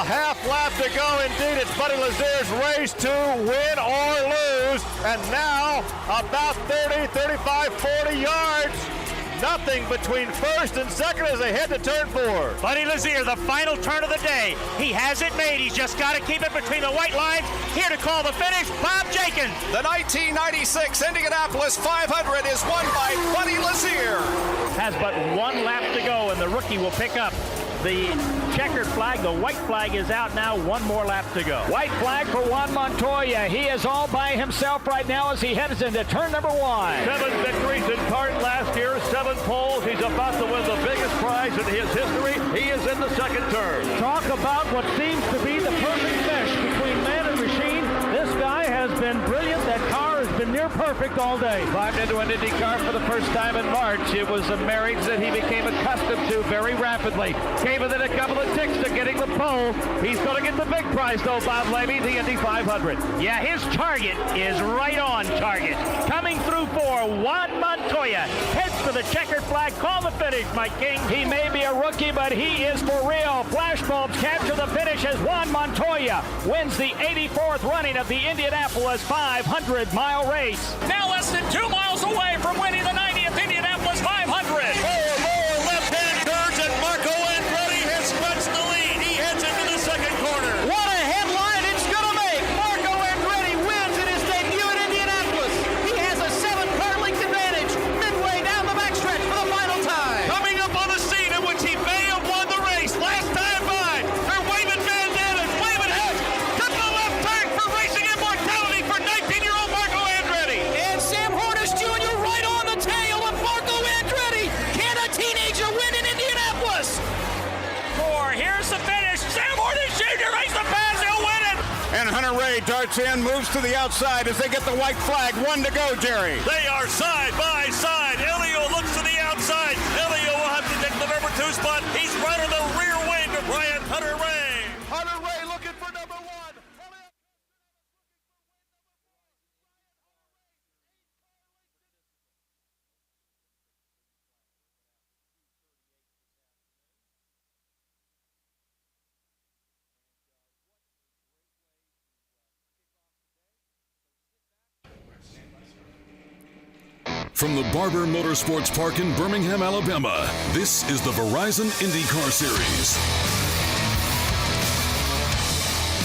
A half lap to go indeed. It's Buddy Lazier's race to win or lose. And now about 30, 35, 40 yards. Nothing between first and second as they head to turn 4. Buddy Lazier, the final turn of the day. He has it made. He's just got to keep it between the white lines. Here to call the finish, Bob Jenkins. The 1996 Indianapolis 500 is won by Buddy Lazier. Has but one lap to go, and the rookie will pick up the checkered flag. The white flag is out now. One more lap to go. White flag for Juan Montoya. He is all by himself right now as he heads into turn number 1. 7 victories in part last year, 7 poles. He's about to win the biggest prize in his history. He is in the second turn. Talk about what seems to be the perfect mesh between man and machine. This guy has been brilliant. That car has been near perfect all day. Climbed into an Indy car for the first time in March. It was a marriage that he became accustomed to very rapidly. Came within a couple of ticks to getting the pole. He's going to get the big prize, though, Bob Levy, the Indy 500. Yeah, his target is right on target. Coming through for Juan Montoya. Heads for the checkered flag. Call the finish, Mike King. He may be a rookie, but he is for real. Flashbulbs capture the finish as Juan Montoya wins the 84th running of the Indianapolis 500-mile race. Now less than 2 miles away from winning the 90th Indianapolis 500. Lower left-hand turns, and Marco Andretti has stretched the lead. He heads into the second corner. What a headline it's going to make. Marco Andretti wins in his debut in Indianapolis. He has a 7-car length advantage midway down the backstretch for the final time. Coming up on the scene in which he may have won the race last time by. They're waving bandanas, waving heads. To the left turn for racing immortality for 19-year-old Marco Andretti. And Sam Hornish Jr. right on the tail of Marco Andretti. Can a teenager win in Indianapolis? Here's the finish. Sam Hornish Jr. makes the pass. He'll win it. And Hunter Ray darts in, moves to the outside as they get the white flag. 1 to go, Jerry. They are side by side. Elio looks to the outside. Elio will have to take the number 2 spot. He's right on the rear wing of Brian Hunter Ray. Hunter Ray looking for number 1. From the Barber Motorsports Park in Birmingham, Alabama, this is the Verizon IndyCar Series.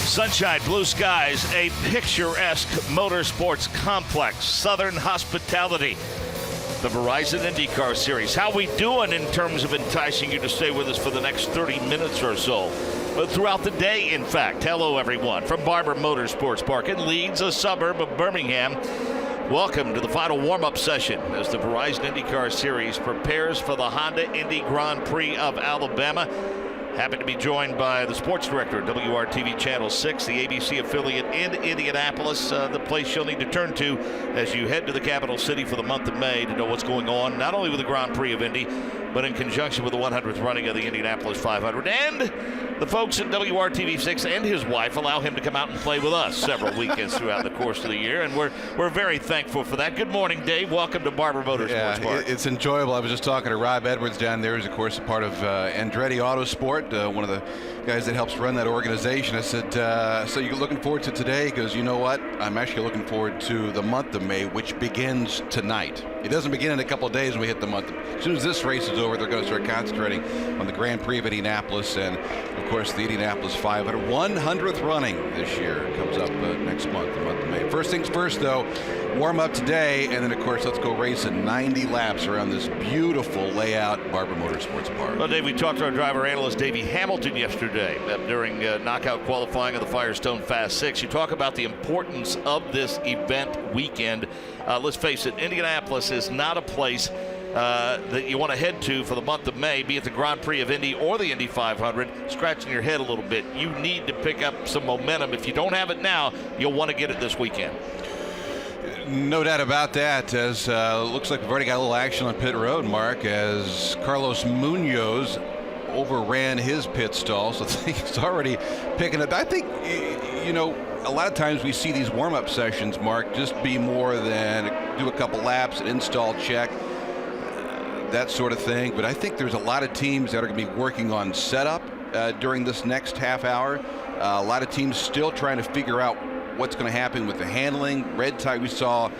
Sunshine, blue skies, a picturesque motorsports complex, southern hospitality. The Verizon IndyCar Series. How we doing in terms of enticing you to stay with us for the next 30 minutes or so? But throughout the day, in fact. Hello, everyone, from Barber Motorsports Park in Leeds, a suburb of Birmingham. Welcome to the final warm-up session as the Verizon IndyCar Series prepares for the Honda Indy Grand Prix of Alabama. Happy to be joined by the sports director at WRTV Channel 6, the ABC affiliate in Indianapolis, the place you'll need to turn to as you head to the capital city for the month of May to know what's going on, not only with the Grand Prix of Indy, but in conjunction with the 100th running of the Indianapolis 500. And the folks at WRTV 6 and his wife allow him to come out and play with us several weekends throughout the course of the year, and we're very thankful for that. Good morning, Dave. Welcome to Barber Motorsports Park. It's enjoyable. I was just talking to Rob Edwards down there, who's, of course, a part of Andretti Autosport, one of the guys that helps run that organization. I said, so you're looking forward to today? He goes, you know what? I'm actually looking forward to the month of May, which begins tonight. It doesn't begin in a couple of days when we hit the month. As soon as this race is over, they're going to start concentrating on the Grand Prix of Indianapolis and, of course, the Indianapolis 500. 100th running this year comes up next month, the month of May. First things first, though, warm up today, and then, of course, let's go racing 90 laps around this beautiful layout, Barber Motorsports Park. Well, Dave, we talked to our driver analyst, Davey Hamilton, yesterday during knockout qualifying of the Firestone Fast 6. You talk about the importance of this event weekend. Let's face it, Indianapolis is not a place that you want to head to for the month of May, be it the Grand Prix of Indy or the Indy 500, scratching your head a little bit. You need to pick up some momentum. If you don't have it now, you'll want to get it this weekend. No doubt about that, as looks like we've already got a little action on pit road, Mark, as Carlos Munoz overran his pit stall, so he's already picking up. I think, you know, a lot of times we see these warm-up sessions, Mark, just be more than do a couple laps, an install check, that sort of thing. But I think there's a lot of teams that are going to be working on setup during this next half hour. A lot of teams still trying to figure out what's going to happen with the handling. Red tire, we saw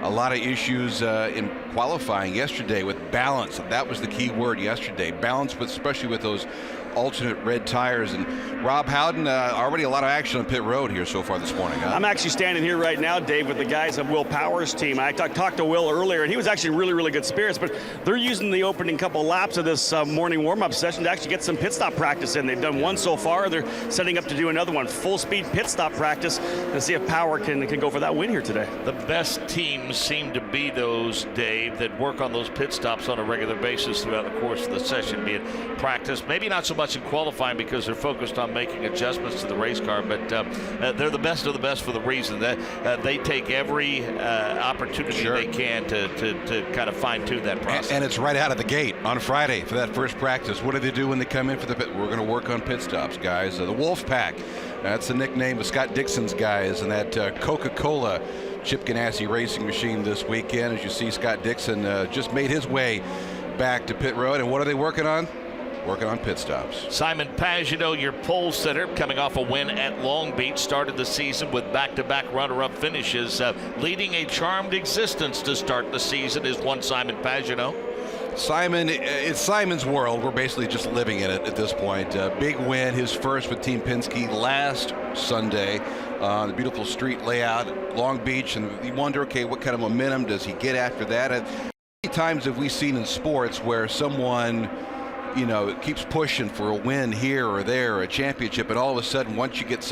a lot of issues in qualifying yesterday with balance. That was the key word yesterday. Balance, especially with those alternate red tires. And Rob Howden, already a lot of action on pit road here so far this morning. Huh? I'm actually standing here right now, Dave, with the guys of Will Power's team. I talked to Will earlier, and he was actually really, really good spirits, but they're using the opening couple laps of this morning warm-up session to actually get some pit stop practice in. They've done one so far. They're setting up to do another one, full-speed pit stop practice, and see if Power can go for that win here today. The best teams seem to be those, Dave, that work on those pit stops on a regular basis throughout the course of the session, be it practice, maybe not so much in qualifying because they're focused on making adjustments to the race car, but they're the best of the best for the reason that they take every opportunity they can to kind of fine-tune that process. And it's right out of the gate on Friday for that first practice. What do they do when they come in for the pit? We're going to work on pit stops, guys. The Wolf Pack, that's the nickname of Scott Dixon's guys, and that Coca-Cola Chip Ganassi racing machine this weekend. As you see, Scott Dixon just made his way back to pit road. And what are they working on? Working on pit stops. Simon Pagenaud, your pole sitter, coming off a win at Long Beach, started the season with back-to-back runner-up finishes. Leading a charmed existence to start the season is one Simon Pagenaud. Simon, it's Simon's world. We're basically just living in it at this point. Big win, his first with Team Penske last Sunday. The beautiful street layout at Long Beach, and you wonder, okay, what kind of momentum does he get after that? And how many times have we seen in sports where someone, you know, keeps pushing for a win here or there, or a championship, and all of a sudden, once you get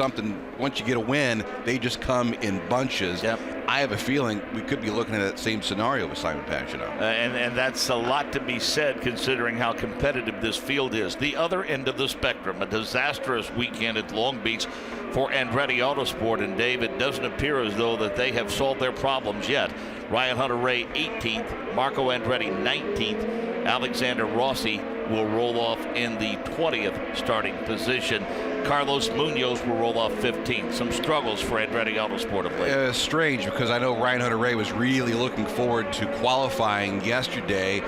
a win, they just come in bunches. Yep. I have a feeling we could be looking at that same scenario with Simon Pagenaud. And that's a lot to be said considering how competitive this field is. The other end of the spectrum, a disastrous weekend at Long Beach for Andretti Autosport, and Dave, it doesn't appear as though that they have solved their problems yet. Ryan Hunter-Reay 18th, Marco Andretti 19th, Alexander Rossi will roll off in the 20th starting position. Carlos Munoz will roll off 15th. Some struggles for Andretti Autosport of late. Strange, because I know Ryan Hunter-Reay was really looking forward to qualifying yesterday.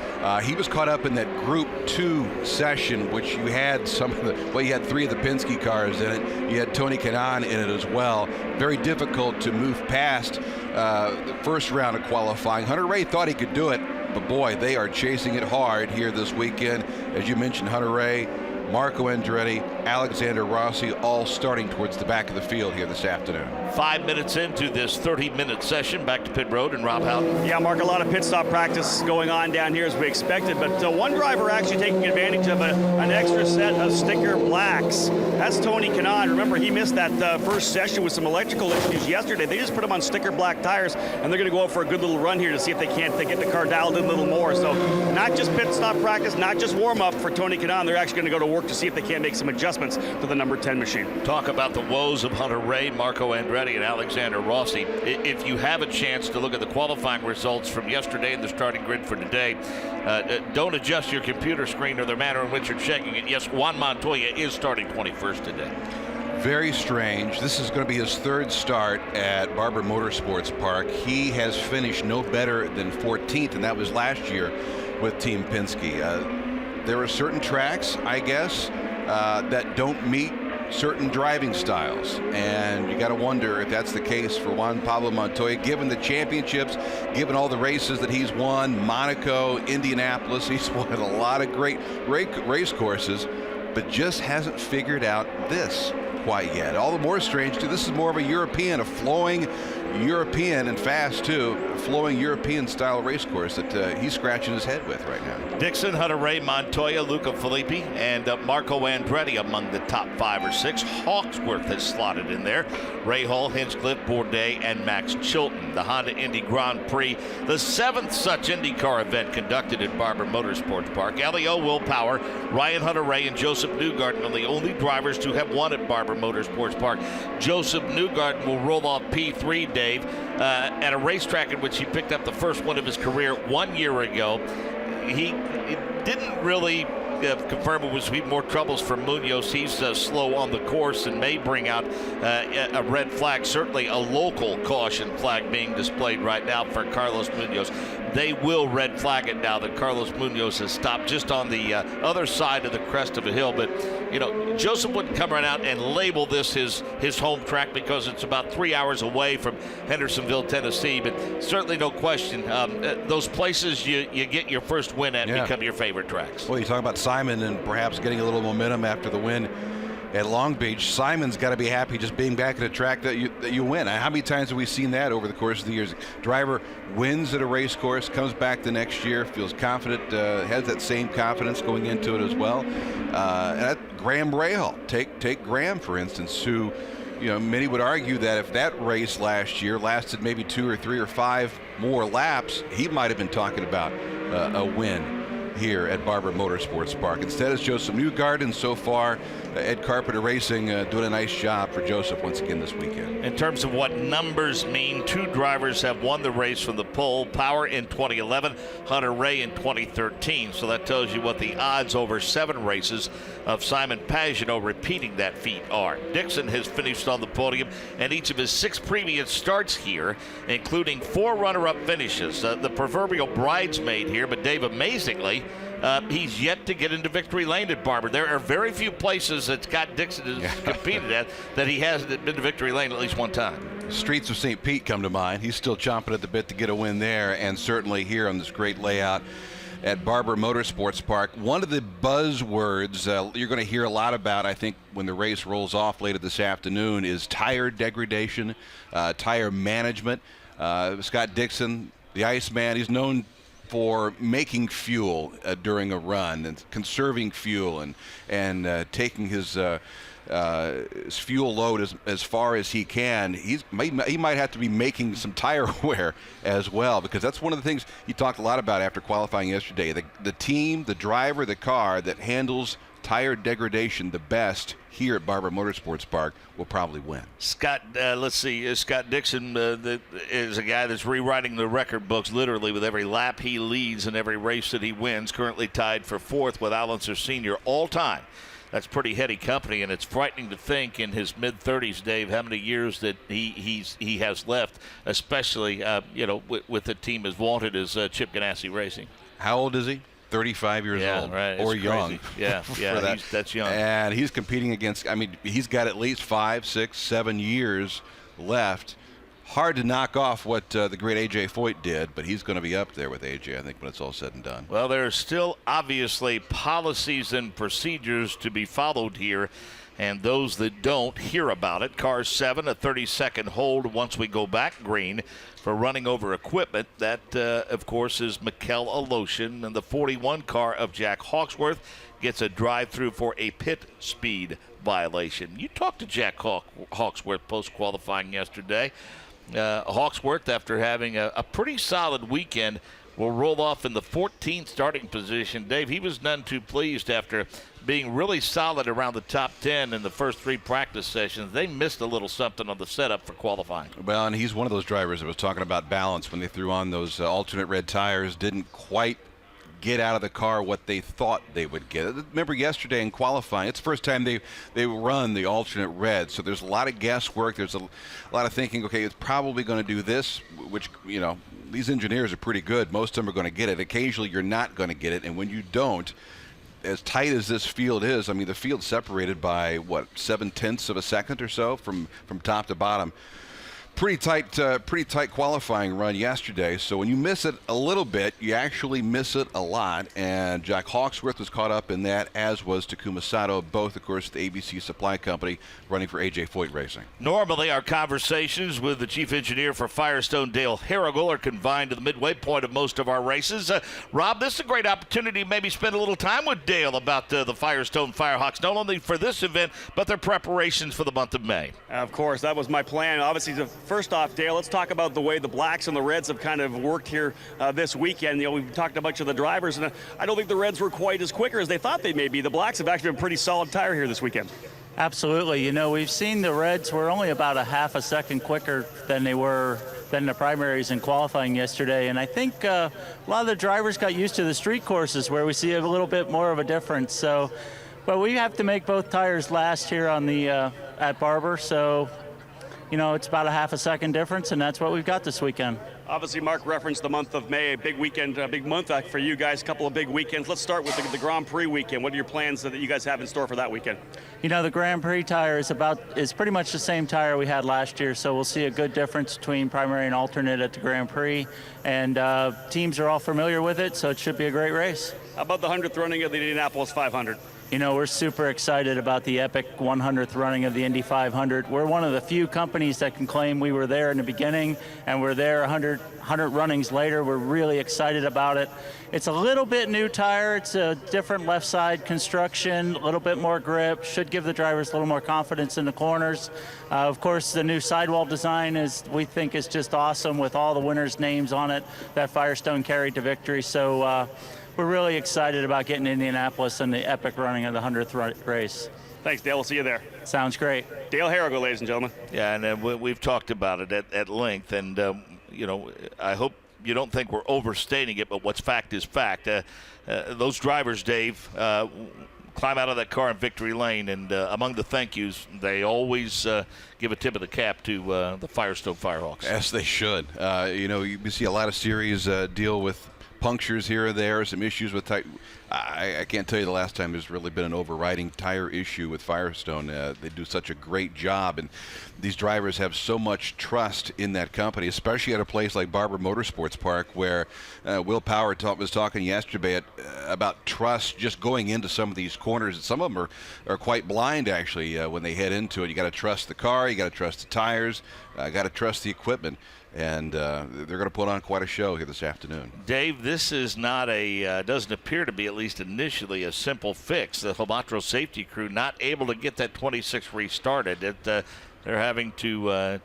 He was caught up in that Group 2 session, which you had you had 3 of the Penske cars in it. You had Tony Kanaan in it as well. Very difficult to move past the first round of qualifying. Hunter-Reay thought he could do it, but boy, they are chasing it hard here this weekend. As you mentioned, Hunter-Reay, Marco Andretti, Alexander Rossi, all starting towards the back of the field here this afternoon. 5 minutes into this 30-minute session, back to pit road and Rob Howden. Yeah, Mark, a lot of pit stop practice going on down here as we expected, but one driver actually taking advantage of an extra set of sticker blacks. That's Tony Kanaan. Remember, he missed that first session with some electrical issues yesterday. They just put him on sticker black tires, and they're going to go out for a good little run here to see if they can't get the car dialed in a little more. So not just pit stop practice, not just warm-up for Tony Kanaan. They're actually going to go to work to see if they can't make some adjustments to the number 10 machine. Talk about the woes of Hunter-Reay, Marco Andretti, and Alexander Rossi. If you have a chance to look at the qualifying results from yesterday and the starting grid for today, don't adjust your computer screen or the manner in which you're checking it. Yes, Juan Montoya is starting 21st today. Very strange. This is going to be his third start at Barber Motorsports Park. He has finished no better than 14th, and that was last year with Team Penske. There are certain tracks, I guess, that don't meet certain driving styles, and you got to wonder if that's the case for Juan Pablo Montoya, given the championships, given all the races that he's won, Monaco, Indianapolis. He's won a lot of great race courses, but just hasn't figured out this quite yet. All the more strange too, this is more of a European, a flowing European, and fast too, a flowing European style race course that he's scratching his head with right now. Dixon, Hunter-Reay, Montoya, Luca Filippi, and Marco Andretti among the top 5 or 6. Hawksworth has slotted in there. Ray Hall, Hinchcliffe, Bourdais, and Max Chilton. The Honda Indy Grand Prix, the 7th such IndyCar event conducted at Barber Motorsports Park. Elio Will Power, Ryan Hunter-Reay, and Joseph Newgarden are the only drivers to have won at Barber Motorsports Park. Joseph Newgarden will roll off P3, Dave, at a racetrack in which he picked up the first one of his career 1 year ago. He didn't really confirm it was more troubles for Munoz. He's slow on the course and may bring out a red flag, certainly a local caution flag being displayed right now for Carlos Munoz. They will red flag it now that Carlos Munoz has stopped just on the other side of the crest of a hill. But, you know, Joseph wouldn't come right out and label this his home track because it's about 3 hours away from Hendersonville, Tennessee. But certainly no question, those places you get your first win at become your favorite tracks. Well, you talk about Simon and perhaps getting a little momentum after the win at Long Beach. Simon's got to be happy just being back at a track that you win. How many times have we seen that over the course of the years? Driver wins at a race course, comes back the next year, feels confident, has that same confidence going into it as well. And Graham Rahal, take Graham for instance, who, you know, many would argue that if that race last year lasted maybe 2 or 3 or 5 more laps, he might have been talking about a win here at Barber Motorsports Park. Instead, it's Joseph Newgarden. So far, Ed Carpenter Racing doing a nice job for Joseph once again this weekend. In terms of what numbers mean, 2 drivers have won the race from the pole. Power in 2011, Hunter Ray in 2013. So that tells you what the odds over 7 races of Simon Pagenaud repeating that feat are. Dixon has finished on the podium and each of his 6 previous starts here, including 4 runner-up finishes. The proverbial bridesmaid here, but Dave, amazingly, he's yet to get into victory lane at Barber. There are very few places that Scott Dixon has competed at that he hasn't been to victory lane at least one time. Streets of St. Pete come to mind. He's still chomping at the bit to get a win there, and certainly here on this great layout at Barber Motorsports Park. One of the buzzwords you're going to hear a lot about, I think, when the race rolls off later this afternoon is tire degradation, tire management. Scott Dixon, the Iceman, he's known for making fuel during a run and conserving fuel and taking his fuel load as far as he can. He might have to be making some tire wear as well, because that's one of the things he talked a lot about after qualifying yesterday. The team, the driver, the car that handles tire degradation the best here at Barber Motorsports Park will probably win. Scott, let's see. Scott Dixon is a guy that's rewriting the record books literally with every lap he leads and every race that he wins. Currently tied for 4th with Alonso Sr. all time. That's pretty heady company, and it's frightening to think in his mid-30s, Dave, how many years that he has left, especially with the team as vaunted as Chip Ganassi Racing. How old is he? 35 years old, right. or young. Yeah, that's young. And he's competing against, I mean, he's got at least 5, 6, 7 years left. Hard to knock off what the great A.J. Foyt did, but he's going to be up there with A.J., I think, when it's all said and done. Well, there are still obviously policies and procedures to be followed here, and those that don't hear about it. Car 7, a 30-second hold once we go back green for running over equipment. That, of course, is Mikkel Aloshin, and the 41 car of Jack Hawksworth gets a drive-through for a pit speed violation. You talked to Jack Hawksworth post-qualifying yesterday. Hawksworth, after having a pretty solid weekend, will roll off in the 14th starting position. Dave, he was none too pleased after being really solid around the top 10 in the first 3 practice sessions. They missed a little something on the setup for qualifying. Well, and he's one of those drivers that was talking about balance when they threw on those alternate red tires, didn't quite get out of the car what they thought they would get. Remember yesterday in qualifying, it's the first time they run the alternate red, so there's a lot of guesswork. There's a lot of thinking, okay, it's probably going to do this, which, you know, these engineers are pretty good. Most of them are going to get it. Occasionally you're not going to get it, and when you don't, as tight as this field is, I mean, the field's separated by, what, 0.7 of a second or so from top to bottom. Pretty tight qualifying run yesterday. So when you miss it a little bit, you actually miss it a lot. And Jack Hawksworth was caught up in that, as was Takuma Sato, both, of course, the ABC Supply Company running for A.J. Foyt Racing. Normally, our conversations with the chief engineer for Firestone, Dale Harrigal, are confined to the midway point of most of our races. Rob, this is a great opportunity to maybe spend a little time with Dale about the Firestone Firehawks, not only for this event, but their preparations for the month of May. Of course, that was my plan. Obviously, first off, Dale, let's talk about the way the Blacks and the Reds have kind of worked here this weekend. You know, we've talked to a bunch of the drivers, and I don't think the Reds were quite as quicker as they thought they may be. The Blacks have actually been pretty solid tire here this weekend. Absolutely. You know, we've seen the Reds were only about a half a second quicker than they were than the primaries in qualifying yesterday, and I think a lot of the drivers got used to the street courses where we see a little bit more of a difference. So, but we have to make both tires last here on the at Barber, so you know, it's about a half a second difference, and that's what we've got this weekend. Obviously, Mark referenced the month of May, a big weekend, a big month for you guys, a couple of big weekends. Let's start with the Grand Prix weekend. What are your plans that you guys have in store for that weekend? You know, the Grand Prix tire is pretty much the same tire we had last year, so we'll see a good difference between primary and alternate at the Grand Prix, and teams are all familiar with it, so it should be a great race. How about the 100th running of the Indianapolis 500? You know, we're super excited about the epic 100th running of the Indy 500. We're one of the few companies that can claim we were there in the beginning, and we're there 100 runnings later. We're really excited about it. It's a little bit new tire. It's a different left side construction, a little bit more grip, should give the drivers a little more confidence in the corners. Of course, the new sidewall design we think is just awesome with all the winners' names on it that Firestone carried to victory. So we're really excited about getting to Indianapolis and the epic running of the 100th race. Thanks, Dale. We'll see you there. Sounds great. Dale Harrigo, ladies and gentlemen. Yeah, and we've talked about it at length, and, you know, I hope you don't think we're overstating it, but what's fact is fact. Those drivers, Dave, climb out of that car in victory lane, and among the thank yous, they always give a tip of the cap to the Firestone Firehawks. Yes, they should. You know, you see a lot of series deal with punctures here and there, some issues with tire. I can't tell you the last time there's really been an overriding tire issue with Firestone. They do such a great job, and these drivers have so much trust in that company, especially at a place like Barber Motorsports Park, where Will Power was talking yesterday about trust just going into some of these corners. Some of them are quite blind, actually, when they head into it. You got to trust the car, you got to trust the tires, got to trust the equipment. And they're going to put on quite a show here this afternoon. Dave, this is not doesn't appear to be, at least initially, a simple fix. The Homatro safety crew not able to get that 26 restarted. They're having to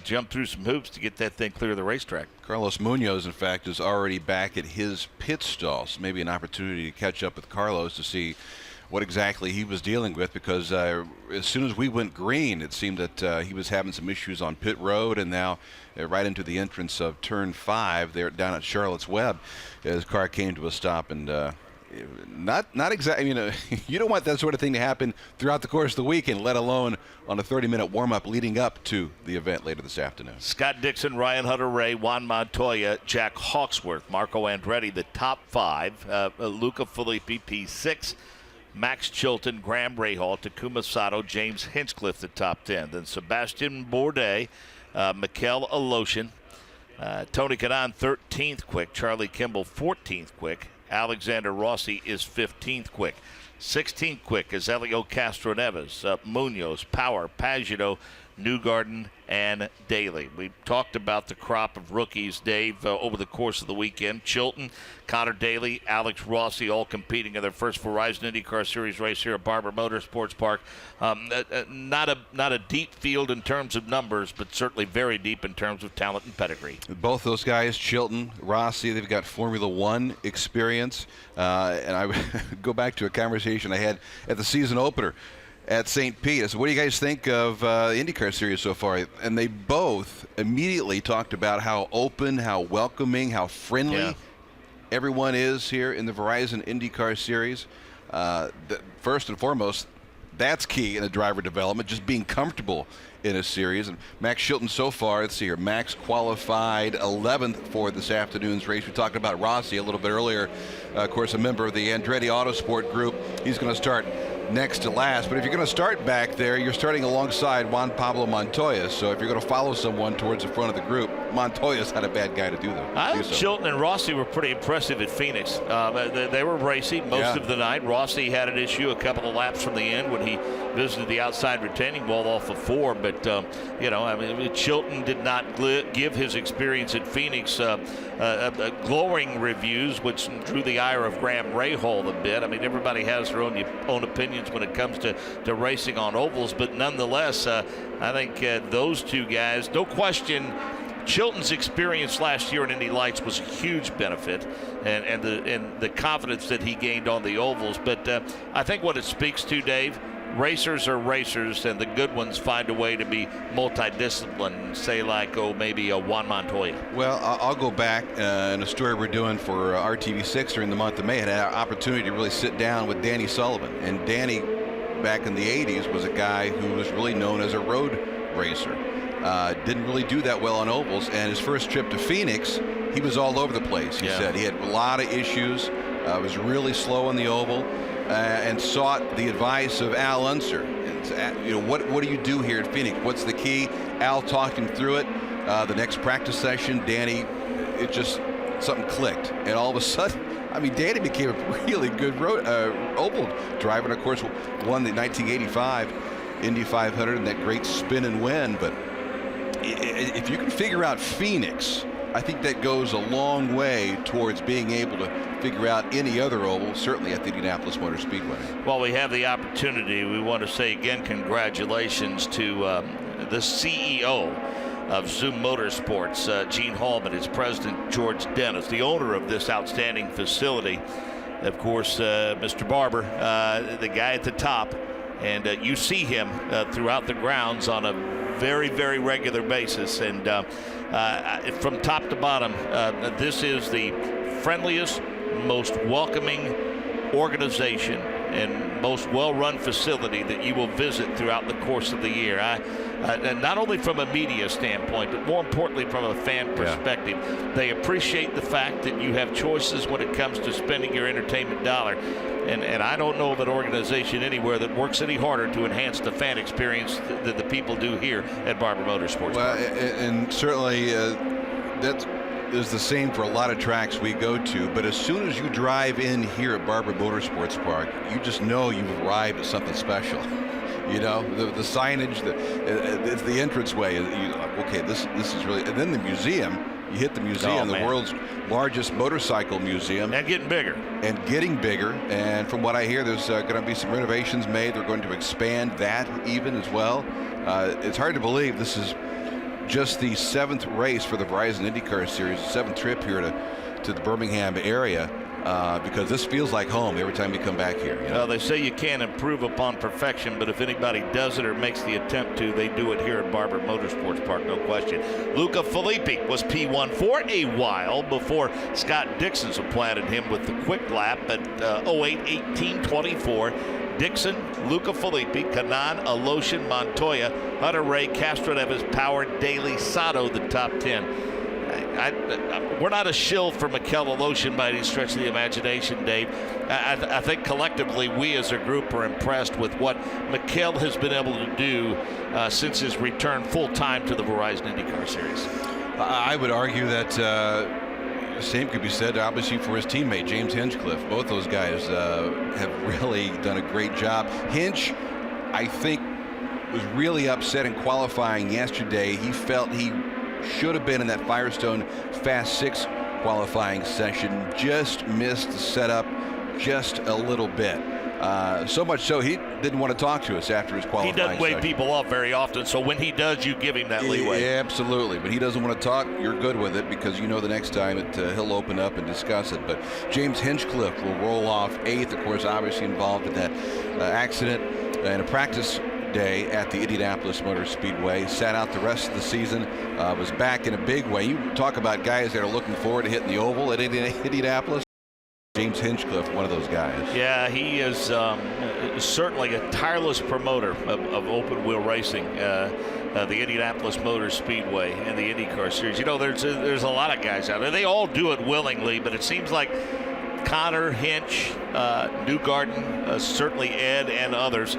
jump through some hoops to get that thing clear of the racetrack. Carlos Munoz, in fact, is already back at his pit stall, so maybe an opportunity to catch up with Carlos to see what exactly he was dealing with, because as soon as we went green, it seemed that he was having some issues on pit road, and now right into the entrance of turn 5 there down at Charlotte's Web, his car came to a stop, and not exactly, you know, you don't want that sort of thing to happen throughout the course of the weekend, let alone on a 30-minute warm-up leading up to the event later this afternoon. Scott Dixon, Ryan Hunter-Ray, Juan Montoya, Jack Hawksworth, Marco Andretti, the top 5, Luca Filippi, P6, Max Chilton, Graham Rahal, Takuma Sato, James Hinchcliffe, the top 10. Then Sebastian Bourdais, Mikel Aloshin, Tony Kanaan, 13th quick. Charlie Kimball, 14th quick. Alexander Rossi is 15th quick. 16th quick is Elio Castroneves, Munoz, Power, Pagano, Newgarden, and Daly. We talked about the crop of rookies, Dave, over the course of the weekend. Chilton, Connor Daly, Alex Rossi, all competing in their first Verizon IndyCar Series race here at Barber Motorsports Park. Not a deep field in terms of numbers, but certainly very deep in terms of talent and pedigree. Both those guys, Chilton, Rossi, they've got Formula One experience. And I go back to a conversation I had at the season opener at St. Pete. I said, what do you guys think of the IndyCar Series so far? And they both immediately talked about how open, how welcoming, how friendly everyone is here in the Verizon IndyCar Series. First and foremost, that's key in a driver development, just being comfortable in a series. And Max Chilton so far, let's see here, Max qualified 11th for this afternoon's race. We talked about Rossi a little bit earlier, of course, a member of the Andretti Autosport group. He's going to start next to last, but if you're going to start back there, you're starting alongside Juan Pablo Montoya. So if you're going to follow someone towards the front of the group, Montoya's not a bad guy to do that. I thought Chilton and Rossi were pretty impressive at Phoenix. They were racing most of the night. Rossi had an issue a couple of laps from the end when he visited the outside retaining wall off of 4. But you know, I mean, Chilton did not give his experience at Phoenix glowing reviews, which drew the ire of Graham Rahal a bit. I mean, everybody has their own opinions when it comes to racing on ovals, but nonetheless, I think those two guys, no question, Chilton's experience last year in Indy Lights was a huge benefit, and the confidence that he gained on the ovals. But I think what it speaks to, Dave, racers are racers, and the good ones find a way to be multidisciplined, say like, maybe a Juan Montoya. Well, I'll go back in a story we're doing for RTV6 during the month of May. I had an opportunity to really sit down with Danny Sullivan. And Danny, back in the 80s, was a guy who was really known as a road racer. Didn't really do that well on ovals, and his first trip to Phoenix, he was all over the place. He said he had a lot of issues, was really slow on the oval, and sought the advice of Al Unser. And, what do you do here at Phoenix? What's the key? Al talked him through it. The next practice session, Danny, it just something clicked, and all of a sudden, I mean, Danny became a really good oval driver, and of course won the 1985 Indy 500 and that great spin and win. But if you can figure out Phoenix, I think that goes a long way towards being able to figure out any other oval, certainly at the Indianapolis Motor Speedway. Well, we have the opportunity. We want to say again congratulations to the CEO of Zoom Motorsports, Gene Hallman, its president, George Dennis, the owner of this outstanding facility. Of course, Mr. Barber, the guy at the top, and you see him throughout the grounds on a very, very regular basis. And from top to bottom, this is the friendliest, most welcoming organization and most well-run facility that you will visit throughout the course of the year. And not only from a media standpoint, but more importantly from a fan perspective. They appreciate the fact that you have choices when it comes to spending your entertainment dollar. And I don't know of an organization anywhere that works any harder to enhance the fan experience than the people do here at Barber Motorsports. Well, and certainly that is the same for a lot of tracks we go to, but as soon as you drive in here at Barber Motorsports Park, you just know you've arrived at something special. You know, the signage, it's the entranceway. Okay, this is really, and then the museum. You hit the museum, the world's largest motorcycle museum. And getting bigger. And from what I hear, there's going to be some renovations made. They're going to expand that even as well. It's hard to believe this is just the 7th race for the Verizon IndyCar Series, the 7th trip here to the Birmingham area. Because this feels like home every time you come back here. You know? Well, they say you can't improve upon perfection, but if anybody does it or makes the attempt to, they do it here at Barber Motorsports Park, no question. Luca Filippi was P1 for a while before Scott Dixon supplanted him with the quick lap at 08:18:24. Dixon, Luca Filippi, Kanan, Aloshin, Montoya, Hunter Ray, Castroneves, Power, Daly, Sato, the top 10. We're not a shill for Mikel Aloshin by any stretch of the imagination, Dave. I think collectively we as a group are impressed with what Mikel has been able to do since his return full-time to the Verizon IndyCar Series. I would argue that the same could be said, obviously, for his teammate, James Hinchcliffe. Both those guys have really done a great job. Hinch, I think, was really upset in qualifying yesterday. He felt he should have been in that Firestone Fast 6 qualifying session. Just missed the setup just a little bit. So much so he didn't want to talk to us after his qualifying session. He doesn't wake people up very often, so when he does, you give him that leeway. Yeah, absolutely. But he doesn't want to talk. You're good with it because you know the next time he'll open up and discuss it. But James Hinchcliffe will roll off 8th, of course, obviously involved in that accident in a practice day at the Indianapolis Motor Speedway. Sat out the rest of the season, was back in a big way. You talk about guys that are looking forward to hitting the oval at Indianapolis. James Hinchcliffe, one of those guys. Yeah, he is certainly a tireless promoter of open wheel racing. The Indianapolis Motor Speedway and the IndyCar Series. You know, there's a lot of guys out there. They all do it willingly, but it seems like Connor, Hinch, Newgarden, certainly Ed and others.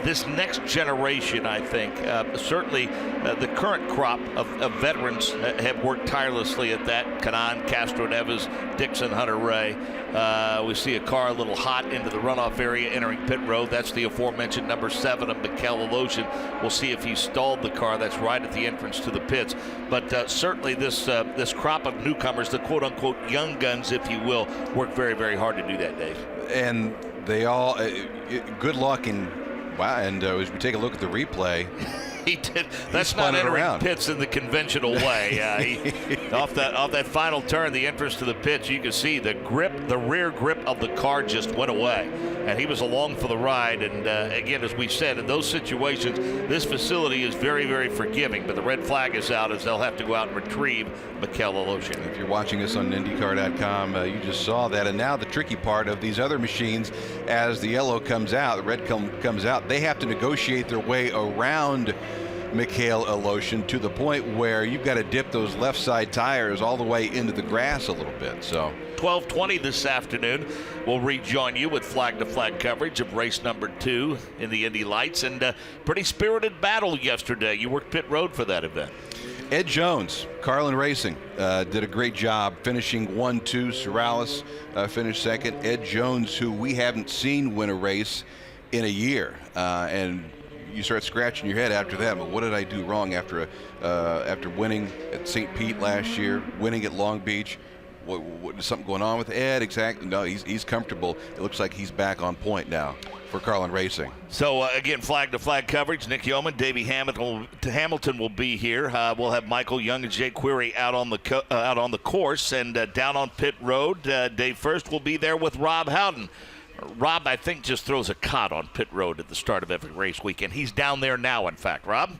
This next generation, I think, certainly the current crop of veterans have worked tirelessly at that. Kanan, Castroneves, Dixon, Hunter Ray. We see a car a little hot into the runoff area entering pit road. That's the aforementioned number 7 of Mikel Aloshin. We'll see if he stalled the car. That's right at the entrance to the pits. But certainly this crop of newcomers, the quote-unquote young guns, if you will, work very, very hard to do that, Dave. And they all, good luck in, wow, and as we take a look at the replay, he did. That's not entering pits in the conventional way. Off that final turn, the entrance to the pits, you can see the grip, the rear grip of the car just went away, and he was along for the ride. And again, as we said, in those situations, this facility is very, very forgiving. But the red flag is out as they'll have to go out and retrieve Mikel Aloshin. If you're watching us on IndyCar.com, you just saw that. And now the tricky part of these other machines, as the yellow comes out, the red comes out, they have to negotiate their way around Mikhail Aleshin to the point where you've got to dip those left side tires all the way into the grass a little bit. So 12:20 this afternoon, we'll rejoin you with flag-to-flag coverage of race number 2 in the Indy Lights, and pretty spirited battle yesterday. You worked pit road for that event. Ed Jones, Carlin Racing, did a great job finishing 1-2. Sorales finished second. Ed Jones, who we haven't seen win a race in a year, and you start scratching your head after that. But what did I do wrong after winning at St. Pete last year, winning at Long Beach? What is something going on with Ed? Exactly. No, he's comfortable. It looks like he's back on point now for Carlin Racing. So again, flag-to-flag coverage. Nick Yeoman, Davey Hamilton will be here. We'll have Michael Young and Jay Query out on the course, and down on pit road, Dave First will be there with Rob Howden. Rob, I think, just throws a cot on pit road at the start of every race weekend. He's down there now, in fact. Rob?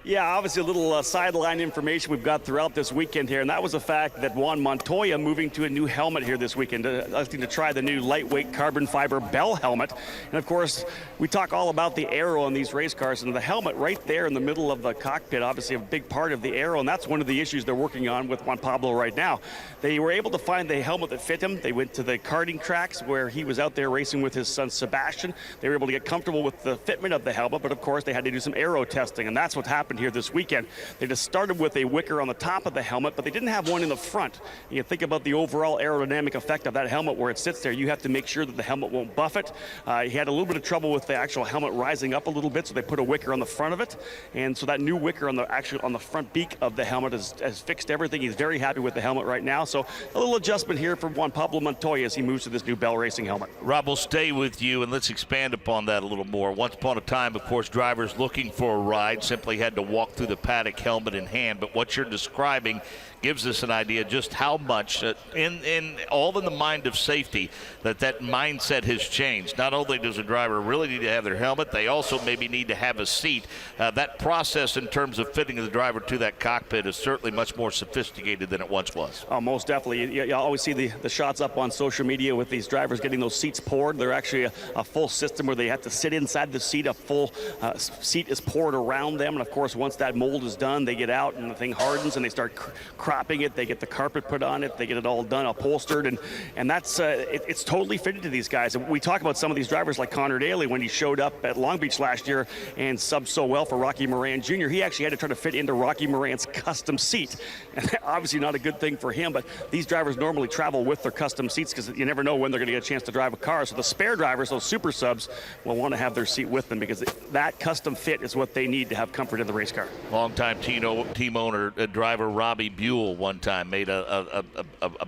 Yeah, obviously a little sideline information we've got throughout this weekend here, and that was the fact that Juan Montoya moving to a new helmet here this weekend, electing to try the new lightweight carbon fiber Bell helmet. And of course, we talk all about the aero on these race cars, and the helmet right there in the middle of the cockpit, obviously a big part of the aero, and that's one of the issues they're working on with Juan Pablo right now. They were able to find the helmet that fit him. They went to the karting tracks where he was out there racing with his son Sebastian. They were able to get comfortable with the fitment of the helmet, but of course they had to do some aero testing, and that's what happened here this weekend. They just started with a wicker on the top of the helmet, but they didn't have one in the front. You think about the overall aerodynamic effect of that helmet where it sits there. You have to make sure that the helmet won't buff it. He had a little bit of trouble with the actual helmet rising up a little bit, so they put a wicker on the front of it, and so that new wicker on the front beak of the helmet has fixed everything. He's very happy with the helmet right now, so a little adjustment here for Juan Pablo Montoya as he moves to this new Bell Racing helmet. Rob, we'll stay with you, and let's expand upon that a little more. Once upon a time, of course, drivers looking for a ride simply had to walk through the paddock helmet in hand, but what you're describing gives us an idea just how much in the mind of safety that mindset has changed. Not only does a driver really need to have their helmet, they also maybe need to have a seat. That process in terms of fitting the driver to that cockpit is certainly much more sophisticated than it once was. Oh, most definitely. You always see the shots up on social media with these drivers getting those seats poured. They're actually a full system where they have to sit inside the seat. A full seat is poured around them, and of course once that mold is done, they get out and the thing hardens and they start cropping it. They get the carpet put on it. They get it all done, upholstered, and that's it's totally fitted to these guys. And we talk about some of these drivers like Connor Daly when he showed up at Long Beach last year and subbed so well for Rocky Moran Jr. He actually had to try to fit into Rocky Moran's custom seat, and obviously not a good thing for him. But these drivers normally travel with their custom seats because you never know when they're going to get a chance to drive a car. So the spare drivers, those super subs, will want to have their seat with them because that custom fit is what they need to have comfort in the race car. Longtime team owner, driver Robbie Buell one time made a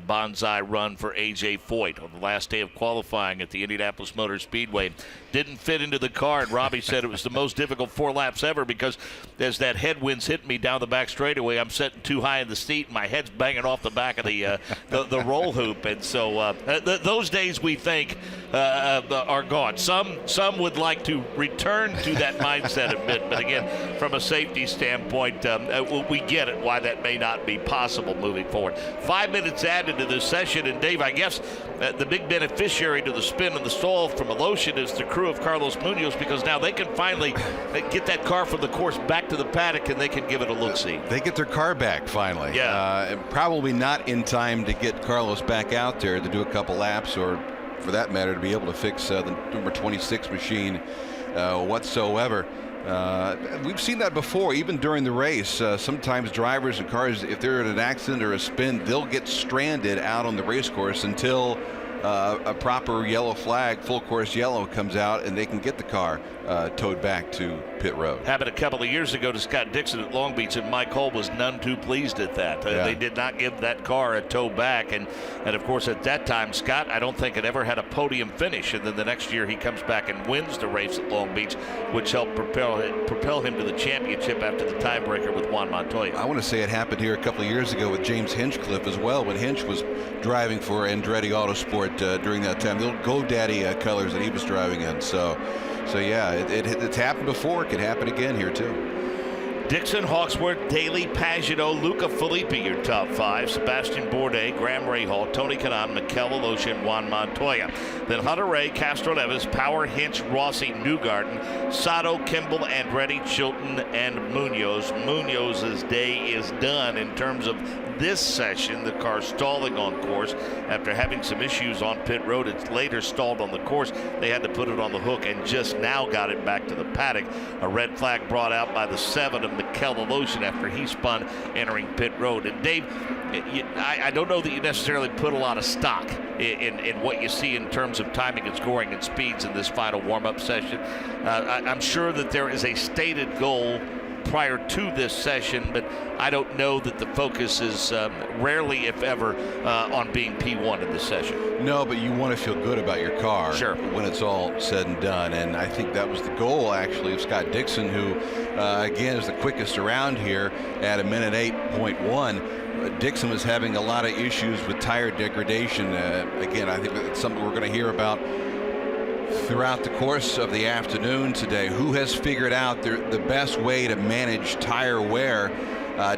bonsai run for A.J. Foyt on the last day of qualifying at the Indianapolis Motor Speedway. Didn't fit into the car, and Robbie said it was the most difficult 4 laps ever because as that headwind's hitting me down the back straightaway, I'm sitting too high in the seat, and my head's banging off the back of the roll hoop. And so those days we think are gone. Some would like to return to that mindset a bit, but again, from a safety standpoint, we get it why that may not be possible moving forward. 5 minutes added to this session, and Dave, I guess the big beneficiary to the spin and the stall from Aleshin is the crew of Carlos Munoz, because now they can finally get that car from the course back to the paddock and they can give it a look-see. They get their car back finally. Yeah. Probably not in time to get Carlos back out there to do a couple laps, or for that matter to be able to fix the number 26 machine whatsoever. We've seen that before, even during the race. Sometimes drivers and cars, if they're in an accident or a spin, they'll get stranded out on the race course until a proper yellow flag, full course yellow, comes out and they can get the car towed back to pit road. Happened a couple of years ago to Scott Dixon at Long Beach, and Mike Hull was none too pleased at that. They did not give that car a tow back, and of course at that time Scott, I don't think, had ever had a podium finish, and then the next year he comes back and wins the race at Long Beach, which helped propel him to the championship after the tiebreaker with Juan Montoya. I want to say it happened here a couple of years ago with James Hinchcliffe as well, when Hinch was driving for Andretti Autosport during that time, the old GoDaddy colors that he was driving in. So yeah, it's happened before. It could happen again here too. Dixon, Hawksworth, Daly, Pagenaud, Luca Filippi, your top 5. Sebastian Bourdais, Graham Rahal, Tony Kanaan, Mikel Alessi, and Juan Montoya. Then Hunter Ray, Castro Neves, Power, Hinch, Rossi, Newgarden, Sato, Kimball, Andretti, Chilton, and Munoz. Munoz's day is done in terms of this session. The car stalling on course after having some issues on pit road. It later stalled on the course. They had to put it on the hook and just now got it back to the paddock. A red flag brought out by the 7 of Mikel Alessi after he spun entering pit road. And Dave, I don't know that you necessarily put a lot of stock in what you see in terms of timing and scoring and speeds in this final warm-up session. I'm sure that there is a stated goal prior to this session, but I don't know that the focus is rarely, if ever, on being P1 in this session. No, but you want to feel good about your car sure. when it's all said and done, and I think that was the goal, actually, of Scott Dixon, who, again, is the quickest around here at 1:08.1. Dixon was having a lot of issues with tire degradation. Again, I think that's something we're going to hear about throughout the course of the afternoon today. Who has figured out the best way to manage tire wear?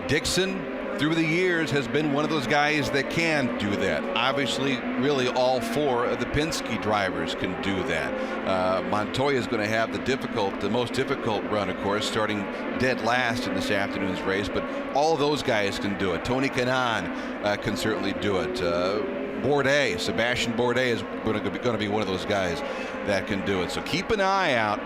Dixon, through the years, has been one of those guys that can do that. Obviously, really all 4 of the Penske drivers can do that. Montoya is going to have the most difficult run, of course, starting dead last in this afternoon's race, but all those guys can do it. Tony Kanaan can certainly do it. Sebastian Bourdais is going to be one of those guys that can do it. So keep an eye out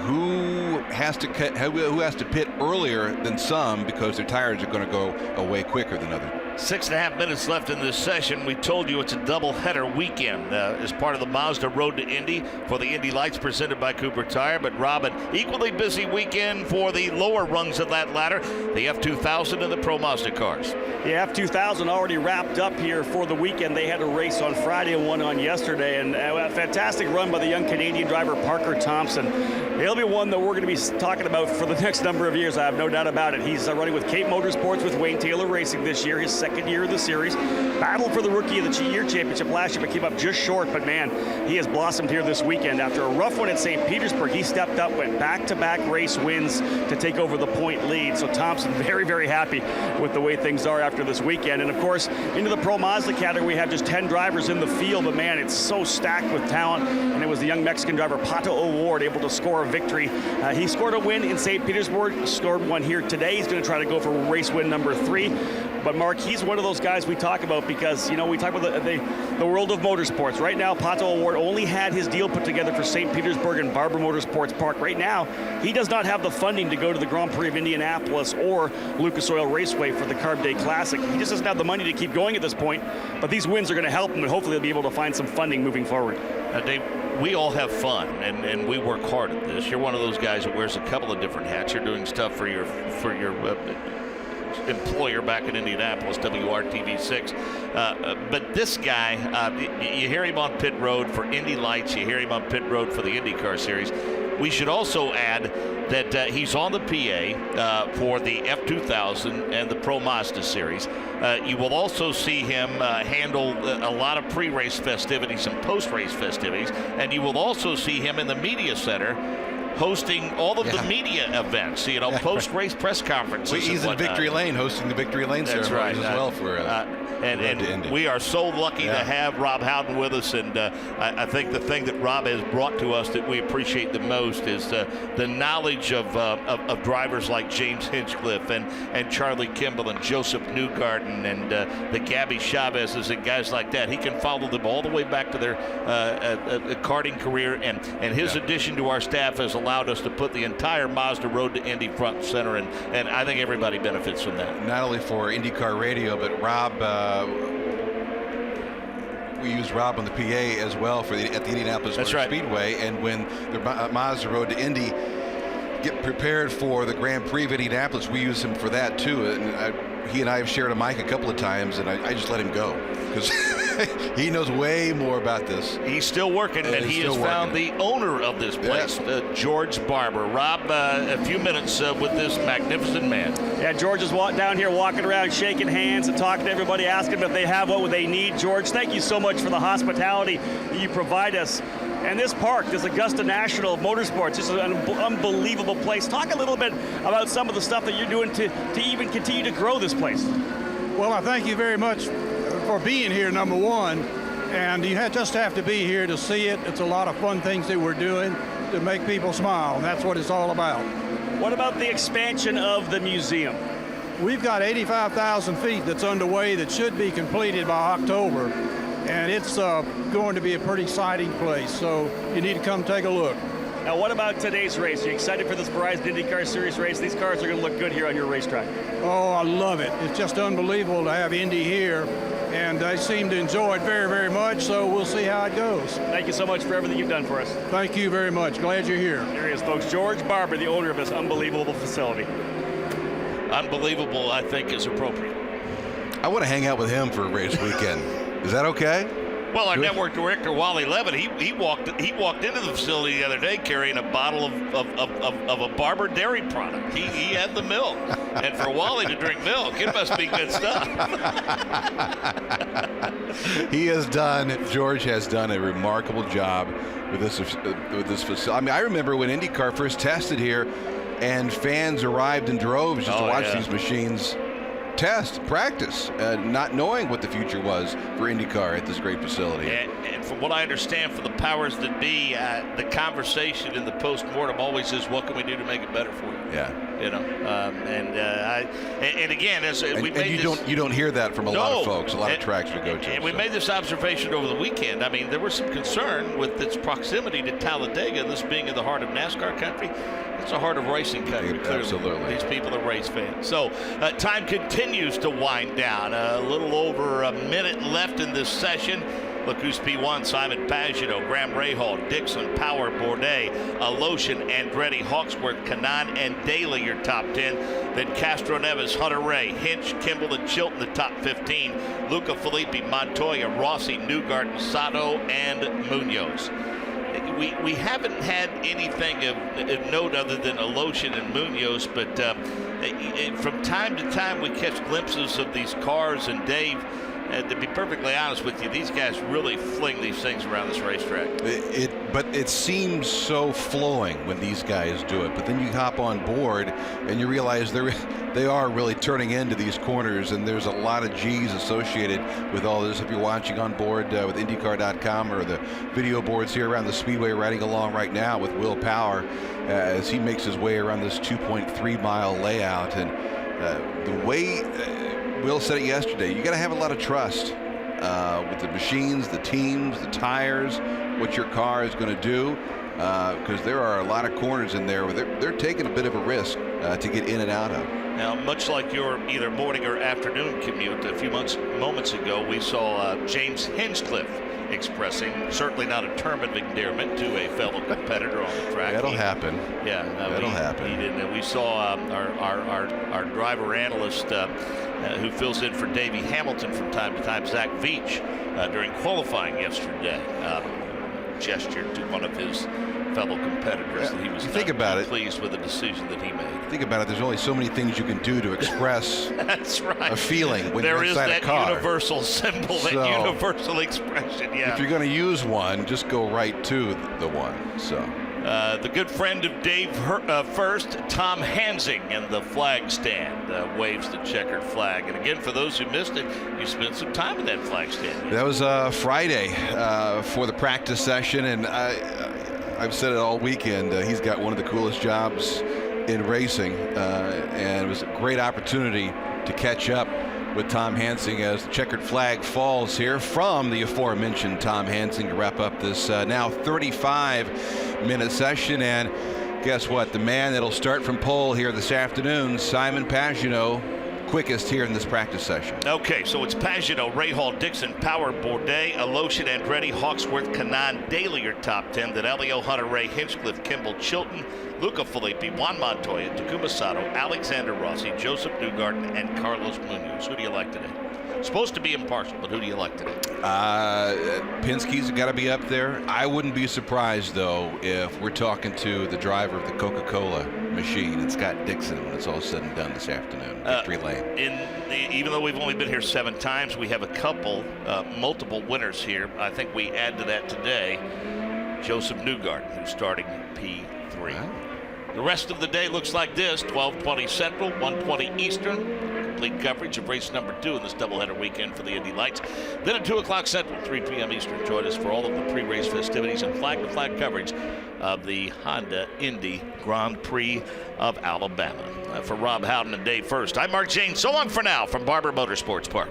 who has to pit earlier than some, because their tires are going to go away quicker than others. 6.5 minutes left in this session. We told you it's a doubleheader weekend as part of the Mazda Road to Indy for the Indy Lights presented by Cooper Tire. But Rob, an equally busy weekend for the lower rungs of that ladder, the F2000 and the Pro Mazda cars. The F2000 already wrapped up here for the weekend. They had a race on Friday and one on yesterday, and a fantastic run by the young Canadian driver Parker Thompson. He'll be one that we're going to be talking about for the next number of years. I have no doubt about it. He's running with Cape Motorsports with Wayne Taylor Racing this year, his second year of the series. Battled for the Rookie of the Year championship last year, but came up just short. But man, he has blossomed here this weekend. After a rough one at St. Petersburg, he stepped up, went back-to-back race wins to take over the point lead. So Thompson very, very happy with the way things are after this weekend. And of course, into the Pro Mazda category, we have just 10 drivers in the field, but man, it's so stacked with talent. And it was the young Mexican driver Pato O'Ward able to score a victory. He scored a win in St. Petersburg, scored one here today. He's going to try to go for race win number 3. But Mark, he's one of those guys we talk about because, you know, we talk about the world of motorsports. Right now, Pato O'Ward only had his deal put together for St. Petersburg and Barber Motorsports Park. Right now, he does not have the funding to go to the Grand Prix of Indianapolis or Lucas Oil Raceway for the Carb Day Classic. He just doesn't have the money to keep going at this point. But these wins are going to help him, and hopefully they'll be able to find some funding moving forward. Dave, we all have fun, and we work hard at this. You're one of those guys that wears a couple of different hats. You're doing stuff for your employer back in Indianapolis, WRTV6. But this guy, you hear him on pit road for Indy Lights. You hear him on pit road for the IndyCar Series. We should also add that he's on the PA for the F2000 and the Pro Mazda Series. You will also see him handle a lot of pre-race festivities and post-race festivities, and you will also see him in the media center hosting all of the media events, you know, post-race press conferences. He's in Victory Lane hosting the Victory Lane ceremonies as well for and we are so lucky to have Rob Howden with us, and I think the thing that Rob has brought to us that we appreciate the most is the knowledge of drivers like James Hinchcliffe and Charlie Kimball and Joseph Newgarden and the Gabby Chavez's and guys like that. He can follow them all the way back to their karting career, and his addition to our staff has allowed us to put the entire Mazda Road to Indy front and center, and I think everybody benefits from that. Not only for IndyCar Radio, but Rob, we use Rob on the PA as well at the Indianapolis Motor Speedway, and when the Mazda Road to Indy get prepared for the Grand Prix of Indianapolis, we use him for that too. And he and I have shared a mic a couple of times, and I just let him go because he knows way more about this. He's still working, and he has found the owner of this place, George Barber. Rob, a few minutes with this magnificent man. Yeah, George is down here walking around, shaking hands and talking to everybody, asking them if they have what they need. George, thank you so much for the hospitality that you provide us. And this park, this Augusta National Motorsports, this is an unbelievable place. Talk a little bit about some of the stuff that you're doing to even continue to grow this place. Well, I thank you very much for being here, number one. And you just have to be here to see it. It's a lot of fun things that we're doing to make people smile, and that's what it's all about. What about the expansion of the museum? We've got 85,000 feet that's underway that should be completed by October, and it's going to be a pretty exciting place, so you need to come take a look. Now, what about today's race? Are you excited for this Verizon IndyCar Series race? These cars are going to look good here on your racetrack. Oh, I love it. It's just unbelievable to have Indy here, and they seem to enjoy it very, very much, so we'll see how it goes. Thank you so much for everything you've done for us. Thank you very much. Glad you're here. There he is, folks. George Barber, the owner of this unbelievable facility. Unbelievable, I think, is appropriate. I want to hang out with him for a race weekend. Is that okay? Well, our network director, Wally Levitt, he walked into the facility the other day carrying a bottle of a Barber dairy product. He had the milk. And for Wally to drink milk, it must be good stuff. George has done a remarkable job with this facility. I mean, I remember when IndyCar first tested here and fans arrived in droves just to watch these machines practice, not knowing what the future was for IndyCar at this great facility. And from what I understand from the powers that be, the conversation in the post-mortem always is, what can we do to make it better for you? Yeah. You know, and again, as we made you don't hear that from a lot of folks, a lot of tracks we go to. And we made this observation over the weekend. I mean, there was some concern with its proximity to Talladega, and this being in the heart of NASCAR country. It's the heart of racing country. Absolutely. These people are race fans. So time continues to wind down. A little over a minute left in this session. Look who's P1, Simon Pagino, Graham Rahal, Dixon, Power, Bourdais, Aloshin, Andretti, Hawksworth, Kanaan, and Daly, your top 10. Then Castro Neves, Hunter Ray, Hinch, Kimball, and Chilton, the top 15. Luca Filippi, Montoya, Rossi, Newgarden, Sato, and Munoz. We haven't had anything of note other than Aloshin and Munoz, but from time to time we catch glimpses of these cars, and Dave, to be perfectly honest with you, these guys really fling these things around this racetrack. But it seems so flowing when these guys do it. But then you hop on board and you realize they are really turning into these corners, and there's a lot of G's associated with all this. If you're watching on board with IndyCar.com or the video boards here around the Speedway, riding along right now with Will Power as he makes his way around this 2.3-mile layout. And the way Will said it yesterday, you got to have a lot of trust with the machines, the teams, the tires, what your car is going to do, because there are a lot of corners in there where they're taking a bit of a risk to get in and out of. Now, much like your either morning or afternoon commute, a few moments ago, we saw James Hinchcliffe expressing certainly not a term of endearment to a fellow competitor on the track. That'll happen. Yeah, that'll happen. He didn't. We saw our driver analyst who fills in for Davey Hamilton from time to time, Zach Veach, during qualifying yesterday, gestured to one of his fellow competitors that he was pleased with the decision that he made. Think about it. There's only so many things you can do to express That's right. a feeling when you're inside a car. There is that universal symbol, that universal expression. Yeah. If you're going to use one, just go right to the one. So. The good friend of Dave First, Tom Hansing, in the flag stand, waves the checkered flag. And again, for those who missed it, you spent some time in that flag stand. That was Friday for the practice session, and I've said it all weekend. He's got one of the coolest jobs in racing, and it was a great opportunity to catch up with Tom Hansing as the checkered flag falls here from the aforementioned Tom Hansing to wrap up this now 35-minute session. And guess what? The man that'll start from pole here this afternoon, Simon Pagino, quickest here in this practice session. Okay, so it's Pagino, Rahal, Dixon, Power, Bourdais, Aloshin, Andretti, Hawksworth, Kanaan, Daly, your top 10. Then Elio, Hunter Ray, Hinchcliffe, Kimball, Chilton, Luca Filippi, Juan Montoya, Takuma Sato, Alexander Rossi, Joseph Newgarden, and Carlos Munoz. Who do you like today? Supposed to be impartial, but who do you like today? Penske's got to be up there. I wouldn't be surprised, though, if we're talking to the driver of the Coca-Cola machine and Scott Dixon when it's all said and done this afternoon. Victory lane. Even though we've only been here 7 times, we have a couple, multiple winners here. I think we add to that today. Joseph Newgarden, who's starting P3. The rest of the day looks like this: 12:20 Central, 1:20 Eastern. Complete coverage of race number 2 in this doubleheader weekend for the Indy Lights. Then at 2 o'clock Central, 3 p.m. Eastern, join us for all of the pre-race festivities and flag-to-flag coverage of the Honda Indy Grand Prix of Alabama. For Rob Howden and Dave First, I'm Mark Jane. So long for now from Barber Motorsports Park.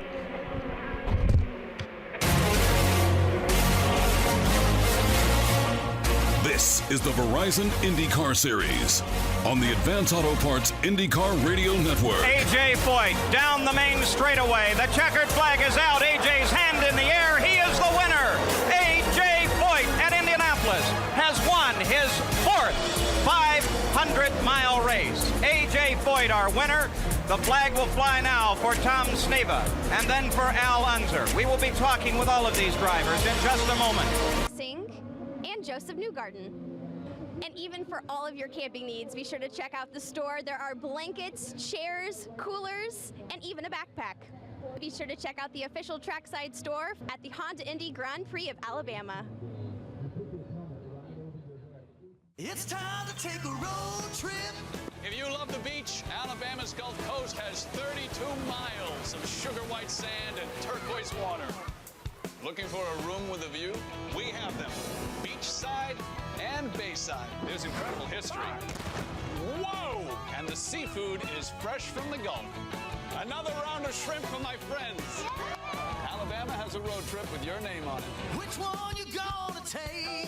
This is the Verizon IndyCar Series on the Advance Auto Parts IndyCar Radio Network. A.J. Foyt down the main straightaway. The checkered flag is out. A.J.'s hand in the air. He is the winner. A.J. Foyt at Indianapolis has won his 4th 500-mile race. A.J. Foyt, our winner. The flag will fly now for Tom Sneva and then for Al Unser. We will be talking with all of these drivers in just a moment. And Joseph Newgarden. And even for all of your camping needs, be sure to check out the store. There are blankets, chairs, coolers, and even a backpack. Be sure to check out the official trackside store at the Honda Indy Grand Prix of Alabama. It's time to take a road trip. If you love the beach, Alabama's Gulf Coast has 32 miles of sugar white sand and turquoise water. Looking for a room with a view? We have them. Beachside and bayside. There's incredible history. Whoa! And the seafood is fresh from the Gulf. Another round of shrimp for my friends. Alabama has a road trip with your name on it. Which one you gonna take?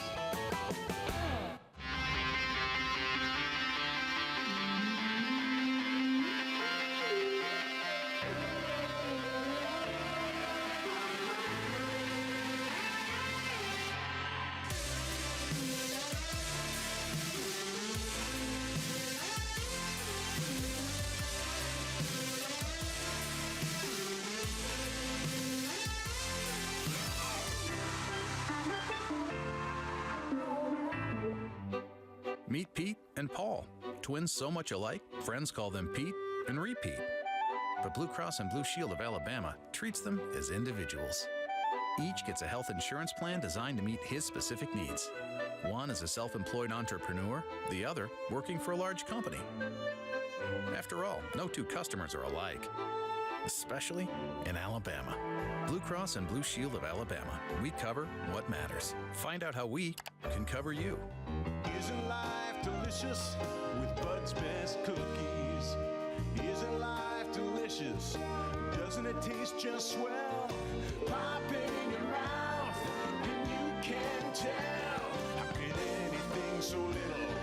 Meet Pete and Paul, twins so much alike, friends call them Pete and repeat. But Blue Cross and Blue Shield of Alabama treats them as individuals. Each gets a health insurance plan designed to meet his specific needs. One is a self-employed entrepreneur, the other working for a large company. After all, no two customers are alike, especially in Alabama. Blue Cross and Blue Shield of Alabama. We cover what matters. Find out how we can cover you. Isn't life delicious with Bud's Best Cookies? Isn't life delicious? Doesn't it taste just swell? Pop it in your mouth and you can tell. How can anything so little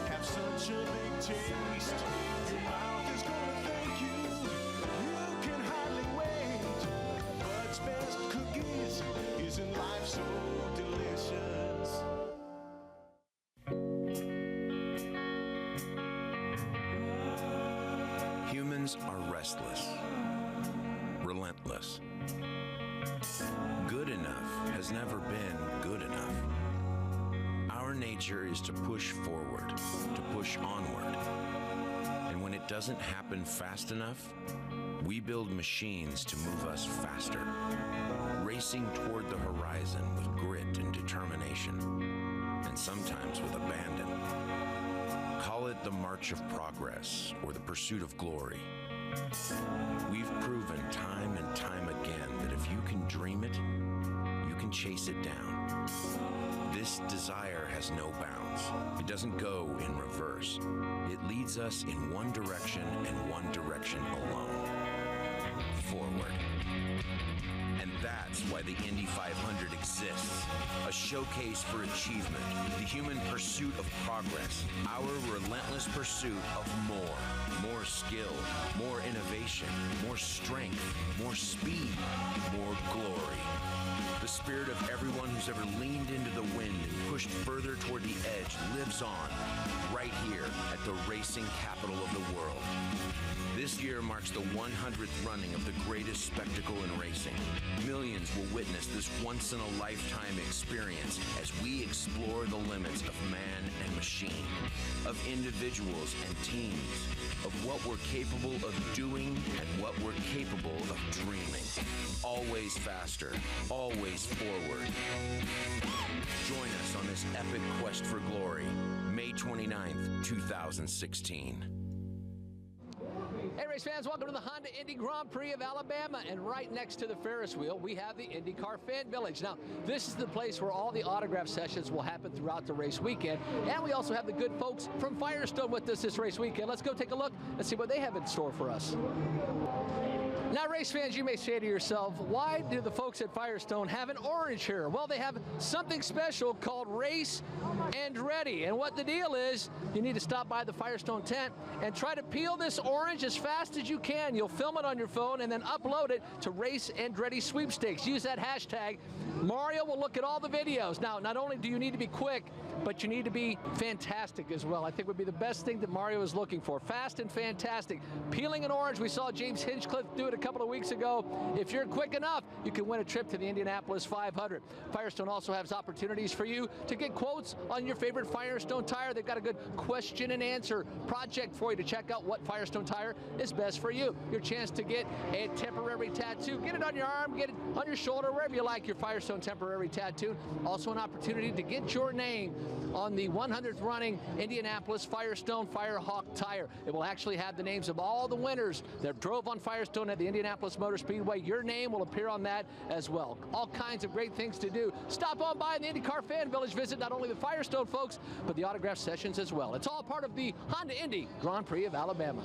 have such a big taste? Your mouth is gonna thank you. You can hardly wait. Bud's Best Cookies. Isn't life so delicious? Humans are restless, relentless. Good enough has never been good enough. Our nature is to push forward, to push onward. And when it doesn't happen fast enough, we build machines to move us faster, racing toward the horizon with grit and determination, and sometimes with abandon. Call it the march of progress or the pursuit of glory. We've proven time and time again that if you can dream it, you can chase it down. This desire has no bounds. It doesn't go in reverse. It leads us in one direction and one direction alone. Forward. And that's why the Indy 500 exists. A showcase for achievement, the human pursuit of progress, our relentless pursuit of more skill, more innovation, more strength, more speed, more glory. The spirit of everyone who's ever leaned into the wind and pushed further toward the edge lives on, right here at the racing capital of the world. This year marks the 100th running of the greatest spectacle in racing. Millions will witness this once-in-a-lifetime experience as we explore the limits of man and machine, of individuals and teams, of of what we're capable of doing and what we're capable of dreaming. Always faster, always forward. Join us on this epic quest for glory, May 29th, 2016. Hey race fans, welcome to the Honda Indy Grand Prix of Alabama, and right next to the Ferris wheel we have the IndyCar Fan Village. Now this is the place where all the autograph sessions will happen throughout the race weekend, and we also have the good folks from Firestone with us this race weekend. Let's go take a look and see what they have in store for us. Now race fans, you may say to yourself, why do the folks at Firestone have an orange here? Well, they have something special called Race and Ready, and what the deal is, you need to stop by the Firestone tent and try to peel this orange as fast as you can. You'll film it on your phone and then upload it to Race and Ready Sweepstakes. Use that hashtag. Mario will look at all the videos. Now, not only do you need to be quick, but you need to be fantastic as well. I think would be the best thing that Mario is looking for. Fast and fantastic. Peeling an orange, we saw James Hinchcliffe do it a couple of weeks ago. If you're quick enough, you can win a trip to the Indianapolis 500. Firestone also has opportunities for you to get quotes on your favorite Firestone tire. They've got a good question and answer project for you to check out what Firestone tire is best for you. Your chance to get a temporary tattoo. Get it on your arm, get it on your shoulder, wherever you like your Firestone temporary tattoo. Also an opportunity to get your name on the 100th running Indianapolis Firestone Firehawk tire. It will actually have the names of all the winners that drove on Firestone at the Indianapolis Motor Speedway. Your name will appear on that as well. All kinds of great things to do. Stop on by the IndyCar Fan Village. Visit not only the Firestone folks, but the autograph sessions as well. It's all part of the Honda Indy Grand Prix of Alabama.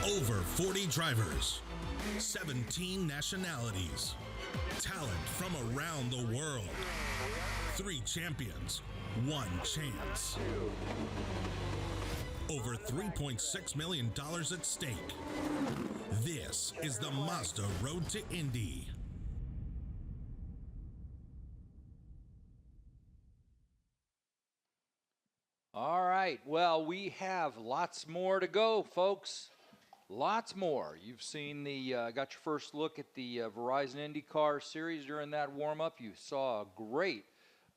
Over 40 drivers, 17 nationalities, talent from around the world, 3 champions, 1 chance. Over $3.6 million at stake. This is the Mazda Road to Indy. All right, well, we have lots more to go, folks. Lots more. You've seen got your first look at the Verizon IndyCar Series during that warm-up. You saw a great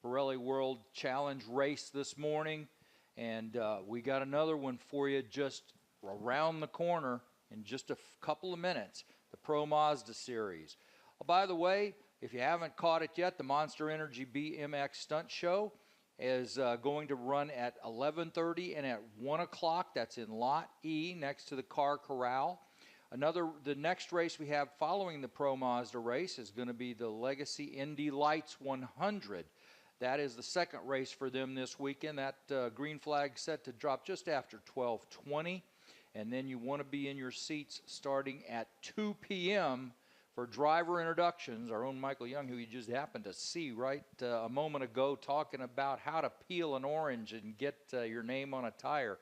Pirelli World Challenge race this morning, and we got another one for you just around the corner in just a couple of minutes, the Pro Mazda Series. Oh, by the way, if you haven't caught it yet, the Monster Energy BMX Stunt Show is going to run at 11:30 and at 1 o'clock. That's in Lot E next to the car corral. The next race we have following the Pro Mazda race is going to be the Legacy Indy Lights 100. That is the second race for them this weekend. That green flag set to drop just after 12:20. And then you want to be in your seats starting at 2 p.m. for driver introductions. Our own Michael Young, who you just happened to see right a moment ago, talking about how to peel an orange and get your name on a tire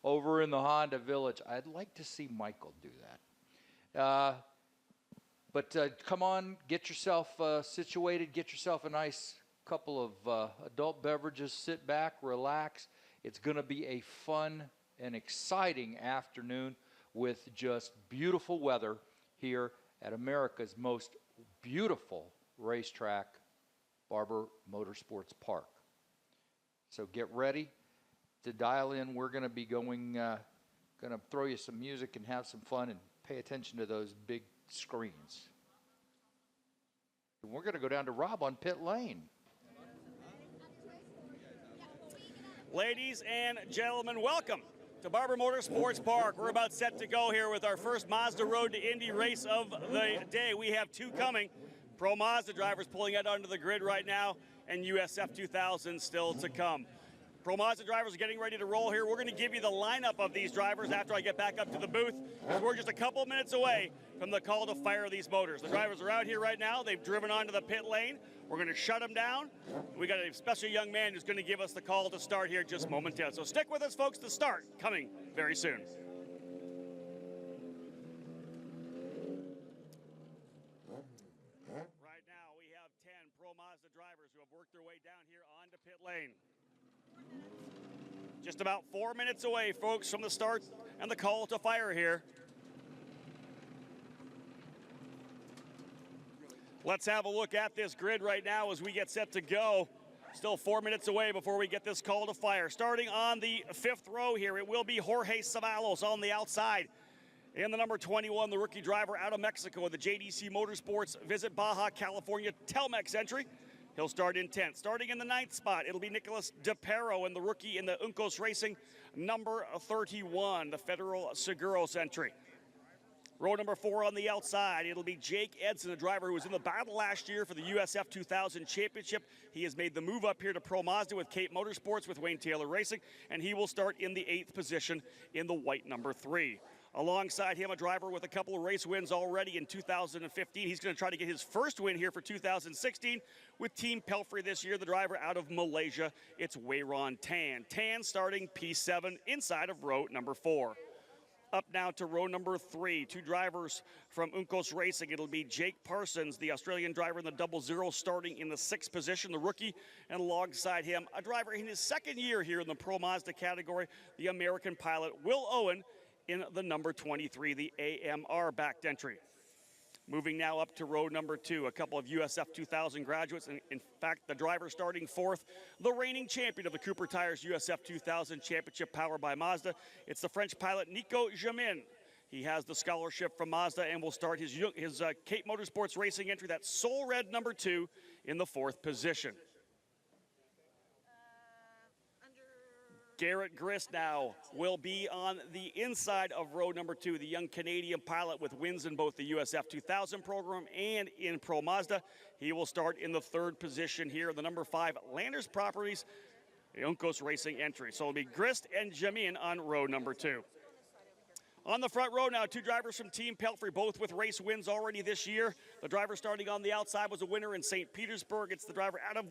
over in the Honda Village. I'd like to see Michael do that. But come on, get yourself situated, get yourself a nice couple of adult beverages, sit back, relax. It's going to be a fun and exciting afternoon with just beautiful weather here at America's most beautiful racetrack, Barber Motorsports Park. So get ready to dial in. We're going to be going to throw you some music and have some fun and pay attention to those big screens. And we're going to go down to Rob on pit lane. Ladies and gentlemen, welcome to Barber Motorsports Park. We're about set to go here with our first Mazda Road to Indy race of the day. We have 2 coming. Pro Mazda drivers pulling out onto the grid right now, and USF 2000 still to come. Pro Mazda drivers are getting ready to roll here. We're going to give you the lineup of these drivers after I get back up to the booth, because we're just a couple minutes away from the call to fire these motors. The drivers are out here right now. They've driven onto the pit lane. We're going to shut them down. We got a special young man who's going to give us the call to start here just momentarily. So stick with us, folks. The start coming very soon. Right now, we have 10 Pro Mazda drivers who have worked their way down here onto pit lane. Just about 4 minutes away, folks, from the start and the call to fire here. Let's have a look at this grid right now as we get set to go. Still 4 minutes away before we get this call to fire. Starting on the 5th row here, it will be Jorge Ceballos on the outside. In the number 21, the rookie driver out of Mexico with the JDC Motorsports Visit Baja California Telmex entry. He'll start in 10th. Starting in the 9th spot, it'll be Nicholas DePero and the rookie in the Uncos Racing, number 31, the Federal Seguros entry. Row number 4 on the outside, it'll be Jake Edson, a driver who was in the battle last year for the USF 2000 Championship. He has made the move up here to Pro Mazda with Cape Motorsports with Wayne Taylor Racing, and he will start in the 8th position in the white number 3. Alongside him, a driver with a couple of race wins already in 2015. He's going to try to get his first win here for 2016 with Team Pelfrey this year, the driver out of Malaysia. It's Wayron Tan. Tan starting P7 inside of row number 4. Up now to row number 3, 2 drivers from Uncos Racing. It'll be Jake Parsons, the Australian driver in the 00, starting in the 6th position, the rookie, and alongside him, a driver in his 2nd year here in the Pro Mazda category, the American pilot Will Owen in the number 23, the AMR backed entry. Moving now up to row number 2, a couple of USF 2000 graduates. And in fact, the driver starting 4th, the reigning champion of the Cooper Tires USF 2000 Championship powered by Mazda. It's the French pilot Nico Jamin. He has the scholarship from Mazda and will start his Cape Motorsports Racing entry, that Soul Red number 2 in the 4th position. Garrett Grist now will be on the inside of row number 2, the young Canadian pilot with wins in both the USF 2000 program and in Pro Mazda. He will start in the 3rd position here, the number 5 Landers Properties, the Uncos Racing entry. So it'll be Grist and Jamin on row number 2. On the front row now, 2 drivers from Team Pelfrey, both with race wins already this year. The driver starting on the outside was a winner in St. Petersburg. It's the driver out of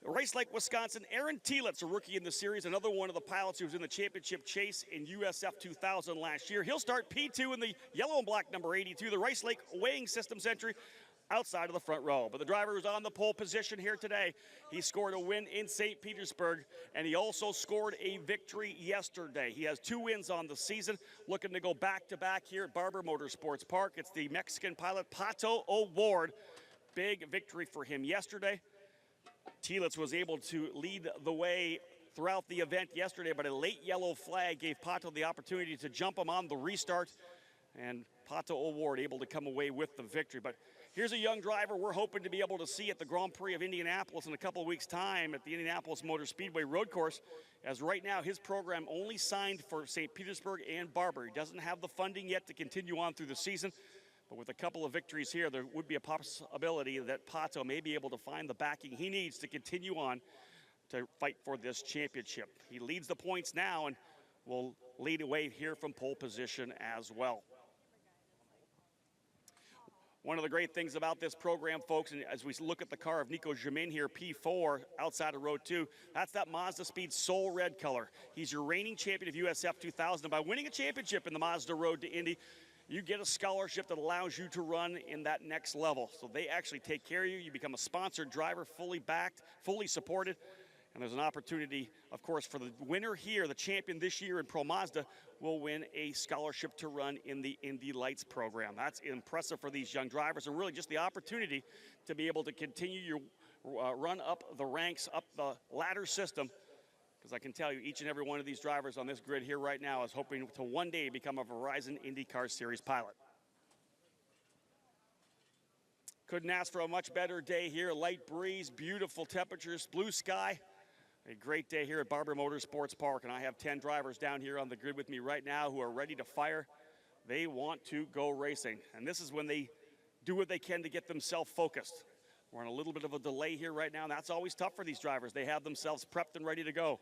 Rice Lake, Wisconsin, Aaron Thielitz, a rookie in the series, another one of the pilots who was in the championship chase in USF 2000 last year. He'll start P2 in the yellow and black number 82, the Rice Lake Weighing Systems entry, outside of the front row. But the driver who's on the pole position here today, he scored a win in St. Petersburg, and he also scored a victory yesterday. He has 2 wins on the season, looking to go back-to-back here at Barber Motorsports Park. It's the Mexican pilot Pato O'Ward. Big victory for him yesterday. Thielitz was able to lead the way throughout the event yesterday, but a late yellow flag gave Pato the opportunity to jump him on the restart, and Pato O'Ward able to come away with the victory. But here's a young driver we're hoping to be able to see at the Grand Prix of Indianapolis in a couple of weeks' time at the Indianapolis Motor Speedway road course, as right now his program only signed for St. Petersburg and Barber. He doesn't have the funding yet to continue on through the season. But with a couple of victories here, there would be a possibility that Pato may be able to find the backing he needs to continue on to fight for this championship. He leads the points now and will lead away here from pole position as well. One of the great things about this program, folks, and as we look at the car of Nico Jamin here, P4, outside of row 2, that's that Mazda Speed Soul Red color. He's your reigning champion of USF 2000. And by winning a championship in the Mazda Road to Indy, you get a scholarship that allows you to run in that next level. So they actually take care of you. You become a sponsored driver, fully backed, fully supported. And there's an opportunity, of course, for the winner here, the champion this year in Pro Mazda, will win a scholarship to run in the Indy Lights program. That's impressive for these young drivers, and really just the opportunity to be able to continue your run up the ranks, up the ladder system. Because I can tell you, each and every one of these drivers on this grid here right now is hoping to one day become a Verizon IndyCar Series pilot. Couldn't ask for a much better day here. Light breeze, beautiful temperatures, blue sky. A great day here at Barber Motorsports Park, and I have 10 drivers down here on the grid with me right now who are ready to fire. They want to go racing, and this is when they do what they can to get themselves focused. We're on a little bit of a delay here right now, and that's always tough for these drivers. They have themselves prepped and ready to go.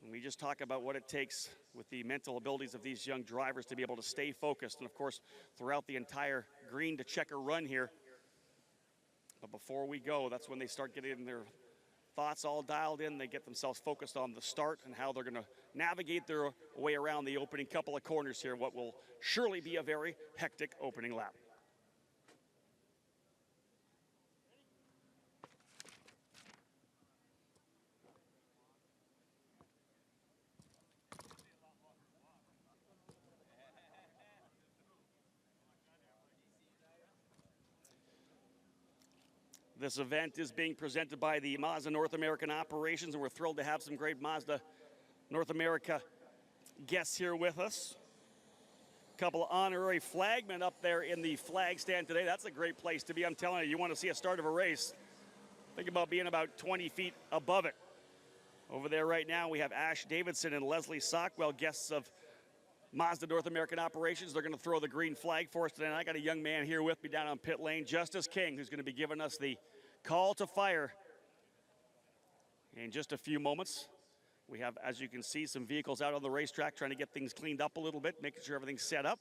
And we just talk about what it takes with the mental abilities of these young drivers to be able to stay focused, and of course, throughout the entire green to checker run here. But before we go, that's when they start getting their thoughts all dialed in. They get themselves focused on the start and how they're going to navigate their way around the opening couple of corners here, what will surely be a very hectic opening lap. This event is being presented by the Mazda North American Operations, and we're thrilled to have some great Mazda North America guests here with us. A couple of honorary flagmen up there in the flag stand today. That's a great place to be. I'm telling you, you want to see a start of a race, think about being about 20 feet above it. Over there right now, we have Ash Davidson and Leslie Sockwell, guests of Mazda North American Operations. They're going to throw the green flag for us today. And I got a young man here with me down on pit lane, Justice King, who's going to be giving us the call to fire in just a few moments. We have, as you can see, some vehicles out on the racetrack trying to get things cleaned up a little bit, making sure everything's set up.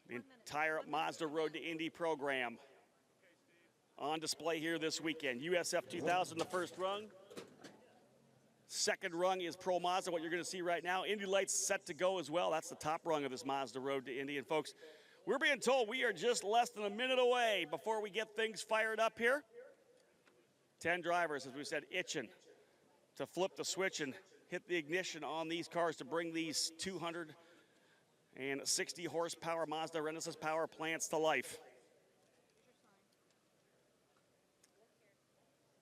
The entire Mazda Road to Indy program on display here this weekend. USF 2000, the first rung. Second rung is Pro Mazda, what you're going to see right now. Indy Lights set to go as well. That's the top rung of this Mazda Road to Indy. And folks, we're being told we are just less than a minute away before we get things fired up here. 10 drivers, as we said, itching to flip the switch and hit the ignition on these cars to bring these 260 horsepower Mazda Renesas power plants to life.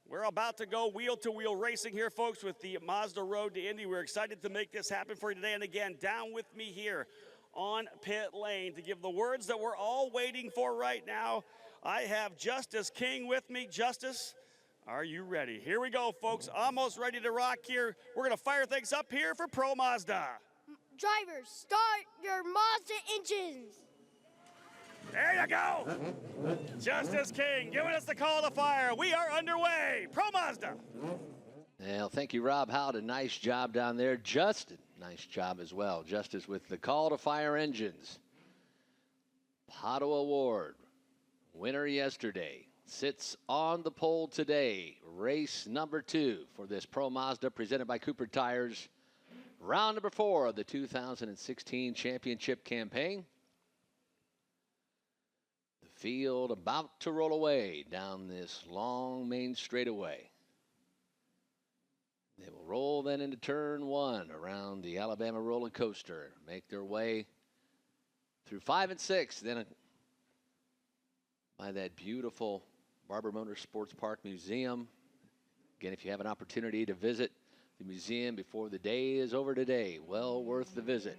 We're about to go wheel-to-wheel racing here, folks, with the Mazda Road to Indy. We're excited to make this happen for you today. And again, down with me here on pit lane to give the words that we're all waiting for right now, I have Justice King with me. Justice, are you ready? Here we go, folks. Almost ready to rock here. We're going to fire things up here for Pro Mazda. Drivers, start your Mazda engines. There you go. Justice King giving us the call to fire. We are underway. Pro Mazda. Well, thank you, Rob Howden. Nice job down there. Justin, nice job as well. Justice with the call to fire engines. Pato Award, winner yesterday, sits on the pole today. Race number 2 for this Pro Mazda presented by Cooper Tires. Round number 4 of the 2016 championship campaign. The field about to roll away down this long main straightaway. They will roll then into turn 1 around the Alabama roller coaster. Make their way through 5 and 6. Then by that beautiful Barber Motorsports Park Museum. Again, if you have an opportunity to visit the museum before the day is over today, well worth the visit.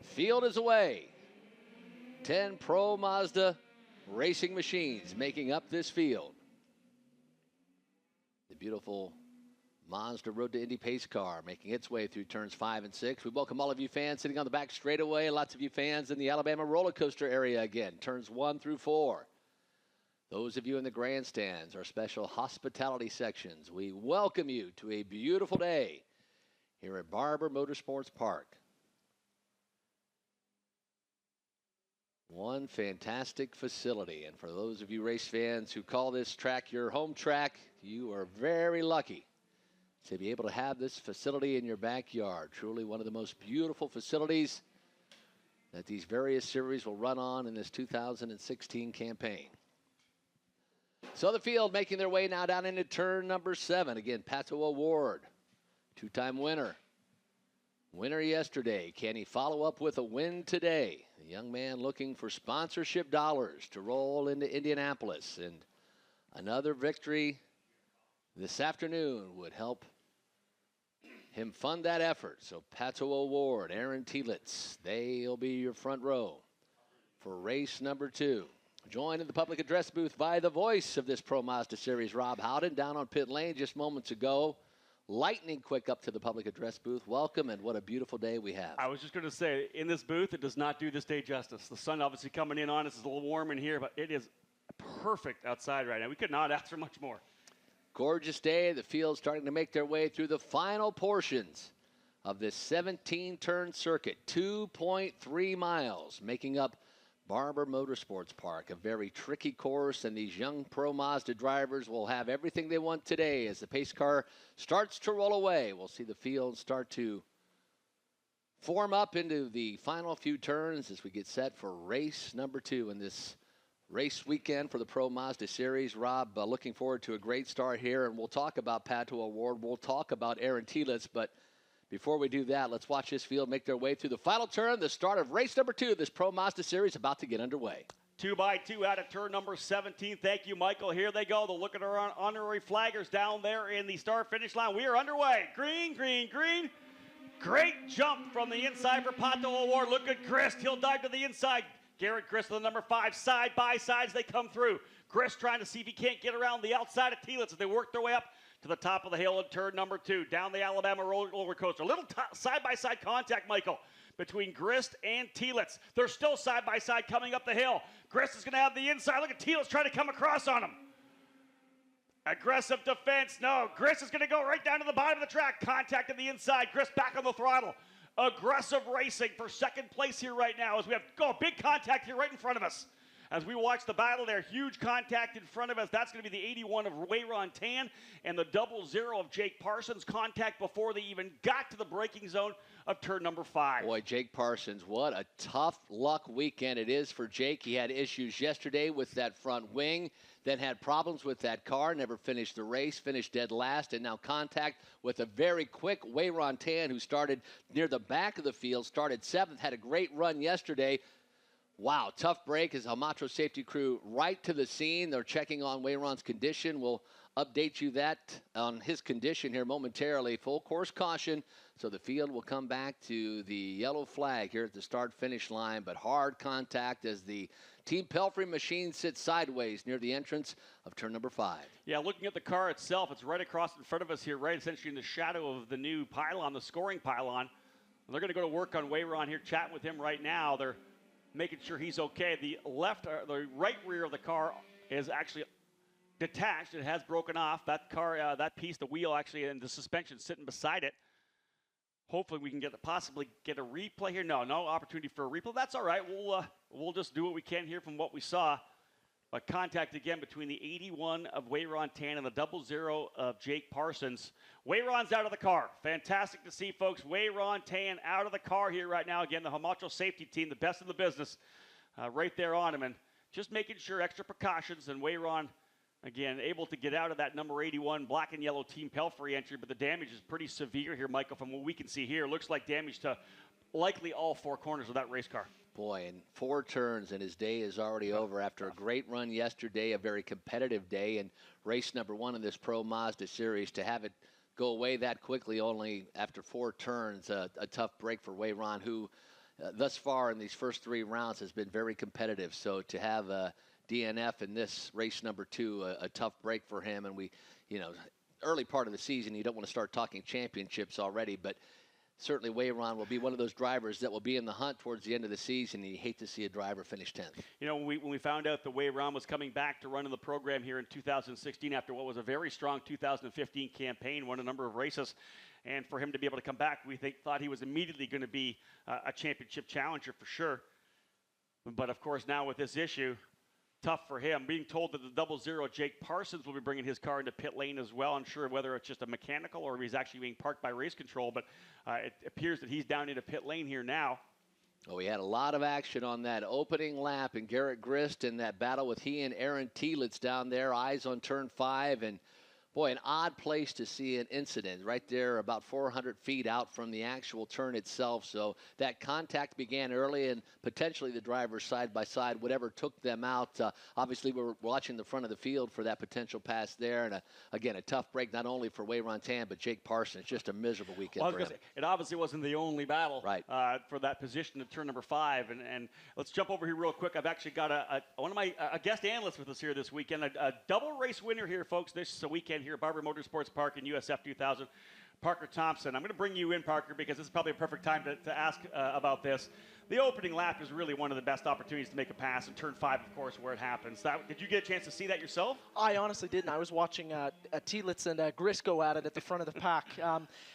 Field is away. 10 Pro Mazda racing machines making up this field. The beautiful Mazda Road to Indy pace car making its way through turns 5 and 6. We welcome all of you fans sitting on the back straightaway. Lots of you fans in the Alabama roller coaster area again. Turns 1 through 4. Those of you in the grandstands, our special hospitality sections, we welcome you to a beautiful day here at Barber Motorsports Park. One fantastic facility. And for those of you race fans who call this track your home track, you are very lucky to be able to have this facility in your backyard. Truly one of the most beautiful facilities that these various series will run on in this 2016 campaign. So the field making their way now down into turn number 7. Again, Pato Award, 2-time winner. Winner yesterday. Can he follow up with a win today? A young man looking for sponsorship dollars to roll into Indianapolis. And another victory this afternoon would help him fund that effort. So Pato Award, Aaron Tielitz, they'll be your front row for race number 2. Joined in the public address booth by the voice of this Pro Mazda Series, Rob Howden, down on pit lane just moments ago. Lightning quick up to the public address booth. Welcome, and what a beautiful day we have. I was just going to say, in this booth, it does not do this day justice. The sun obviously coming in on us. It's a little warm in here, but it is perfect outside right now. We could not ask for much more. Gorgeous day. The field starting to make their way through the final portions of this 17-turn circuit. 2.3 miles, making up Barber Motorsports Park, a very tricky course, and these young Pro Mazda drivers will have everything they want today as the pace car starts to roll away. We'll see the field start to form up into the final few turns as we get set for race number 2 in this race weekend for the Pro Mazda Series. Rob, looking forward to a great start here, and we'll talk about Pato Award. We'll talk about Aaron Tielitz, but Before we do that, let's watch this field make their way through the final turn. The start of race number 2 of this Pro Mazda Series about to get underway. 2x2 out of turn number 17. Thank you, Michael. Here they go. They'll look at our honorary flaggers down there in the start-finish line. We are underway. Green, green, green. Great jump from the inside for Pato O'Ward. Look at Grist. He'll dive to the inside. Garrett Grist, the number 5, side by side as they come through. Grist trying to see if he can't get around the outside of Telitz as they work their way up to the top of the hill in turn number 2. Down the Alabama roller coaster. A little side-by-side contact, Michael, between Grist and Telitz. They're still side-by-side coming up the hill. Grist is going to have the inside. Look at Telitz trying to come across on him. Aggressive defense. No, Grist is going to go right down to the bottom of the track. Contact on the inside. Grist back on the throttle. Aggressive racing for second place here right now as we have big contact here right in front of us. As we watch the battle there, huge contact in front of us. That's going to be the 81 of Wayron Tan and the 00 of Jake Parsons. Contact before they even got to the braking zone of turn number 5. Boy, Jake Parsons, what a tough luck weekend it is for Jake. He had issues yesterday with that front wing, then had problems with that car, never finished the race, finished dead last, and now contact with a very quick Wayron Tan, who started near the back of the field, started 7th, had a great run yesterday. Wow, tough break as Hamacho safety crew right to the scene. They're checking on Wayron's condition. We'll update you that on his condition here momentarily. Full course caution, so the field will come back to the yellow flag here at the start-finish line, but hard contact as the Team Pelfrey machine sits sideways near the entrance of turn number 5. Yeah, looking at the car itself, it's right across in front of us here, right essentially in the shadow of the new pylon, the scoring pylon. And they're going to go to work on Wayron here, chatting with him right now. They're making sure he's okay. The right rear of the car is actually detached. It has broken off. That car, that piece, the wheel actually, and the suspension sitting beside it. Hopefully we can possibly get a replay here. No opportunity for a replay. That's all right. We'll just do what we can here from what we saw. But contact again between the 81 of Wayron Tan and the 00 of Jake Parsons. Wayron's out of the car. Fantastic to see, folks. Wayron Tan out of the car here right now. Again, the Hamacho safety team, the best in the business, right there on him. And just making sure extra precautions. And Wayron, again, able to get out of that number 81 black and yellow Team Pelfrey entry. But the damage is pretty severe here, Michael, from what we can see here. Looks like damage to likely all 4 corners of that race car. Boy, in 4 turns, and his day is already over after a great run yesterday, a very competitive day, and race number 1 in this Pro Mazda Series. To have it go away that quickly only after 4 turns, a tough break for Wayron, who thus far in these first 3 rounds has been very competitive. So to have a DNF in this race number 2, a tough break for him. And early part of the season, you don't want to start talking championships already, but certainly Wayron will be one of those drivers that will be in the hunt towards the end of the season. You hate to see a driver finish 10th. When we found out that Wayron was coming back to run in the program here in 2016 after what was a very strong 2015 campaign, won a number of races, and for him to be able to come back, we thought he was immediately going to be a championship challenger for sure. But of course now with this issue, tough for him. Being told that the 00 Jake Parsons will be bringing his car into pit lane as well. Unsure whether it's just a mechanical or he's actually being parked by race control, but it appears that he's down into pit lane here now. Oh, we had a lot of action on that opening lap, and Garrett Grist in that battle with he and Aaron Telitz down there, eyes on turn 5, and boy, an odd place to see an incident right there about 400 feet out from the actual turn itself. So that contact began early, and potentially the drivers side by side, whatever took them out. Obviously, we're watching the front of the field for that potential pass there. And again, a tough break not only for Wayron Tan, but Jake Parsons. Just a miserable weekend for him. It obviously wasn't the only battle for that position of turn number 5. And let's jump over here real quick. I've actually got one of my guest analysts with us here this weekend, a double race winner here, folks. This is a weekend here at Barber Motorsports Park in USF 2000. Parker Thompson. I'm going to bring you in, Parker, because this is probably a perfect time to ask about this. The opening lap is really one of the best opportunities to make a pass, and turn 5, of course, where it happens. Did you get a chance to see that yourself? I honestly didn't. I was watching Telitz and Grist go at it at the front of the pack.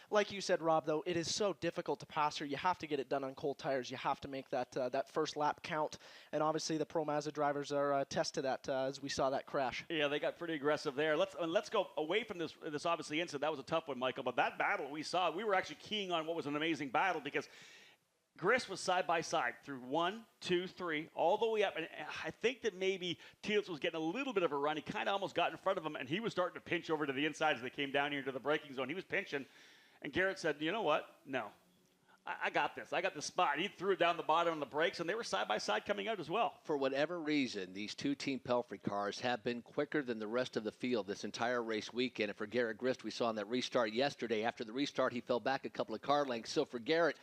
Like you said, Rob, though, it is so difficult to pass here. You have to get it done on cold tires. You have to make that first lap count, and obviously the Pro Mazda drivers are a test to that as we saw that crash. Yeah, they got pretty aggressive there. Let's go away from this obviously incident. That was a tough one, Michael, but that battle we saw, we were actually keying on what was an amazing battle because Grist was side by side through 1, 2, 3, all the way up. And I think that maybe Telitz was getting a little bit of a run. He kind of almost got in front of him, and he was starting to pinch over to the inside as they came down here to the braking zone. He was pinching. And Garrett said, you know what? No. I got this. I got the spot. He threw it down the bottom on the brakes, and they were side by side coming out as well. For whatever reason, these two Team Pelfrey cars have been quicker than the rest of the field this entire race weekend. And for Garrett Grist, we saw in that restart yesterday, after the restart, he fell back a couple of car lengths. So for Garrett,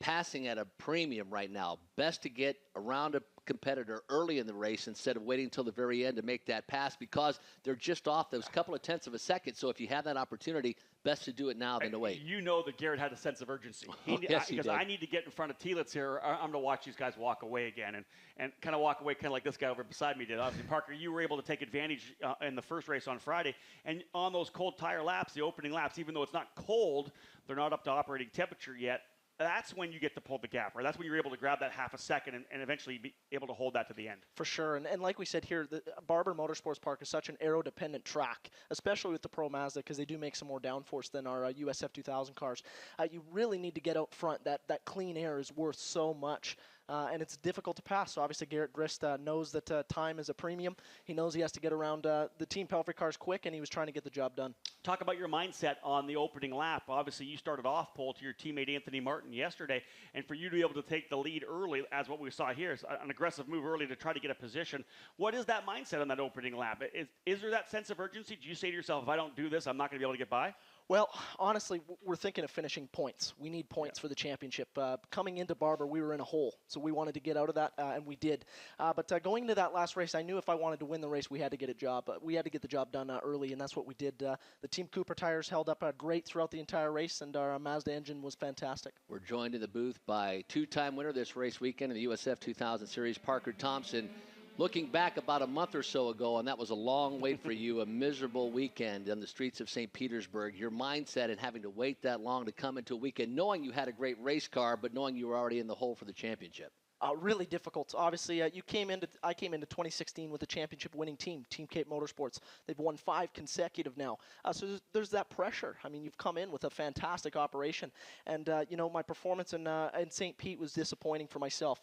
passing at a premium right now, best to get around a competitor early in the race instead of waiting until the very end to make that pass, because they're just off those couple of tenths of a second. So if you have that opportunity, best to do it now than to wait. You know that Garrett had a sense of urgency. Yes, he because did. I need to get in front of Telitz here. I'm going to watch these guys walk away again and kind of walk away kind of like this guy over beside me did. Obviously, Parker, you were able to take advantage in the first race on Friday. And on those cold tire laps, the opening laps, even though it's not cold, they're not up to operating temperature yet. That's when you get to pull the gap, or that's when you're able to grab that half a second and eventually be able to hold that to the end. For sure, and like we said here, the Barber Motorsports Park is such an aero-dependent track, especially with the Pro Mazda, because they do make some more downforce than our USF 2000 cars. You really need to get out front. That clean air is worth so much. And it's difficult to pass. So obviously Garrett Grist knows that time is a premium. He knows he has to get around the Team Pelfrey cars quick, and he was trying to get the job done. Talk about your mindset on the opening lap. Obviously, you started off pole to your teammate Anthony Martin yesterday, and for you to be able to take the lead early, as what we saw here, is an aggressive move early to try to get a position. What is that mindset on that opening lap? Is there that sense of urgency? Do you say to yourself, if I don't do this, I'm not going to be able to get by? Well, honestly, we're thinking of finishing points. We need points for the championship. Coming into Barber, we were in a hole, so we wanted to get out of that, and we did. But going into that last race, I knew if I wanted to win the race, we had to get the job done early, and that's what we did. The Team Cooper tires held up great throughout the entire race, and our Mazda engine was fantastic. We're joined in the booth by two-time winner this race weekend in the USF 2000 Series, Parker Thompson. Looking back about a month or so ago, and that was a long wait for you, a miserable weekend on the streets of St. Petersburg. Your mindset in having to wait that long to come into a weekend, knowing you had a great race car, but knowing you were already in the hole for the championship. Really difficult. Obviously, I came into 2016 with a championship-winning team, Team Cape Motorsports. They've won 5 consecutive now. So there's that pressure. I mean, you've come in with a fantastic operation, and my performance in St. Pete was disappointing for myself.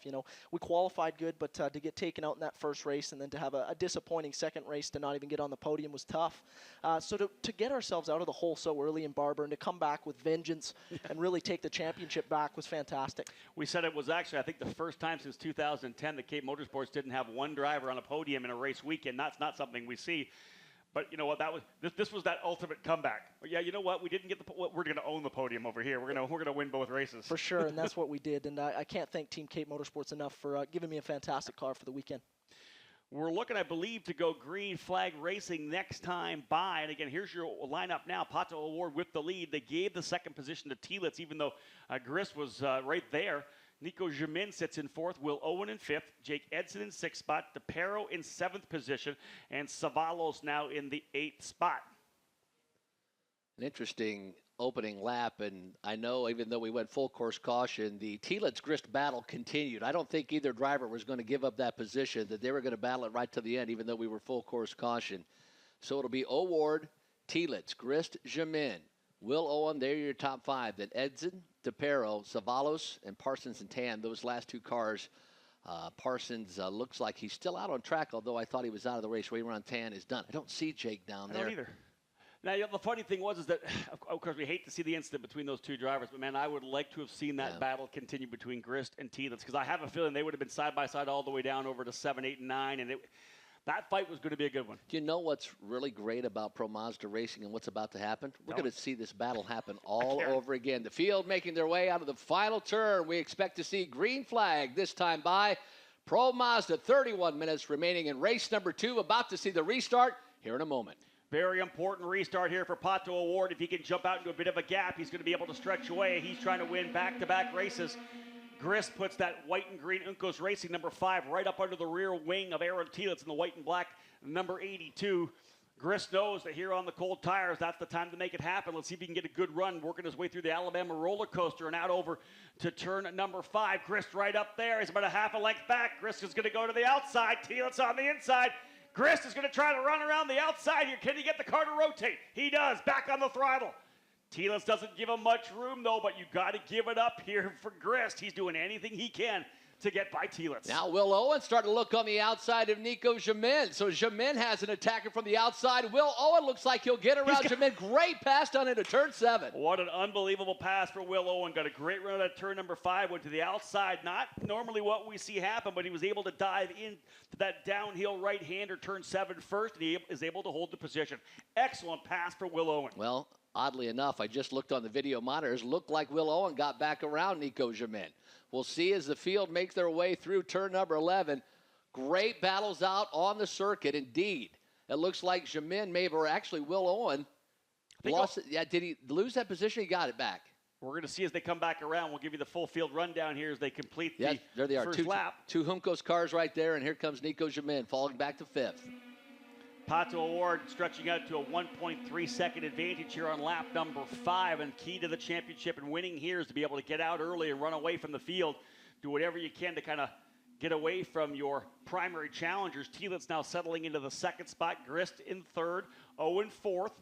We qualified good, but to get taken out in that first race and then to have a disappointing second race to not even get on the podium was tough. So to get ourselves out of the hole so early in Barber and to come back with vengeance and really take the championship back was fantastic. We said it was actually, I think, the first time since 2010 that Cape Motorsports didn't have one driver on a podium in a race weekend. That's not something we see. But you know what? This was that ultimate comeback. Yeah, you know what? We didn't get we're going to own the podium over here. We're going to win both races. For sure, and that's what we did. And I can't thank Team Cape Motorsports enough for giving me a fantastic car for the weekend. We're looking, I believe, to go green flag racing next time by. And again, here's your lineup now. Pato Award with the lead. They gave the second position to Telitz, even though Grist was right there. Nico Jamin sits in 4th, Will Owen in 5th, Jake Edson in 6th spot, DePero in 7th position, and Savalos now in the 8th spot. An interesting opening lap, and I know even though we went full course caution, the Telitz-Grist battle continued. I don't think either driver was going to give up that position, that they were going to battle it right to the end, even though we were full course caution. So it'll be Award, Telitz, Grist, Jamin, Will Owen, they're your top 5. Then Edson, DePero, Savalos, and Parsons and Tan, those last 2 cars. Parsons looks like he's still out on track, although I thought he was out of the race. Way around Tan is done. I don't see Jake down there. I don't either. Now, the funny thing is that, of course, we hate to see the incident between those 2 drivers, but, man, I would like to have seen that battle continue between Grist and Telitz, because I have a feeling they would have been side by side all the way down over to 7, 8, and 9, and that fight was going to be a good one. Do you know what's really great about Pro Mazda Racing and what's about to happen? We're going to see this battle happen all over again. The field making their way out of the final turn. We expect to see green flag this time by Pro Mazda. 31 minutes remaining in race number 2. About to see the restart here in a moment. Very important restart here for Pato Award. If he can jump out into a bit of a gap, he's going to be able to stretch away. He's trying to win back-to-back races. Grist puts that white and green Uncos Racing number 5 right up under the rear wing of Aaron Telitz in the white and black number 82. Grist knows that here on the cold tires, that's the time to make it happen. Let's see if he can get a good run, working his way through the Alabama roller coaster and out over to turn number 5. Grist right up there. He's about a half a length back. Grist is going to go to the outside. Telitz on the inside. Grist is going to try to run around the outside here. Can he get the car to rotate? He does. Back on the throttle. Telitz doesn't give him much room, though, but you got to give it up here for Grist. He's doing anything he can to get by Telitz. Now Will Owen starting to look on the outside of Nico Jamin. So Jamin has an attacker from the outside. Will Owen looks like he'll get around Jamin. Great pass down into turn 7. What an unbelievable pass for Will Owen. Got a great run at turn number 5. Went to the outside. Not normally what we see happen, but he was able to dive into that downhill right-hander turn 7 first, and he is able to hold the position. Excellent pass for Will Owen. Well, oddly enough, I just looked on the video monitors. Looked like Will Owen got back around Nico Jamin. We'll see as the field make their way through turn number 11. Great battles out on the circuit, indeed. It looks like Jamin may have, or actually Will Owen, lost it. Yeah, did he lose that position? He got it back. We're going to see as they come back around. We'll give you the full field rundown here as they complete there they are. First lap. Two Humco's cars right there, and here comes Nico Jamin falling back to 5th. Pato O'Ward stretching out to a 1.3 second advantage here on lap number 5, and key to the championship and winning here is to be able to get out early and run away from the field. Do whatever you can to kind of get away from your primary challengers. Telitz now settling into the 2nd spot, Grist in 3rd, Owen 4th.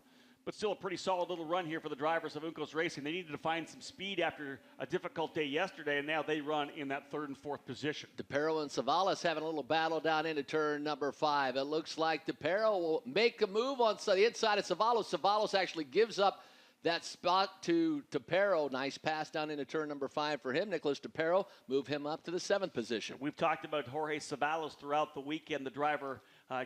But still a pretty solid little run here for the drivers of Uncos Racing. They needed to find some speed after a difficult day yesterday, and now they run in that 3rd and 4th position. DePero and Savalas having a little battle down into turn number 5. It looks like DePero will make a move on the inside of Savalas. Savalas actually gives up that spot to DePero. Nice pass down into turn number 5 for him. Nicholas DePero move him up to the 7th position. We've talked about Jorge Savalas throughout the weekend, the driver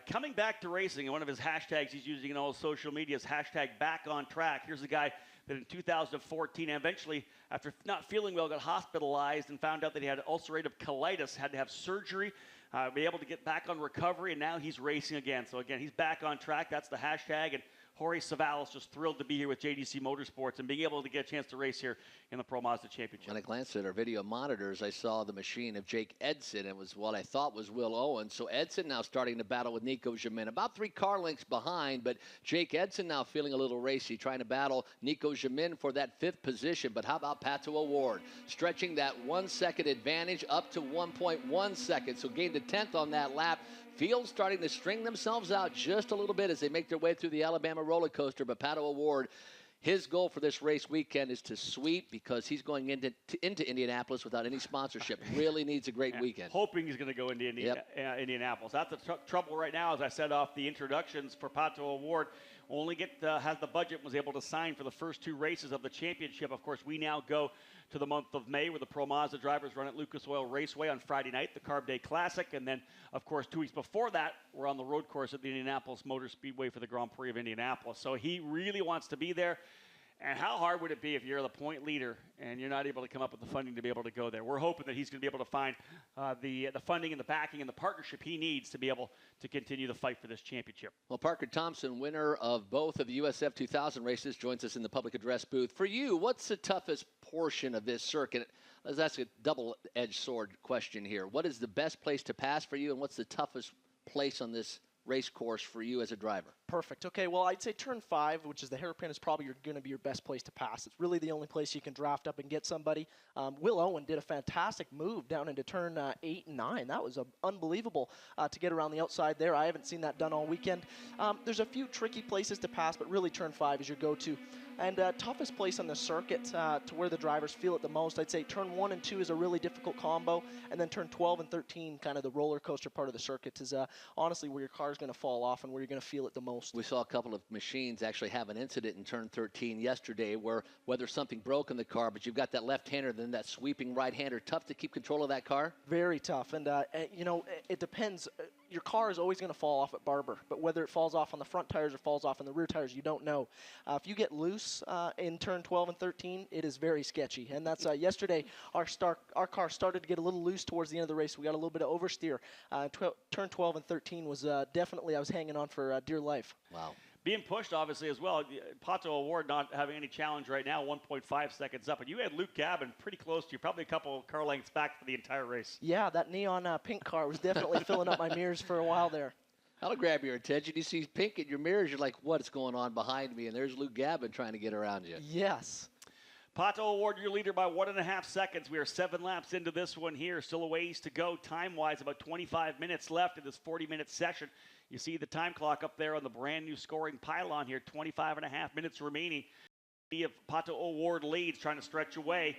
coming back to racing, and one of his hashtags he's using in all his social media is hashtag back on track. Here's a guy that in 2014, eventually, after not feeling well, got hospitalized and found out that he had ulcerative colitis, had to have surgery, be able to get back on recovery, and now he's racing again. So again, he's back on track. That's the hashtag, and Jorge Savalas just thrilled to be here with JDC Motorsports and being able to get a chance to race here in the Pro Mazda Championship. When I glanced at our video monitors, I saw the machine of Jake Edson. It was what I thought was Will Owen. So Edson now starting to battle with Nico Jamin. About 3 car lengths behind, but Jake Edson now feeling a little racy, trying to battle Nico Jamin for that 5th position. But how about Pato O'Ward? Stretching that 1 second advantage up to 1.1 seconds. So gained a 10th on that lap. Field starting to string themselves out just a little bit as they make their way through the Alabama roller coaster. But Pato O'Ward, his goal for this race weekend is to sweep because he's going into Indianapolis without any sponsorship. Really needs a great weekend. Hoping he's going to go into Indianapolis. That's the trouble right now, as I said off the introductions for Pato O'Ward. Only has the budget, was able to sign for the first 2 races of the championship. Of course, we now go to the month of May where the Pro Mazda drivers run at Lucas Oil Raceway on Friday night, the Carb Day Classic. And then, of course, 2 weeks before that, we're on the road course at the Indianapolis Motor Speedway for the Grand Prix of Indianapolis. So he really wants to be there. And how hard would it be if you're the point leader and you're not able to come up with the funding to be able to go there? We're hoping that he's going to be able to find the funding and the backing and the partnership he needs to be able to continue the fight for this championship. Well, Parker Thompson, winner of both of the USF 2000 races, joins us in the public address booth. For you, what's the toughest portion of this circuit? Let's ask a double-edged sword question here. What is the best place to pass for you, and what's the toughest place on this race course for you as a driver? Perfect. Okay, well, I'd say turn 5, which is the hairpin, is probably going to be your best place to pass. It's really the only place you can draft up and get somebody. Will Owen did a fantastic move down into turn 8 and 9. That was unbelievable to get around the outside there. I haven't seen that done all weekend. There's a few tricky places to pass, but really turn 5 is your go-to. And toughest place on the circuit to where the drivers feel it the most, I'd say turn 1 and 2 is a really difficult combo, and then turn 12 and 13, kind of the roller coaster part of the circuit, is honestly where your car is going to fall off and where you're going to feel it the most. We saw a couple of machines actually have an incident in turn 13 yesterday where whether something broke in the car, but you've got that left-hander, then that sweeping right-hander. Tough to keep control of that car? Very tough, and you know, it depends. Your car is always going to fall off at Barber, but whether it falls off on the front tires or falls off on the rear tires, you don't know. If you get loose in turn 12 and 13, it is very sketchy, and that's yesterday our car started to get a little loose towards the end of the race. We got a little bit of oversteer. Turn 12 and 13 was definitely, I was hanging on for dear life. Wow. Being pushed, obviously, as well. Pato O'Ward not having any challenge right now, 1.5 seconds up. And you had Luke Gavin pretty close to you, probably a couple car lengths back for the entire race. Yeah, that neon pink car was definitely filling up my mirrors for a while there. That'll grab your attention. You see pink in your mirrors, you're like, what is going on behind me? And there's Luke Gavin trying to get around you. Yes. Pato O'Ward, your leader by 1.5 seconds. We are 7 laps into this one here. Still a ways to go time-wise, about 25 minutes left in this 40-minute session. You see the time clock up there on the brand-new scoring pylon here, 25.5 minutes remaining. Pato O'Ward leads, trying to stretch away.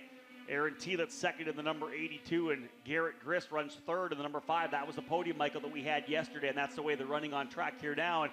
Aaron Thielitz second in the number 82, and Garrett Grist runs third in the number 5. That was the podium, Michael, that we had yesterday, and that's the way they're running on track here now. And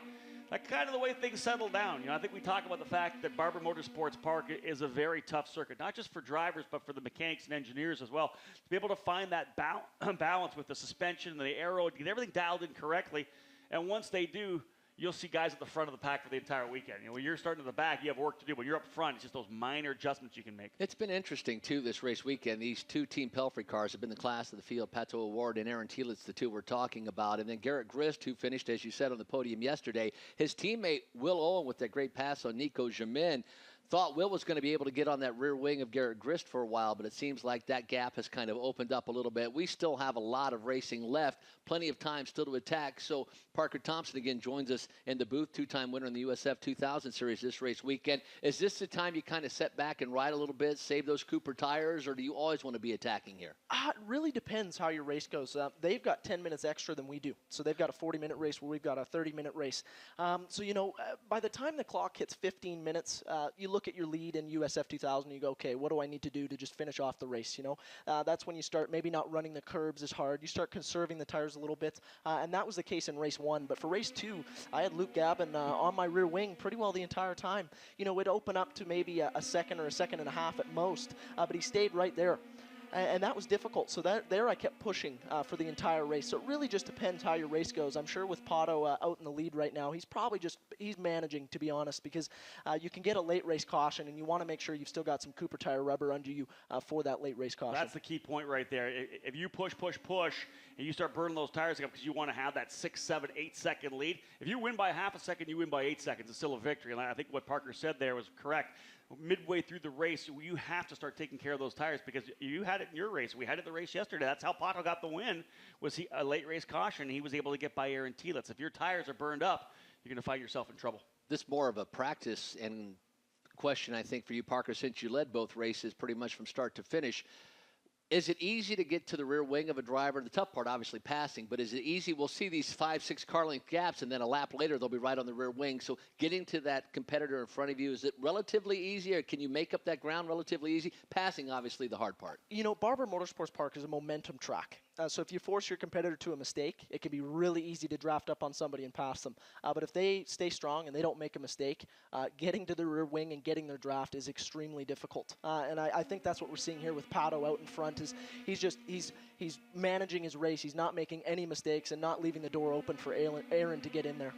that's kind of the way things settle down. I think we talk about the fact that Barber Motorsports Park is a very tough circuit, not just for drivers, but for the mechanics and engineers as well. To be able to find that balance with the suspension and the aero, to get everything dialed in correctly. And once they do, you'll see guys at the front of the pack for the entire weekend. When you're starting at the back, you have work to do. When you're up front, it's just those minor adjustments you can make. It's been interesting, too, this race weekend. These two Team Pelfrey cars have been the class of the field. Pato O'Ward and Aaron Thielitz, the two we're talking about. And then Garrett Grist, who finished, as you said, on the podium yesterday. His teammate, Will Owen, with that great pass on Nico Jamin, thought Will was going to be able to get on that rear wing of Garrett Grist for a while, but it seems like that gap has kind of opened up a little bit. We still have a lot of racing left, plenty of time still to attack. So Parker Thompson again joins us in the booth, two-time winner in the USF 2000 Series this race weekend. Is this the time you kind of set back and ride a little bit, save those Cooper tires, or do you always want to be attacking here? It really depends how your race goes. They've got 10 minutes extra than we do. So they've got a 40-minute race where we've got a 30-minute race. By the time the clock hits 15 minutes, you look at your lead in USF 2000 and you go, okay, what do I need to do to just finish off the race? That's when you start maybe not running the curbs as hard. You start conserving the tires a little bit. And that was the case in race 1. But for race 2, I had Luke Gavin on my rear wing pretty well the entire time. It'd open up to maybe a second or a second and a half at most. But he stayed right there. And that was difficult. So there I kept pushing for the entire race. So it really just depends how your race goes. I'm sure with Pato out in the lead right now, he's probably he's managing, to be honest, because you can get a late race caution, and you want to make sure you've still got some Cooper tire rubber under you for that late race caution. That's the key point right there. If you push, and you start burning those tires up because you want to have that 6, 7, 8 second lead, if you win by half a second, you win by 8 seconds. It's still a victory. And I think what Parker said there was correct. Midway through the race, you have to start taking care of those tires because you had it in your race. We had it in the race yesterday. That's how Pato got the win, was a late race caution. He was able to get by Aaron Thielitz. If your tires are burned up, you're going to find yourself in trouble. This more of a practice and question, I think, for you, Parker, since you led both races pretty much from start to finish. Is it easy to get to the rear wing of a driver? The tough part, obviously, passing, but is it easy? We'll see these 5, 6 car length gaps, and then a lap later, they'll be right on the rear wing. So getting to that competitor in front of you, is it relatively easy, or can you make up that ground relatively easy? Passing, obviously, the hard part. Barber Motorsports Park is a momentum track. So if you force your competitor to a mistake, it can be really easy to draft up on somebody and pass them. But if they stay strong and they don't make a mistake, getting to the rear wing and getting their draft is extremely difficult. And I think that's what we're seeing here with Pato out in front. Is he's managing his race. He's not making any mistakes and not leaving the door open for Aaron to get in there.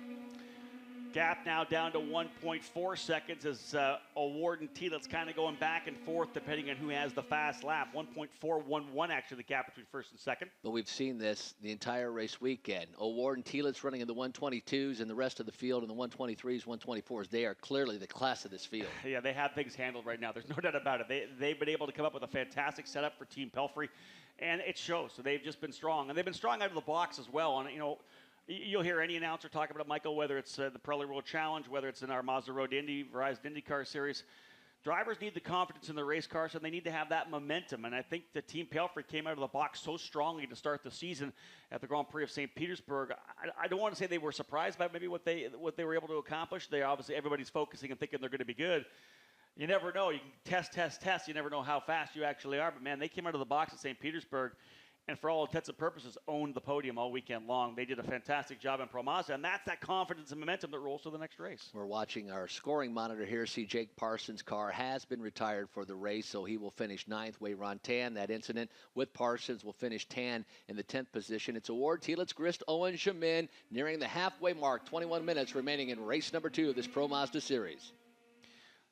Gap now down to 1.4 seconds as O'Ward and Thielitz kind of going back and forth depending on who has the fast lap. 1.411 actually the gap between first and second. But we've seen this the entire race weekend. O'Ward and Thielitz running in the 122s and the rest of the field in the 123s, 124s. They are clearly the class of this field. Yeah, they have things handled right now. There's no doubt about it. They've been able to come up with a fantastic setup for Team Pelfrey, and it shows. So they've just been strong. And they've been strong out of the box as well. And, you'll hear any announcer talk about it, Michael, whether it's the Pirelli World Challenge, whether it's in our Mazda Road to Indy, Verizon IndyCar Series. Drivers need the confidence in the race car, so they need to have that momentum. And I think the Team Pelfrey came out of the box so strongly to start the season at the Grand Prix of St. Petersburg. I don't want to say they were surprised by maybe what they were able to accomplish. Everybody's focusing and thinking they're going to be good. You never know. You can test. You never know how fast you actually are. But, man, they came out of the box at St. Petersburg and for all intents and purposes, owned the podium all weekend long. They did a fantastic job in Pro Mazda, and that's that confidence and momentum that rolls to the next race. We're watching our scoring monitor here. See, Jake Parsons' car has been retired for the race, so he will finish 9th. Wayron Tan, that incident with Parsons, will finish Tan in the 10th position. It's O'Ward, Thielitz, Grist, Owen, Jamin, nearing the halfway mark. 21 minutes remaining in race number 2 of this Pro Mazda Series.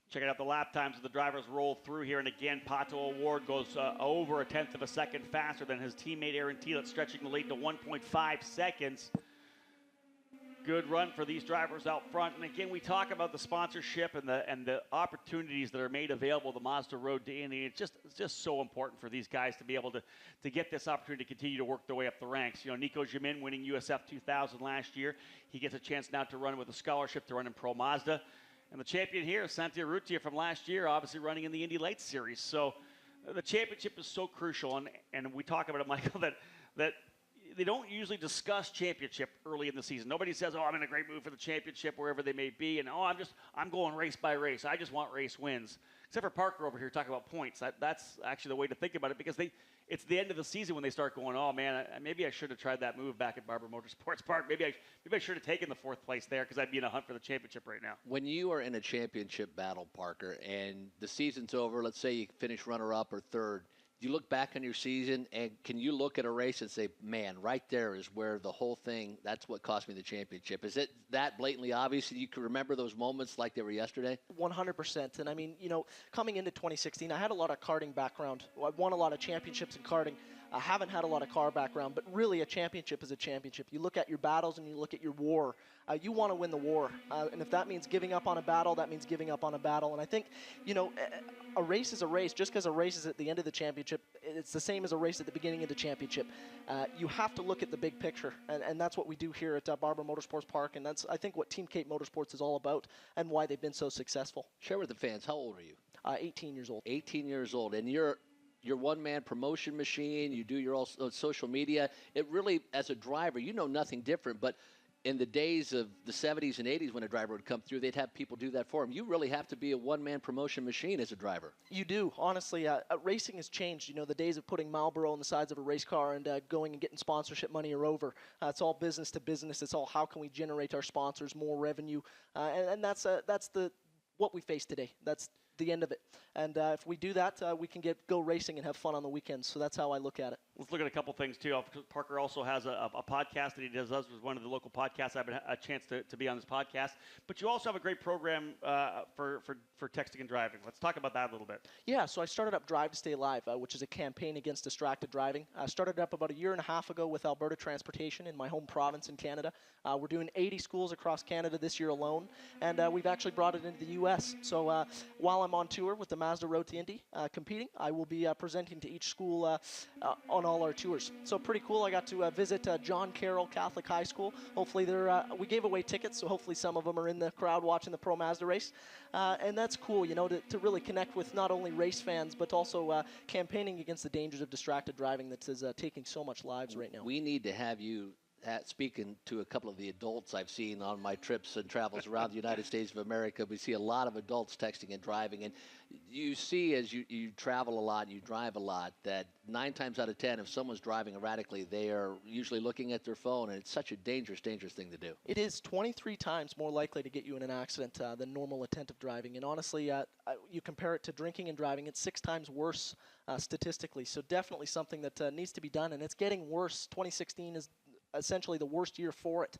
Checking out the lap times as the drivers roll through here. And again, Pato O'Ward goes over 1/10 of a second faster than his teammate Aaron Thielitz, stretching the lead to 1.5 seconds. Good run for these drivers out front. And again, we talk about the sponsorship and the opportunities that are made available the Mazda Road to Indy. It's just so important for these guys to be able to get this opportunity to continue to work their way up the ranks. Nico Jamin winning USF 2000 last year. He gets a chance now to run with a scholarship to run in Pro Mazda. And the champion here, Santi Urrutia from last year, obviously running in the Indy Lights Series. So the championship is so crucial, and we talk about it, Michael, that they don't usually discuss championship early in the season. Nobody says, I'm in a great mood for the championship, wherever they may be, and I'm going race by race. I just want race wins. except for Parker over here talking about points. That's actually the way to think about it, because it's the end of the season when they start going, oh man, maybe I should have tried that move back at Barber Motorsports Park. Maybe I should have taken the 4th place there, because I'd be in a hunt for the championship right now. When you are in a championship battle, Parker, and the season's over, let's say you finish runner-up or 3rd, you look back on your season, and can you look at a race and say, man, right there is where the whole thing, that's what cost me the championship? Is it that blatantly obvious that you can remember those moments like they were yesterday? 100%. And I mean, coming into 2016, I had a lot of karting background. I won a lot of championships in karting. I haven't had a lot of car background, but really a championship is a championship. You look at your battles and you look at your war. You want to win the war. And if that means giving up on a battle, that means giving up on a battle. And I think, a race is a race. Just because a race is at the end of the championship, it's the same as a race at the beginning of the championship. You have to look at the big picture, and that's what we do here at Barber Motorsports Park, and that's, I think, what Team Cape Motorsports is all about and why they've been so successful. Share with the fans, how old are you? 18 years old. 18 years old, and you're one-man promotion machine. You do your social media. It really, as a driver, you know nothing different, but in the days of the 70s and 80s when a driver would come through, they'd have people do that for them. You really have to be a one-man promotion machine as a driver. You do. Honestly, racing has changed. The days of putting Marlboro on the sides of a race car and going and getting sponsorship money are over. It's all business to business. It's all how can we generate our sponsors more revenue, and that's what we face today. That's the end of it. And if we do that, we can go racing and have fun on the weekends. So that's how I look at it. Let's look at a couple things, too. Parker also has a podcast that he does with one of the local podcasts. I've had a chance to be on this podcast. But you also have a great program for texting and driving. Let's talk about that a little bit. Yeah, so I started up Drive to Stay Alive, which is a campaign against distracted driving. I started it up about a year and a half ago with Alberta Transportation in my home province in Canada. We're doing 80 schools across Canada this year alone, and we've actually brought it into the U.S. So while I'm on tour with the Mazda Road to Indy competing, I will be presenting to each school on all our tours. So pretty cool. I got to visit John Carroll Catholic High School. Hopefully we gave away tickets, so hopefully some of them are in the crowd watching the Pro Mazda race. And that's cool, to really connect with not only race fans, but also campaigning against the dangers of distracted driving that is taking so much lives right now. We need to have you speaking to a couple of the adults I've seen on my trips and travels around the United States of America. We see a lot of adults texting and driving, and you see as you travel a lot, you drive a lot, that 9 times out of 10, if someone's driving erratically, they are usually looking at their phone, and it's such a dangerous thing to do. It is 23 times more likely to get you in an accident than normal attentive driving, and honestly, you compare it to drinking and driving, it's 6 times worse statistically, so definitely something that needs to be done, and it's getting worse. 2016 is essentially the worst year for it.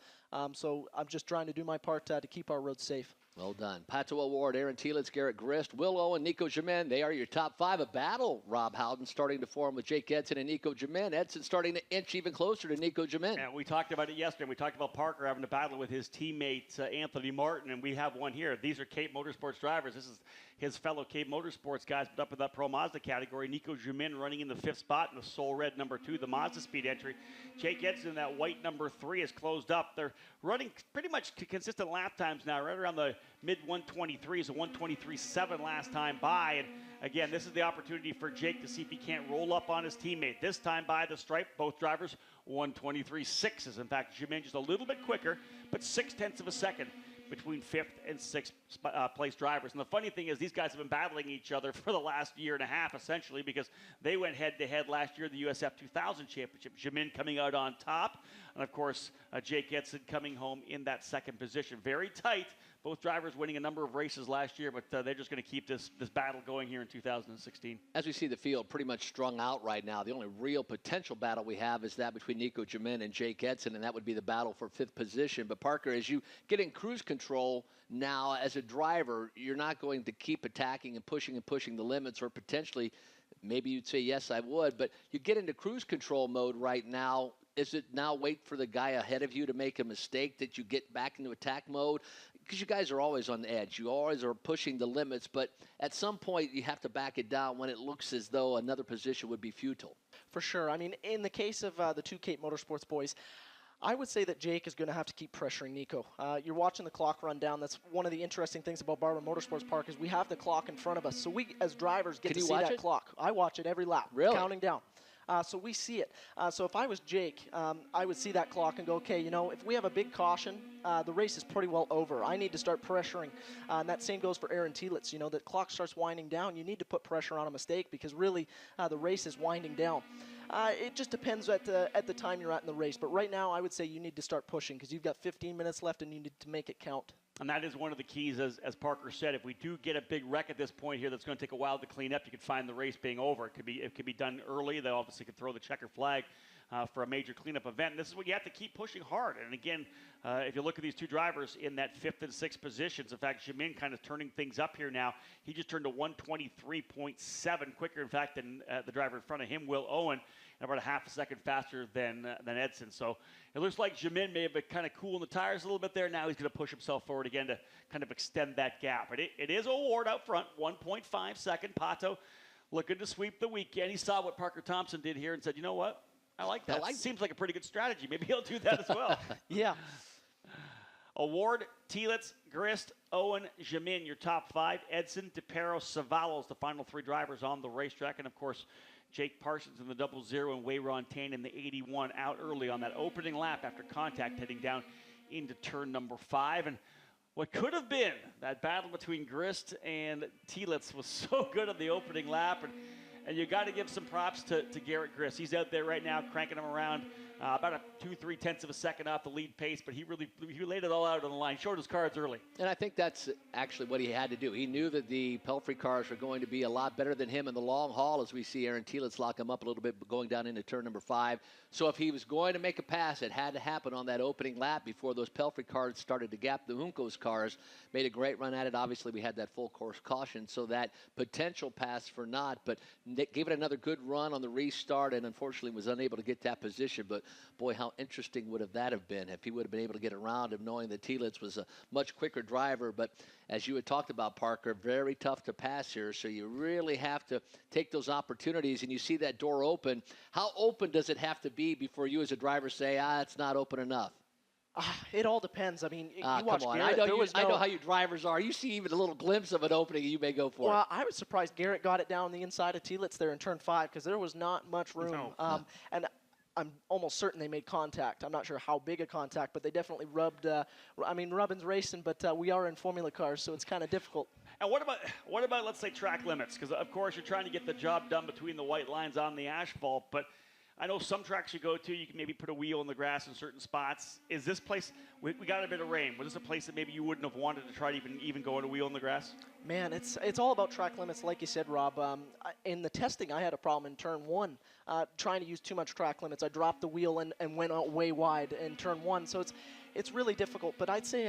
So I'm just trying to do my part to keep our roads safe. Well done. Pato Award, Aaron Telitz, Garrett Grist, Will Owen, Nico Jamin. They are your top 5. A battle, Rob Howden, starting to form with Jake Edson and Nico Jamin. Edson starting to inch even closer to Nico Jamin. And we talked about it yesterday. We talked about Parker having to battle with his teammate Anthony Martin, and we have one here. These are Cape Motorsports drivers. This is his fellow Cape Motorsports guys, but up in that Pro Mazda category. Nico Jamin running in the 5th spot in the Soul Red number 2, the Mazda Speed entry. Jake Edson in that white number 3 is closed up. They're running pretty much consistent lap times now, right around the mid-123s, a 123.7 last time by. And again, this is the opportunity for Jake to see if he can't roll up on his teammate. This time by the stripe, both drivers 123.6s. In fact, Jamin just a little bit quicker, but 0.6 of a second between 5th and 6th place drivers. And the funny thing is these guys have been battling each other for the last year and a half, essentially, because they went head-to-head last year in the USF 2000 Championship. Jamin coming out on top, and, of course, Jake Edson coming home in that 2nd position. Very tight. Both drivers winning a number of races last year, but they're just going to keep this battle going here in 2016. As we see the field pretty much strung out right now, the only real potential battle we have is that between Nico Jamin and Jake Edson, and that would be the battle for 5th position. But, Parker, as you get in cruise control now as a driver, you're not going to keep attacking and pushing the limits, or potentially, maybe you'd say, yes, I would, but you get into cruise control mode right now. Is it now wait for the guy ahead of you to make a mistake that you get back into attack mode? Because you guys are always on the edge. You always are pushing the limits, but at some point you have to back it down when it looks as though another position would be futile. For sure. I mean, in the case of the 2 Cape Motorsports boys, I would say that Jake is going to have to keep pressuring Nico. You're watching the clock run down. That's one of the interesting things about Barber Motorsports Park is we have the clock in front of us. So we, as drivers, get to see that clock. I watch it every lap, counting down. So we see it. So if I was Jake, I would see that clock and go, okay, you know, if we have a big caution, the race is pretty well over. I need to start pressuring. And that same goes for Aaron Telitz. You know, the clock starts winding down. You need to put pressure on a mistake because really the race is winding down. It just depends at the time you're at in the race. But right now, I would say you need to start pushing because you've got 15 minutes left and you need to make it count. And that is one of the keys, as Parker said. If we do get a big wreck at this point here that's going to take a while to clean up, you could find the race being over. It could be done early. They obviously could throw the checker flag for a major cleanup event. And this is what you have to keep pushing hard. And again, if you look at these two drivers in that 5th and 6th positions, in fact, Jamin kind of turning things up here now. He just turned to 123.7 quicker, in fact, than the driver in front of him, Will Owen, and about a half a second faster than Edson. So it looks like Jamin may have been kind of cooling the tires a little bit there. Now he's going to push himself forward again to kind of extend that gap. But it is a Ward out front, 1.5 second. Pato looking to sweep the weekend. He saw what Parker Thompson did here and said, you know what? I like that. Seems like a pretty good strategy. Maybe he'll do that as well. Yeah. Award, Telitz, Grist, Owen, Jamin, your top 5. Edson, DePero, Savalos, the final 3 drivers on the racetrack. And, of course, Jake Parsons in the 00 and Wayron Tane in the 81 out early on that opening lap after contact heading down into turn number 5. And what could have been that battle between Grist and Telitz was so good on the opening lap. And you got to give some props to Garrett Grist. He's out there right now cranking them around about a 2-3 of a second off the lead pace, but he laid it all out on the line, showed his cards early. And I think that's actually what he had to do. He knew that the Pelfrey cars were going to be a lot better than him in the long haul, as we see Aaron Telitz lock him up a little bit going down into turn number 5. So if he was going to make a pass, it had to happen on that opening lap before those Pelfrey cars started to gap the Uncos cars. Made a great run at it. Obviously, we had that full course caution, so that potential pass for not, but Nick gave it another good run on the restart and unfortunately was unable to get that position. But boy, how interesting would that have been if he would have been able to get around him, knowing that Telitz was a much quicker driver. But as you had talked about, Parker, very tough to pass here, so you really have to take those opportunities. And you see that door open. How open does it have to be before you as a driver say, it's not open enough? It all depends. I mean, you watch come on. Garrett. I know how you drivers are. You see even a little glimpse of an opening, and you may go for it. Well, I was surprised Garrett got it down the inside of Telitz there in turn 5 because there was not much room. No. And I'm almost certain they made contact. I'm not sure how big a contact, but they definitely rubbed. Rubbin's racing, but we are in Formula cars, so it's kind of difficult. And what about let's say track limits? Because of course you're trying to get the job done between the white lines on the asphalt, but I know some tracks you go to, you can maybe put a wheel in the grass in certain spots. Is this place, we got a bit of rain, was this a place that maybe you wouldn't have wanted to try to even go in a wheel in the grass? Man, it's all about track limits, like you said, Rob. In the testing, I had a problem in turn 1, trying to use too much track limits. I dropped the wheel and went out way wide in turn 1, so it's really difficult. But I'd say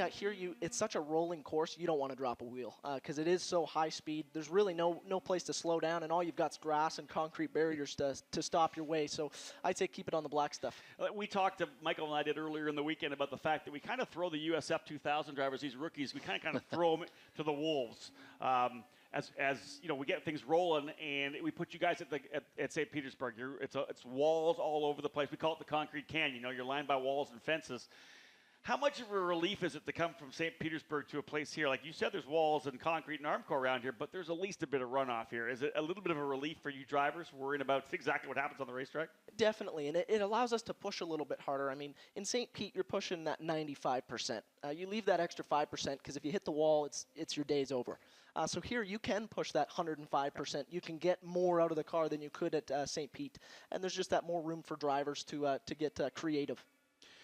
it's such a rolling course, you don't want to drop a wheel because it is so high speed. There's really no place to slow down, and all you've got is grass and concrete barriers to stop your way. So I'd say keep it on the black stuff. We talked to Michael and I did earlier in the weekend about the fact that we kind of throw the USF 2000 drivers, these rookies, we kind of throw them to the wolves. As you know, we get things rolling, and we put you guys at St. Petersburg. It's walls all over the place. We call it the concrete canyon. You know, you're lined by walls and fences. How much of a relief is it to come from St. Petersburg to a place here? Like you said, there's walls and concrete and Armco around here, but there's at least a bit of runoff here. Is it a little bit of a relief for you drivers worrying about exactly what happens on the racetrack? Definitely, and it allows us to push a little bit harder. I mean, in St. Pete, you're pushing that 95%. You leave that extra 5% because if you hit the wall, it's your day's over. So here you can push that 105%. You can get more out of the car than you could at St. Pete, and there's just that more room for drivers to get creative.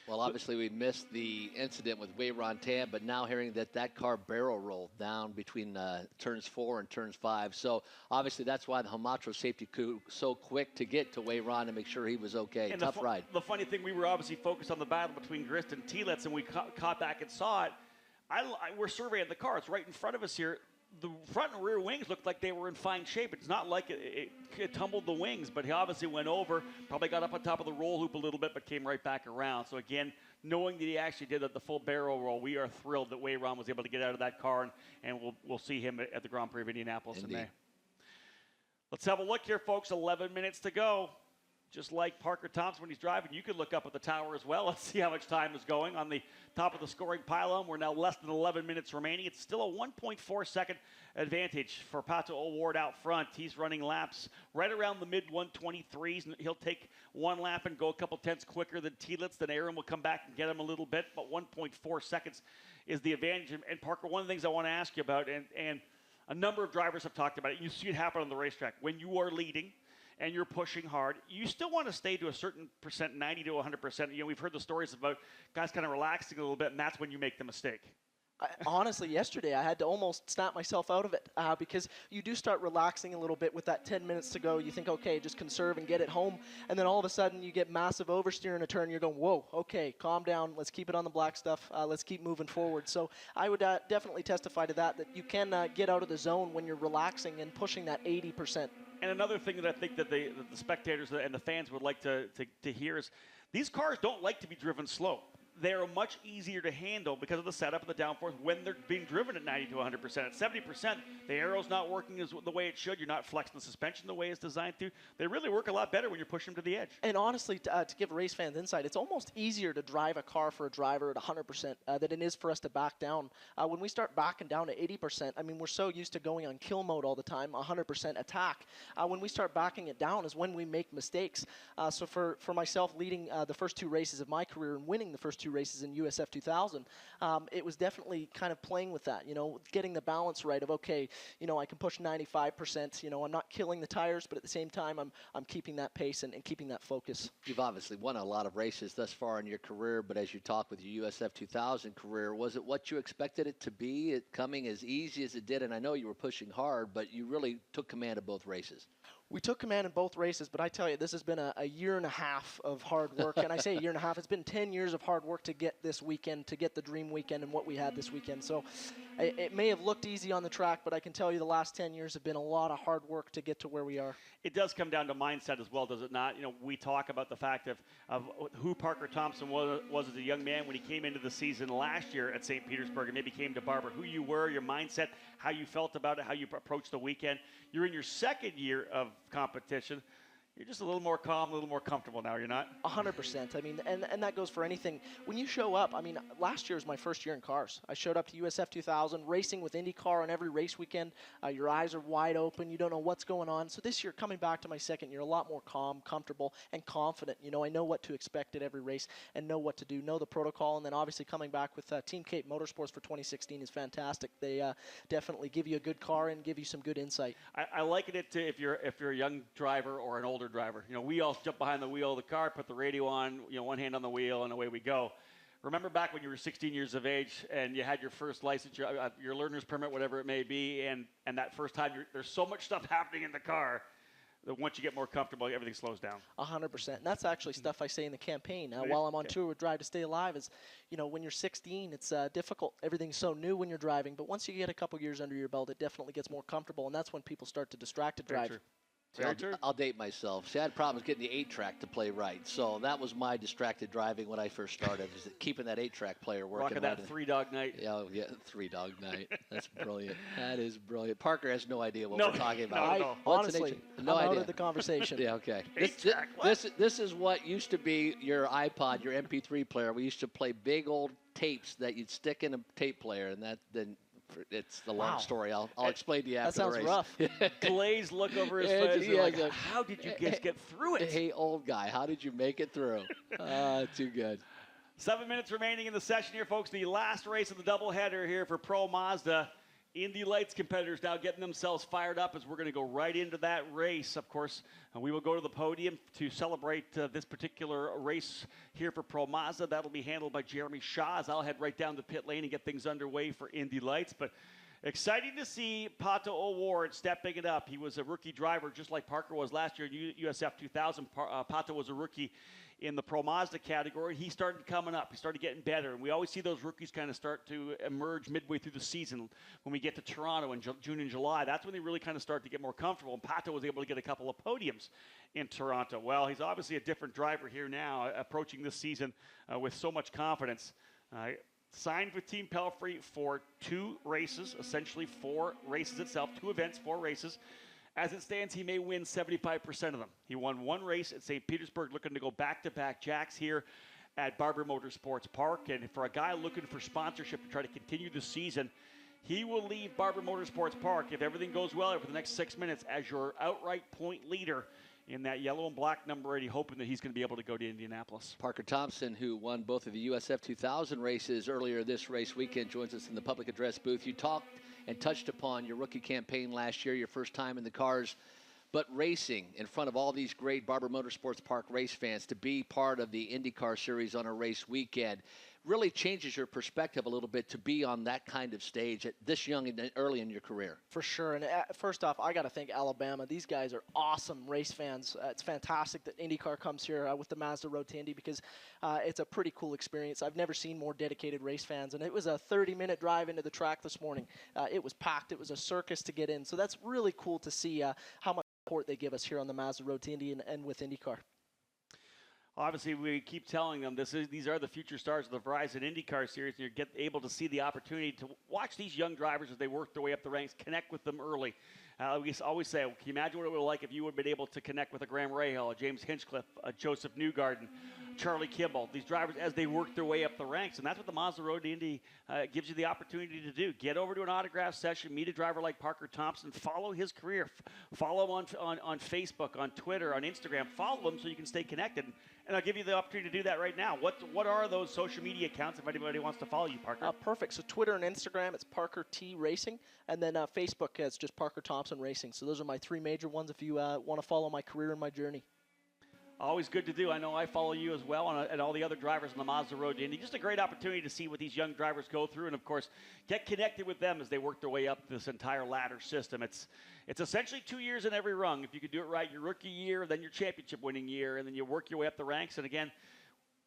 Well, obviously we missed the incident with Wayron Tan, but now hearing that car barrel rolled down between turns 4 and turns 5. So obviously that's why the Hamatro safety crew so quick to get to Wayron and make sure he was okay. And tough ride. The funny thing, we were obviously focused on the battle between Grist and Telitz, and we caught back and saw it. We're surveying the car. It's right in front of us here. The front and rear wings looked like they were in fine shape. It's not like it tumbled the wings, but he obviously went over, probably got up on top of the roll hoop a little bit, but came right back around. So again, knowing that he actually did the full barrel roll, we are thrilled that Wayron was able to get out of that car, and we'll see him at the Grand Prix of Indianapolis in May. Let's have a look here, folks. 11 minutes to go. just like Parker Thompson when he's driving, you can look up at the tower as well and see how much time is going on the top of the scoring pylon. We're now less than 11 minutes remaining. It's still a 1.4 second advantage for Pato O'Ward out front. He's running laps right around the mid-123s, and he'll take one lap and go a couple tenths quicker than Tielitz. Then Aaron will come back and get him a little bit, but 1.4 seconds is the advantage. And Parker, one of the things I want to ask you about, and a number of drivers have talked about it, you see it happen on the racetrack. When you are leading and you're pushing hard, you still want to stay to a certain percent, 90 to 100%. You know, we've heard the stories about guys kind of relaxing a little bit, and that's when you make the mistake. Honestly, yesterday I had to almost snap myself out of it because you do start relaxing a little bit with that 10 minutes to go. You think, okay, just conserve and get it home. And then all of a sudden you get massive oversteer in a turn. You're going, whoa, okay, calm down. Let's keep it on the black stuff. Let's keep moving forward. So I would definitely testify to that you can get out of the zone when you're relaxing and pushing that 80%. And another thing that I think that the spectators and the fans would like to hear is these cars don't like to be driven slow. They're much easier to handle because of the setup and the downforce when they're being driven at 90 to 100%. At 70%, the aero's not working the way it should. You're not flexing the suspension the way it's designed to. They really work a lot better when you're pushing them to the edge. And honestly, to give race fans insight, it's almost easier to drive a car for a driver at 100% than it is for us to back down. When we start backing down to 80%, I mean, we're so used to going on kill mode all the time, 100% attack. When we start backing it down is when we make mistakes. So for myself, leading the first two races of my career and winning the first two races in USF 2000, it was definitely kind of playing with that, getting the balance right of, okay, I can push 95%, I'm not killing the tires, but at the same time, I'm keeping that pace and keeping that focus. You've obviously won a lot of races thus far in your career, but as you talk with your USF 2000 career, was it what you expected it to be, it coming as easy as it did? And I know you were pushing hard, but you really took command of both races. We took command in both races, but I tell you, this has been a year and a half of hard work. And I say a year and a half, it's been 10 years of hard work to get this weekend, to get the dream weekend and what we had this weekend. So it may have looked easy on the track, but I can tell you the last 10 years have been a lot of hard work to get to where we are. It does come down to mindset as well, does it not? We talk about the fact of who Parker Thompson was as a young man when he came into the season last year at St. Petersburg and maybe came to Barber. Who you were, your mindset, how you felt about it, how you approached the weekend. You're in your second year of competition. You're just a little more calm, a little more comfortable now, you're not? 100%. I mean, and that goes for anything. When you show up, I mean, last year was my first year in cars. I showed up to USF 2000, racing with IndyCar on every race weekend. Your eyes are wide open. You don't know what's going on. So this year, coming back to my second year, a lot more calm, comfortable, and confident. I know what to expect at every race and know what to do, know the protocol. And then obviously coming back with Team Cape Motorsports for 2016 is fantastic. They definitely give you a good car and give you some good insight. I liken it to if you're a young driver or an older driver. We all jump behind the wheel of the car, put the radio on, one hand on the wheel, and away we go. Remember back when you were 16 years of age and you had your first license, your learner's permit, whatever it may be, and that first time, there's so much stuff happening in the car that once you get more comfortable, everything slows down. 100%. And that's actually stuff I say in the campaign while I'm on tour with Drive to Stay Alive is, when you're 16, it's difficult. Everything's so new when you're driving. But once you get a couple years under your belt, it definitely gets more comfortable. And that's when people start to distracted drive. True. See, I'll date myself. See, I had problems getting the 8-track to play right. So that was my distracted driving when I first started, is keeping that 8-track player working. Rocking that 3-dog night. Yeah, 3-dog night. That's brilliant. That is brilliant. Parker has no idea what we're talking about. No. Honestly, no idea. Out of the conversation. Yeah, okay. This is what used to be your iPod, your MP3 player. We used to play big old tapes that you'd stick in a tape player, and then it's the long story. I'll explain to you after the race. That sounds rough. Glazed look over his face. How did you guys get through it? Hey, old guy, how did you make it through? Too good. 7 minutes remaining in the session here, folks. The last race of the doubleheader here for Pro Mazda. Indy Lights competitors now getting themselves fired up as we're going to go right into that race. Of course, we will go to the podium to celebrate this particular race here for Pro Mazda. That'll be handled by Jeremy Shaw as I'll head right down the pit lane and get things underway for Indy Lights. But exciting to see Pato O'Ward stepping it up. He was a rookie driver just like Parker was last year in USF 2000. Pato was a rookie in the Pro Mazda category. He started coming up. He started getting better. And we always see those rookies kind of start to emerge midway through the season. When we get to Toronto in June and July, that's when they really kind of start to get more comfortable. And Pato was able to get a couple of podiums in Toronto. Well, he's obviously a different driver here now, approaching this season with so much confidence. Signed with Team Pelfrey for 2 races, essentially 4 races itself, 2 events, 4 races. As it stands, he may win 75% of them. He won one race at St. Petersburg, looking to go back-to-back jacks here at Barber Motorsports Park. And for a guy looking for sponsorship to try to continue the season, he will leave Barber Motorsports Park, if everything goes well over the next 6 minutes, as your outright point leader in that yellow and black number 80, hoping that he's going to be able to go to Indianapolis. Parker Thompson, who won both of the USF 2000 races earlier this race weekend, joins us in the public address booth. You talked and touched upon your rookie campaign last year, your first time in the cars, but racing in front of all these great Barber Motorsports Park race fans, to be part of the IndyCar Series on a race weekend, really changes your perspective a little bit to be on that kind of stage at this young and early in your career. For sure. And first off, I got to thank Alabama. These guys are awesome race fans. It's fantastic that IndyCar comes here with the Mazda Road to Indy, because it's a pretty cool experience. I've never seen more dedicated race fans. And it was a 30-minute drive into the track this morning. It was packed. It was a circus to get in. So that's really cool to see how much support they give us here on the Mazda Road to Indy and with IndyCar. Obviously, we keep telling them these are the future stars of the Verizon IndyCar Series, and you're able to see the opportunity to watch these young drivers as they work their way up the ranks, connect with them early. We always say, can you imagine what it would be like if you would have been able to connect with a Graham Rahal, a James Hinchcliffe, a Joseph Newgarden, Charlie Kimball, these drivers as they work their way up the ranks. And that's what the Mazda Road to Indy gives you the opportunity to do. Get over to an autograph session, meet a driver like Parker Thompson, follow his career, follow him on Facebook, on Twitter, on Instagram. Follow him so you can stay connected. And I'll give you the opportunity to do that right now. What are those social media accounts if anybody wants to follow you, Parker? Perfect. So Twitter and Instagram, it's Parker T Racing. And then Facebook, it's just Parker Thompson Racing. So those are my three major ones if you want to follow my career and my journey. Always good to do. I know I follow you as well, and all the other drivers on the Mazda Road to Indy. Just a great opportunity to see what these young drivers go through, and of course, get connected with them as they work their way up this entire ladder system. It's essentially 2 years in every rung. If you could do it right, your rookie year, then your championship-winning year, and then you work your way up the ranks. And again,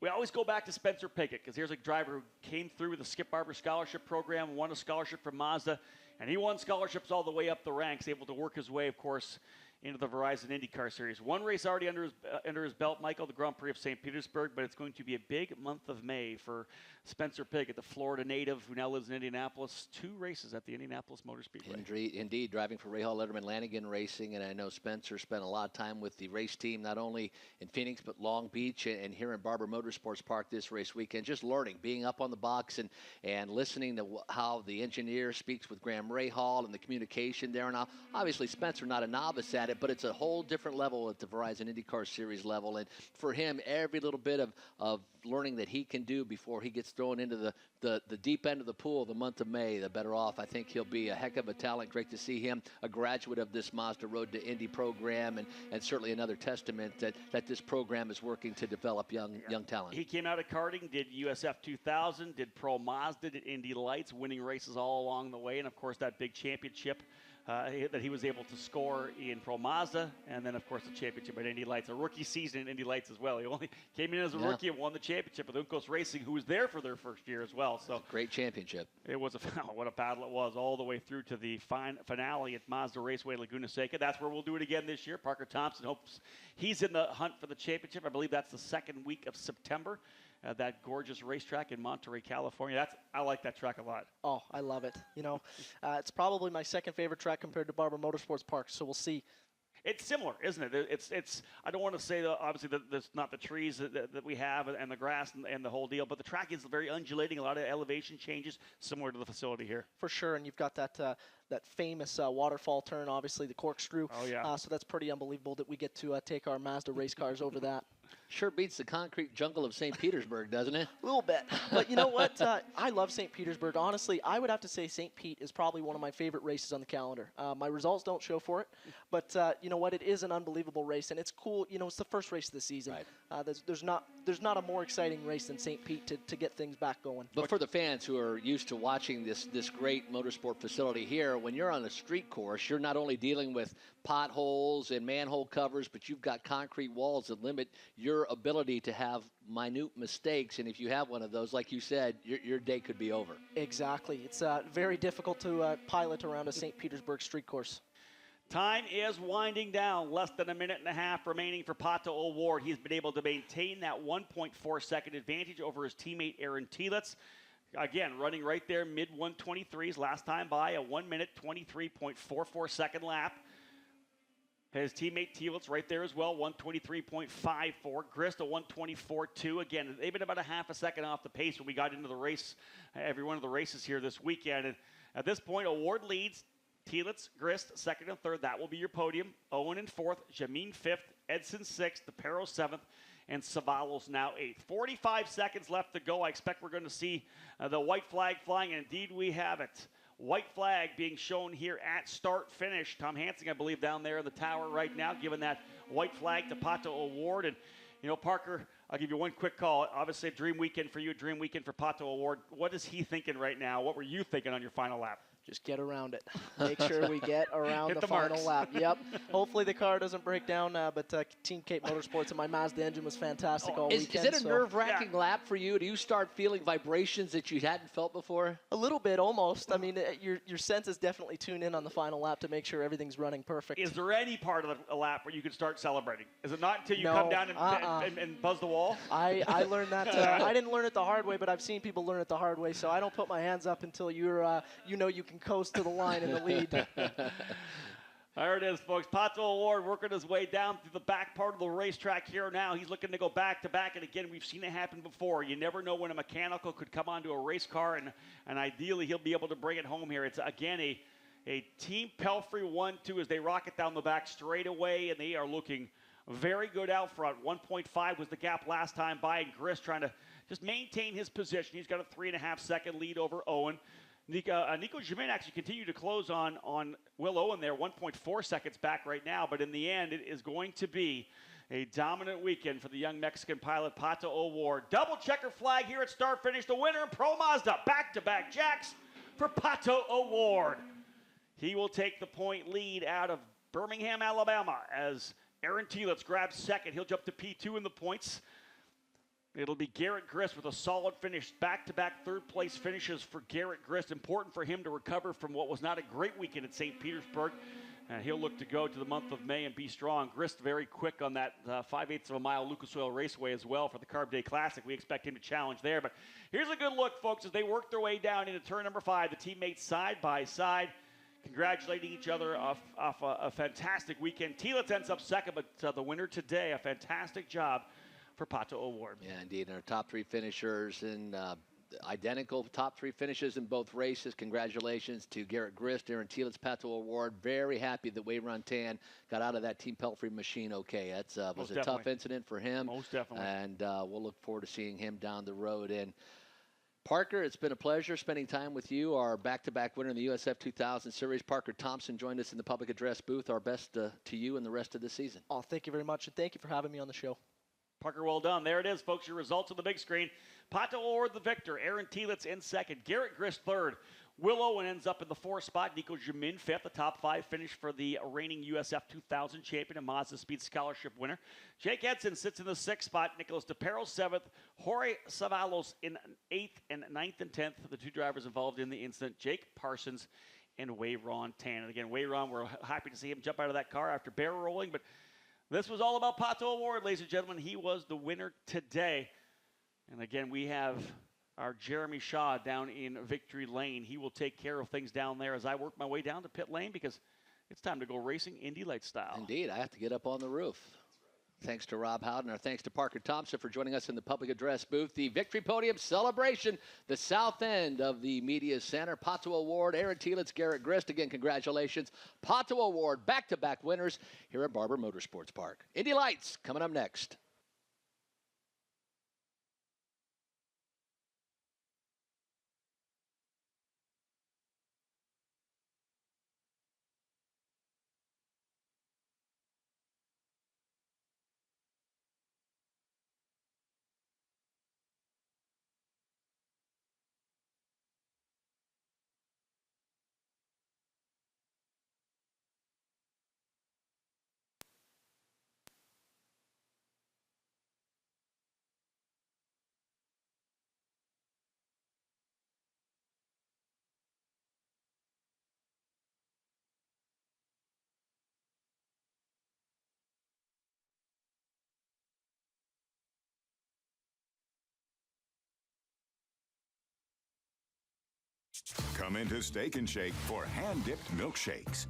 we always go back to Spencer Pickett, because here's a driver who came through with the Skip Barber Scholarship Program, won a scholarship from Mazda, and he won scholarships all the way up the ranks, able to work his way, of course, into the Verizon IndyCar Series. One race already under his belt, Michael, the Grand Prix of St. Petersburg, but it's going to be a big month of May for Spencer Piggott, the Florida native who now lives in Indianapolis. 2 races at the Indianapolis Motor Speedway. Indeed, driving for Rahal Letterman Lanigan Racing, and I know Spencer spent a lot of time with the race team, not only in Phoenix, but Long Beach and here in Barber Motorsports Park this race weekend, just learning, being up on the box and listening to how the engineer speaks with Graham Rahal and the communication there. And obviously, Spencer, not a novice at it, but it's a whole different level at the Verizon IndyCar Series level. And for him, every little bit of learning that he can do before he gets thrown into the deep end of the pool the month of May, the better off. I think he'll be a heck of a talent. Great to see him, a graduate of this Mazda Road to Indy program, and certainly another testament that this program is working to develop young talent. He came out of karting, did USF 2000, did Pro Mazda, did Indy Lights, winning races all along the way, and of course that big championship that he was able to score in Pro Mazda, and then of course the championship at Indy Lights, a rookie season in Indy Lights as well. He only came in as a rookie and won the championship with Uncos Racing, who was there for their first year as well. So great championship. It was what a battle it was, all the way through to the finale at Mazda Raceway Laguna Seca. That's where we'll do it again this year. Parker Thompson hopes he's in the hunt for the championship. I believe that's the second week of September. That gorgeous racetrack in Monterey, California. I like that track a lot. Oh, I love it. You know, it's probably my second favorite track compared to Barber Motorsports Park, so we'll see. It's similar, isn't it? It's. I don't want to say that obviously that there's not the trees that we have and the grass and the whole deal, but the track is very undulating. A lot of elevation changes, similar to the facility here. For sure, and you've got that famous waterfall turn, obviously the corkscrew. Oh yeah. So that's pretty unbelievable that we get to take our Mazda race cars over that. Sure beats the concrete jungle of St. Petersburg, doesn't it? A little bit. But you know what? I love St. Petersburg. Honestly, I would have to say St. Pete is probably one of my favorite races on the calendar. My results don't show for it, but you know what? It is an unbelievable race, and it's cool. You know, it's the first race of the season. Right. There's not a more exciting race than St. Pete to get things back going. But for the fans who are used to watching this great motorsport facility here, when you're on a street course, you're not only dealing with potholes and manhole covers, but you've got concrete walls that limit your ability to have minute mistakes. And if you have one of those, like you said, your day could be over. Exactly. It's very difficult to pilot around a St. Petersburg street course. Time is winding down. Less than a minute and a half remaining for Pato O'Ward. He's been able to maintain that 1.4 second advantage over his teammate Aaron Telitz. Again, running right there, mid-123s. Last time by a 1 minute, 23.44 second lap. His teammate Thielitz right there as well, 123.54. Grist a 124.2. Again, they've been about a half a second off the pace when we got into the race, every one of the races here this weekend. And at this point, Award leads Thielitz, Grist, second and third. That will be your podium. Owen in fourth, Jamin fifth, Edson sixth, DePero seventh, and Savalos now eighth. 45 seconds left to go. I expect we're going to see the white flag flying, and indeed we have it. White flag being shown here at start-finish. Tom Hansing, I believe, down there in the tower right now, giving that white flag to Pato O'Ward. And, you know, Parker, I'll give you one quick call. Obviously, a dream weekend for you, a dream weekend for Pato O'Ward. What is he thinking right now? What were you thinking on your final lap? Just get around it. Make sure we get around the final marks. lap. Yep. Hopefully the car doesn't break down, but Team Cape Motorsports and my Mazda engine was fantastic all weekend. Is it a nerve-wracking lap for you? Do you start feeling vibrations that you hadn't felt before? A little bit, almost. I mean, your senses definitely tune in on the final lap to make sure everything's running perfect. Is there any part of a lap where you can start celebrating? Is it not until you come down and buzz the wall? I learned that. I didn't learn it the hard way, but I've seen people learn it the hard way, so I don't put my hands up until you're, you know you can coast to the line in the lead. There it is, folks. Pato O'Ward working his way down through the back part of the racetrack here now. He's looking to go back-to-back, and again, we've seen it happen before. You never know when a mechanical could come onto a race car, and ideally he'll be able to bring it home here. It's, again, a Team Pelfrey 1-2 as they rocket down the back straightaway, and they are looking very good out front. 1.5 was the gap last time by, and Grist trying to just maintain his position. He's got a 3.5-second lead over Owen. Nico Jamin actually continued to close on Will Owen there, 1.4 seconds back right now, but in the end, it is going to be a dominant weekend for the young Mexican pilot, Pato O'Ward. Double checker flag here at start-finish. The winner in Pro Mazda, back-to-back jacks for Pato O'Ward. He will take the point lead out of Birmingham, Alabama, as Aaron Thielitz grabs second. He'll jump to P2 in the points. It'll be Garrett Grist with a solid finish. Back-to-back third-place finishes for Garrett Grist. Important for him to recover from what was not a great weekend at St. Petersburg. And he'll look to go to the month of May and be strong. Grist very quick on that 5/8 of a mile Lucas Oil Raceway as well for the Carb Day Classic. We expect him to challenge there. But here's a good look, folks, as they work their way down into turn number 5. The teammates side by side, congratulating each other off a fantastic weekend. Thielitz ends up second, but the winner today, a fantastic job for Pato O'Ward. Yeah, indeed. And our top three finishers and identical top three finishes in both races. Congratulations to Garrett Grist, Aaron Thielitz, Pato O'Ward. Very happy that Wayron Tan got out of that Team Pelfrey machine okay. That was a tough incident for him. Most definitely. And we'll look forward to seeing him down the road. And Parker, it's been a pleasure spending time with you. Our back-to-back winner in the USF 2000 Series, Parker Thompson, joined us in the public address booth. Our best to you and the rest of the season. Oh, thank you very much, and thank you for having me on the show. Parker, well done. There it is, folks, your results on the big screen. Pato O'Ward the victor, Aaron Thielitz in second, Garrett Grist third. Will Owen ends up in the fourth spot, Nico Jamin fifth, a top 5 finish for the reigning USF 2000 champion and Mazda Speed Scholarship winner. Jake Edson sits in the sixth spot, Nicholas DePero seventh, Jorge Savalos in eighth and ninth and 10th, the two drivers involved in the incident, Jake Parsons and Wayron Tan. And again, Wayron, we're happy to see him jump out of that car after barrel rolling, but this was all about Pato O'Ward, ladies and gentlemen. He was the winner today. And again, we have our Jeremy Shaw down in Victory Lane. He will take care of things down there as I work my way down to pit lane because it's time to go racing Indy Light style. Indeed, I have to get up on the roof. Thanks to Rob Howden. Our thanks to Parker Thompson for joining us in the public address booth. The Victory Podium celebration, the south end of the media center. Pato O'Ward, Aaron Thielitz, Garrett Grist. Again, congratulations. Pato O'Ward, back-to-back winners here at Barber Motorsports Park. Indy Lights coming up next. Come into Steak and Shake for hand-dipped milkshakes.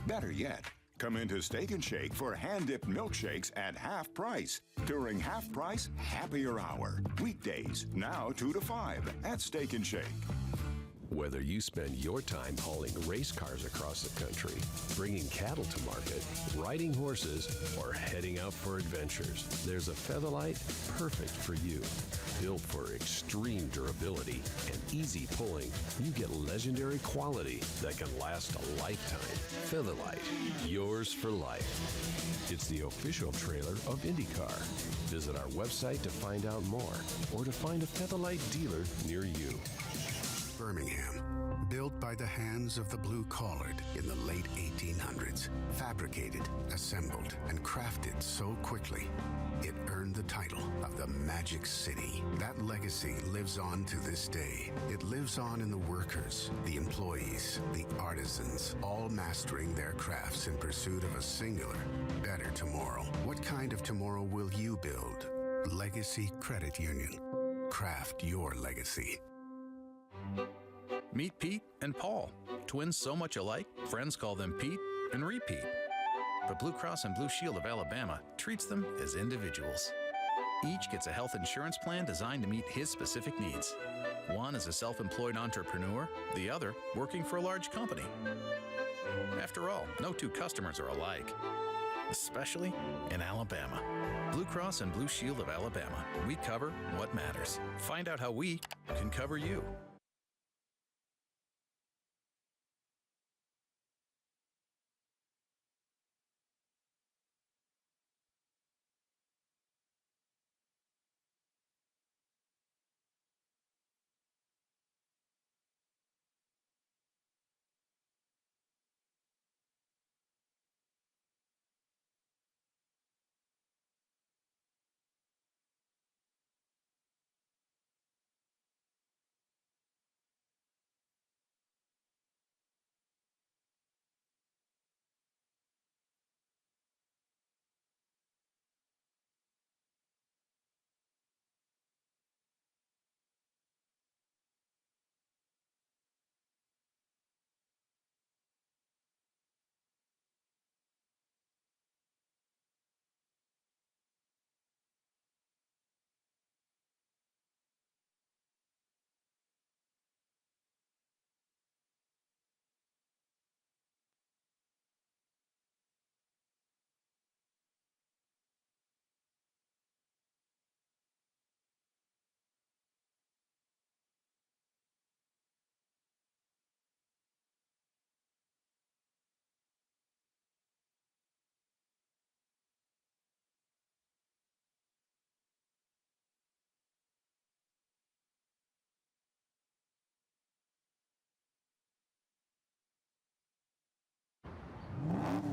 Better yet, Come into Steak and Shake for hand-dipped milkshakes at half price during Half Price Happier Hour. Weekdays, now 2 to 5 at Steak and Shake. Whether you spend your time hauling race cars across the country, bringing cattle to market, riding horses, or heading out for adventures, there's a Featherlight perfect for you. Built for extreme durability and easy pulling, you get legendary quality that can last a lifetime. Featherlight, yours for life. It's the official trailer of IndyCar. Visit our website to find out more or to find a Featherlight dealer near you. Birmingham, built by the hands of the blue-collared in the late 1800s, fabricated, assembled, and crafted so quickly, it earned the title of the Magic City. That legacy lives on to this day. It lives on in the workers, the employees, the artisans, all mastering their crafts in pursuit of a singular, better tomorrow. What kind of tomorrow will you build? Legacy Credit Union. Craft your legacy. Meet Pete and Paul, twins so much alike, friends call them Pete and repeat. But Blue Cross and Blue Shield of Alabama treats them as individuals. Each gets a health insurance plan designed to meet his specific needs. One is a self-employed entrepreneur, the other working for a large company. After all, no two customers are alike, especially in Alabama. Blue Cross and Blue Shield of Alabama. We cover what matters. Find out how we can cover you.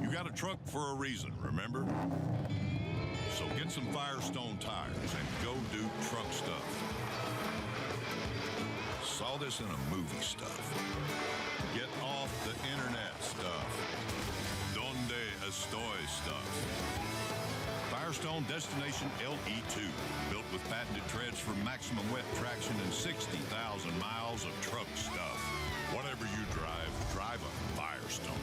You got a truck for a reason, remember? So get some Firestone tires and go do truck stuff. Saw this in a movie stuff. Get off the internet stuff. Donde estoy stuff. Firestone Destination LE2. Built with patented treads for maximum wet traction and 60,000 miles of truck stuff. Whatever you drive, drive a Firestone.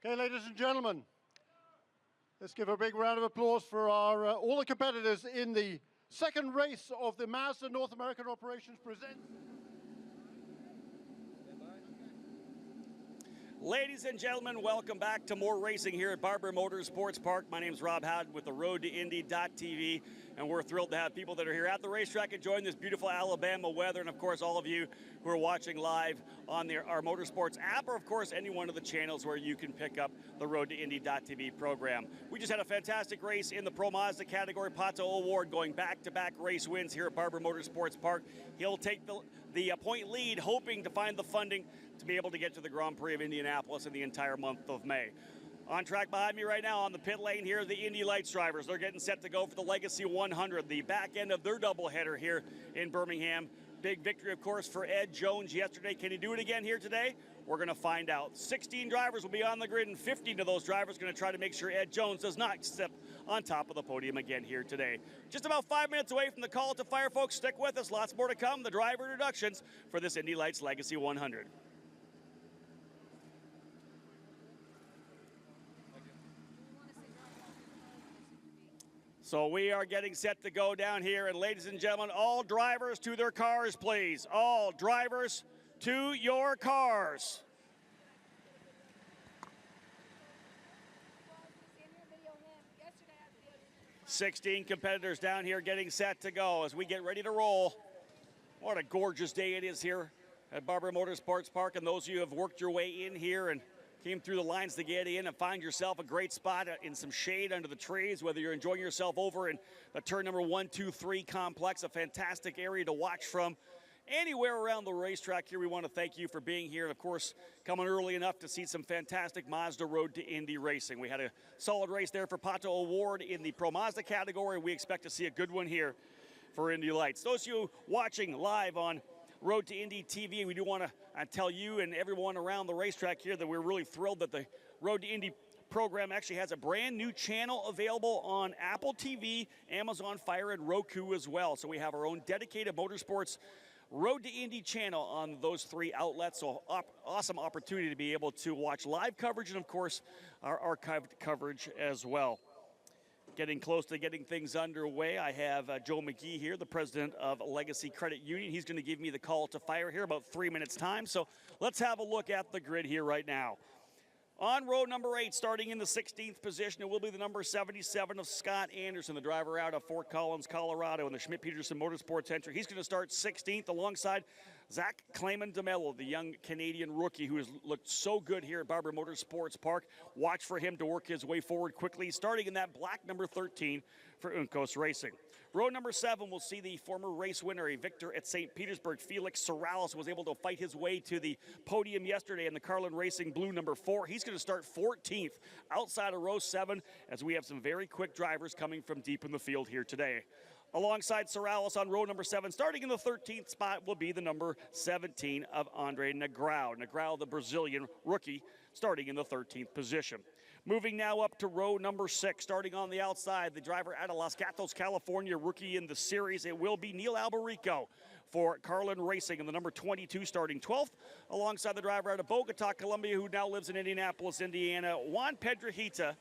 Okay, ladies and gentlemen, let's give a big round of applause for our all the competitors in the second race of the Mazda North American Operations Presents. Ladies and gentlemen, welcome back to more racing here at Barber Motorsports Park. My name is Rob Howden with the Road to Indy.tv, and we're thrilled to have people that are here at the racetrack enjoying this beautiful Alabama weather, and of course all of you who are watching live on our Motorsports app, or of course any one of the channels where you can pick up the Road to Indy.tv program. We just had a fantastic race in the Pro Mazda category. Pato O'Ward going back-to-back race wins here at Barber Motorsports Park. He'll take the point lead, hoping to find the funding to be able to get to the Grand Prix of Indianapolis in the entire month of May. On track behind me right now on the pit lane here, the Indy Lights drivers. They're getting set to go for the Legacy 100, the back end of their doubleheader here in Birmingham. Big victory, of course, for Ed Jones yesterday. Can he do it again here today? We're going to find out. 16 drivers will be on the grid, and 15 of those drivers are going to try to make sure Ed Jones does not step on top of the podium again here today. Just about 5 minutes away from the call to fire, folks. Stick with us. Lots more to come. The driver introductions for this Indy Lights Legacy 100. So we are getting set to go down here, and ladies and gentlemen, all drivers to their cars, please. All drivers to your cars. "16 competitors down here getting set to go as we get ready to roll. What a gorgeous day it is here at Barber Motorsports Park, and those of you who have worked your way in here and came through the lines to get in and find yourself a great spot in some shade under the trees, whether you're enjoying yourself over in the turn number 1, 2, 3 complex, a fantastic area to watch from. Anywhere around the racetrack here, we want to thank you for being here, and of course, coming early enough to see some fantastic Mazda Road to Indy racing. We had a solid race there for Pato Award in the Pro Mazda category. We expect to see a good one here for Indy Lights. Those of you watching live on Road to Indy TV, we do want to tell you and everyone around the racetrack here that we're really thrilled that the Road to Indy program actually has a brand new channel available on Apple TV, Amazon Fire, and Roku as well. So we have our own dedicated Motorsports Road to Indy channel on those 3 outlets. So awesome opportunity to be able to watch live coverage and, of course, our archived coverage as well. Getting close to getting things underway, I have Joe McGee here, the president of Legacy Credit Union. He's going to give me the call to fire here about 3 minutes time. So let's have a look at the grid here right now. On row number 8, starting in the 16th position, it will be the number 77 of Scott Anderson, the driver out of Fort Collins, Colorado, in the Schmidt-Peterson Motorsports entry. He's going to start 16th alongside Zach Clayman DeMello, the young Canadian rookie who has looked so good here at Barber Motorsports Park. Watch for him to work his way forward quickly, starting in that black number 13 for Uncos Racing. Row number 7 will see the former race winner, a victor at St. Petersburg. Felix Sorrells was able to fight his way to the podium yesterday in the Carlin Racing Blue number 4. He's going to start 14th outside of row 7 as we have some very quick drivers coming from deep in the field here today. Alongside Sorrells on row number 7, starting in the 13th spot, will be the number 17 of Andre Negrão. Negrão, the Brazilian rookie, starting in the 13th position. Moving now up to row number 6, starting on the outside, the driver out of Los Gatos, California, rookie in the series. It will be Neil Alberico for Carlin Racing in the number 22, starting 12th, alongside the driver out of Bogota, Colombia, who now lives in Indianapolis, Indiana, Juan Pedrejita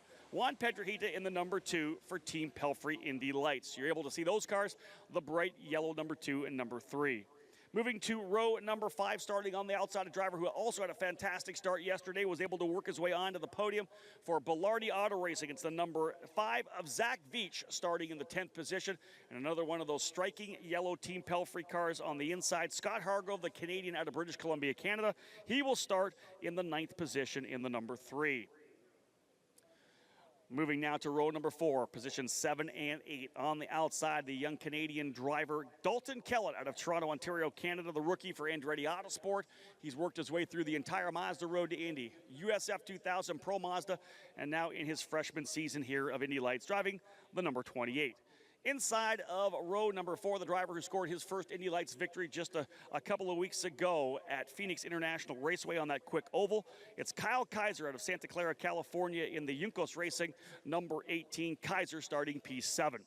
in the number 2 for Team Pelfrey Indy Lights. You're able to see those cars, the bright yellow number 2 and number 3. Moving to row number 5, starting on the outside, a driver who also had a fantastic start yesterday, was able to work his way onto the podium for Belardi Auto Racing. It's the number 5 of Zach Veach, starting in the 10th position. And another one of those striking yellow Team Pelfrey cars on the inside, Scott Hargrove, the Canadian out of British Columbia, Canada. He will start in the 9th position in the number 3. Moving now to row number 4, positions 7 and 8. On the outside, the young Canadian driver, Dalton Kellett out of Toronto, Ontario, Canada, the rookie for Andretti Autosport. He's worked his way through the entire Mazda Road to Indy, USF 2000 Pro Mazda, and now in his freshman season here of Indy Lights, driving the number 28. Inside of row number 4, the driver who scored his first Indy Lights victory just a couple of weeks ago at Phoenix International Raceway on that quick oval. It's Kyle Kaiser out of Santa Clara, California in the Juncos Racing, number 18, Kaiser starting P7.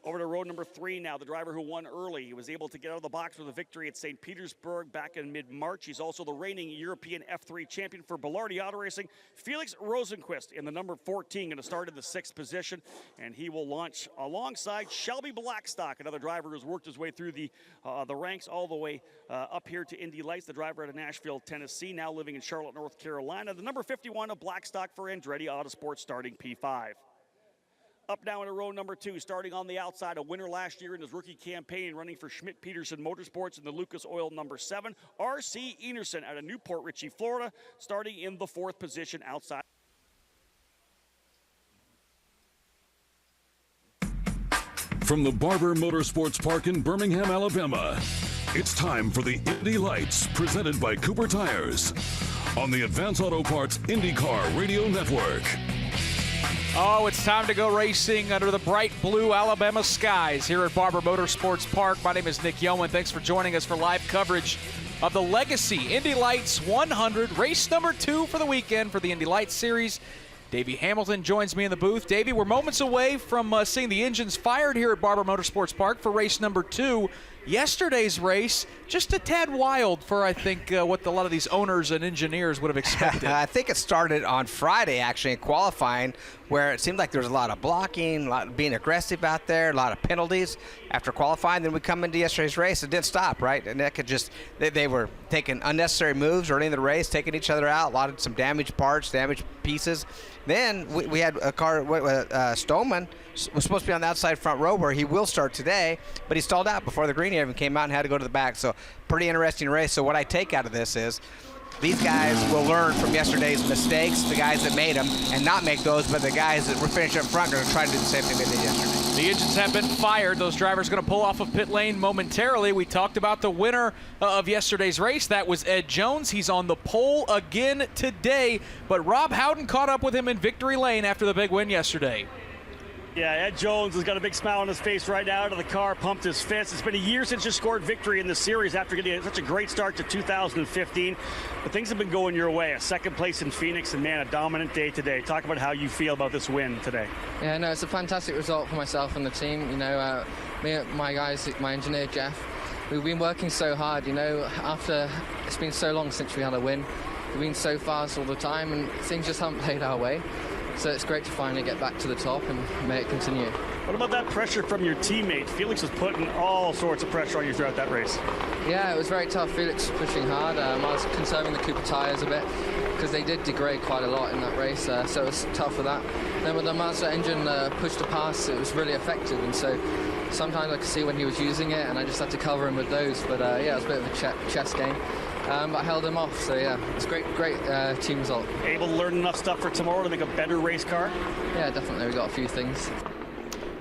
Over to row number 3 now, the driver who won early. He was able to get out of the box with a victory at St. Petersburg back in mid-March. He's also the reigning European F3 champion for Belardi Auto Racing. Felix Rosenquist in the number 14, going to start in the 6th position, and he will launch alongside Shelby Blackstock, another driver who's worked his way through the ranks all the way up here to Indy Lights, the driver out of Nashville, Tennessee, now living in Charlotte, North Carolina. The number 51 of Blackstock for Andretti Autosport, starting P5. Up now into row number 2, starting on the outside, a winner last year in his rookie campaign, running for Schmidt-Peterson Motorsports in the Lucas Oil number 7, R.C. Enerson out of Newport Richey, Florida, starting in the 4th position outside. From the Barber Motorsports Park in Birmingham, Alabama, it's time for the Indy Lights, presented by Cooper Tires, on the Advance Auto Parts IndyCar Radio Network. Oh, it's time to go racing under the bright blue Alabama skies here at Barber Motorsports Park. My name is Nick Yeoman. Thanks for joining us for live coverage of the Legacy Indy Lights 100, race number 2 for the weekend for the Indy Lights Series. Davey Hamilton joins me in the booth. Davey, we're moments away from seeing the engines fired here at Barber Motorsports Park for race number 2. Yesterday's race, just a tad wild for, I think, what a lot of these owners and engineers would have expected. I think it started on Friday, actually, in qualifying, where it seemed like there was a lot of blocking, a lot of being aggressive out there, a lot of penalties after qualifying. Then we come into yesterday's race, it didn't stop, right? And that could just, they were taking unnecessary moves early in the race, taking each other out, a lot of some damaged parts, damaged pieces. Then we had a car, Stoneman was supposed to be on the outside front row where he will start today, but he stalled out before the green even came out and had to go to the back. So pretty interesting race. So what I take out of this is these guys will learn from yesterday's mistakes, the guys that made them, and not make those, but the guys that were finished up front are going to try to do the same thing they did yesterday. The engines have been fired. Those drivers going to pull off of pit lane momentarily. We talked about the winner of yesterday's race. That was Ed Jones. He's on the pole again today, but Rob Howden caught up with him in victory lane after the big win yesterday. Yeah, Ed Jones has got a big smile on his face right now out of the car, pumped his fist. It's been a year since you scored victory in the series after getting such a great start to 2015. But things have been going your way. A second place in Phoenix, and man, a dominant day today. Talk about how you feel about this win today. Yeah, no, it's a fantastic result for myself and the team. You know, me and my guys, my engineer Jeff, we've been working so hard. You know, after it's been so long since we had a win, we've been so fast all the time, and things just haven't played our way. So it's great to finally get back to the top and may it continue. What about that pressure from your teammate? Felix was putting all sorts of pressure on you throughout that race. Yeah, it was very tough. Felix was pushing hard. I was conserving the Cooper tyres a bit because they did degrade quite a lot in that race, so it was tough for that. Then when the Mazda engine pushed to pass, it was really effective, and so sometimes I could see when he was using it, and I just had to cover him with those. But yeah, it was a bit of a chess game. But I held him off, so yeah, it's great team result. Able to learn enough stuff for tomorrow to make a better race car? Yeah, definitely. We got a few things.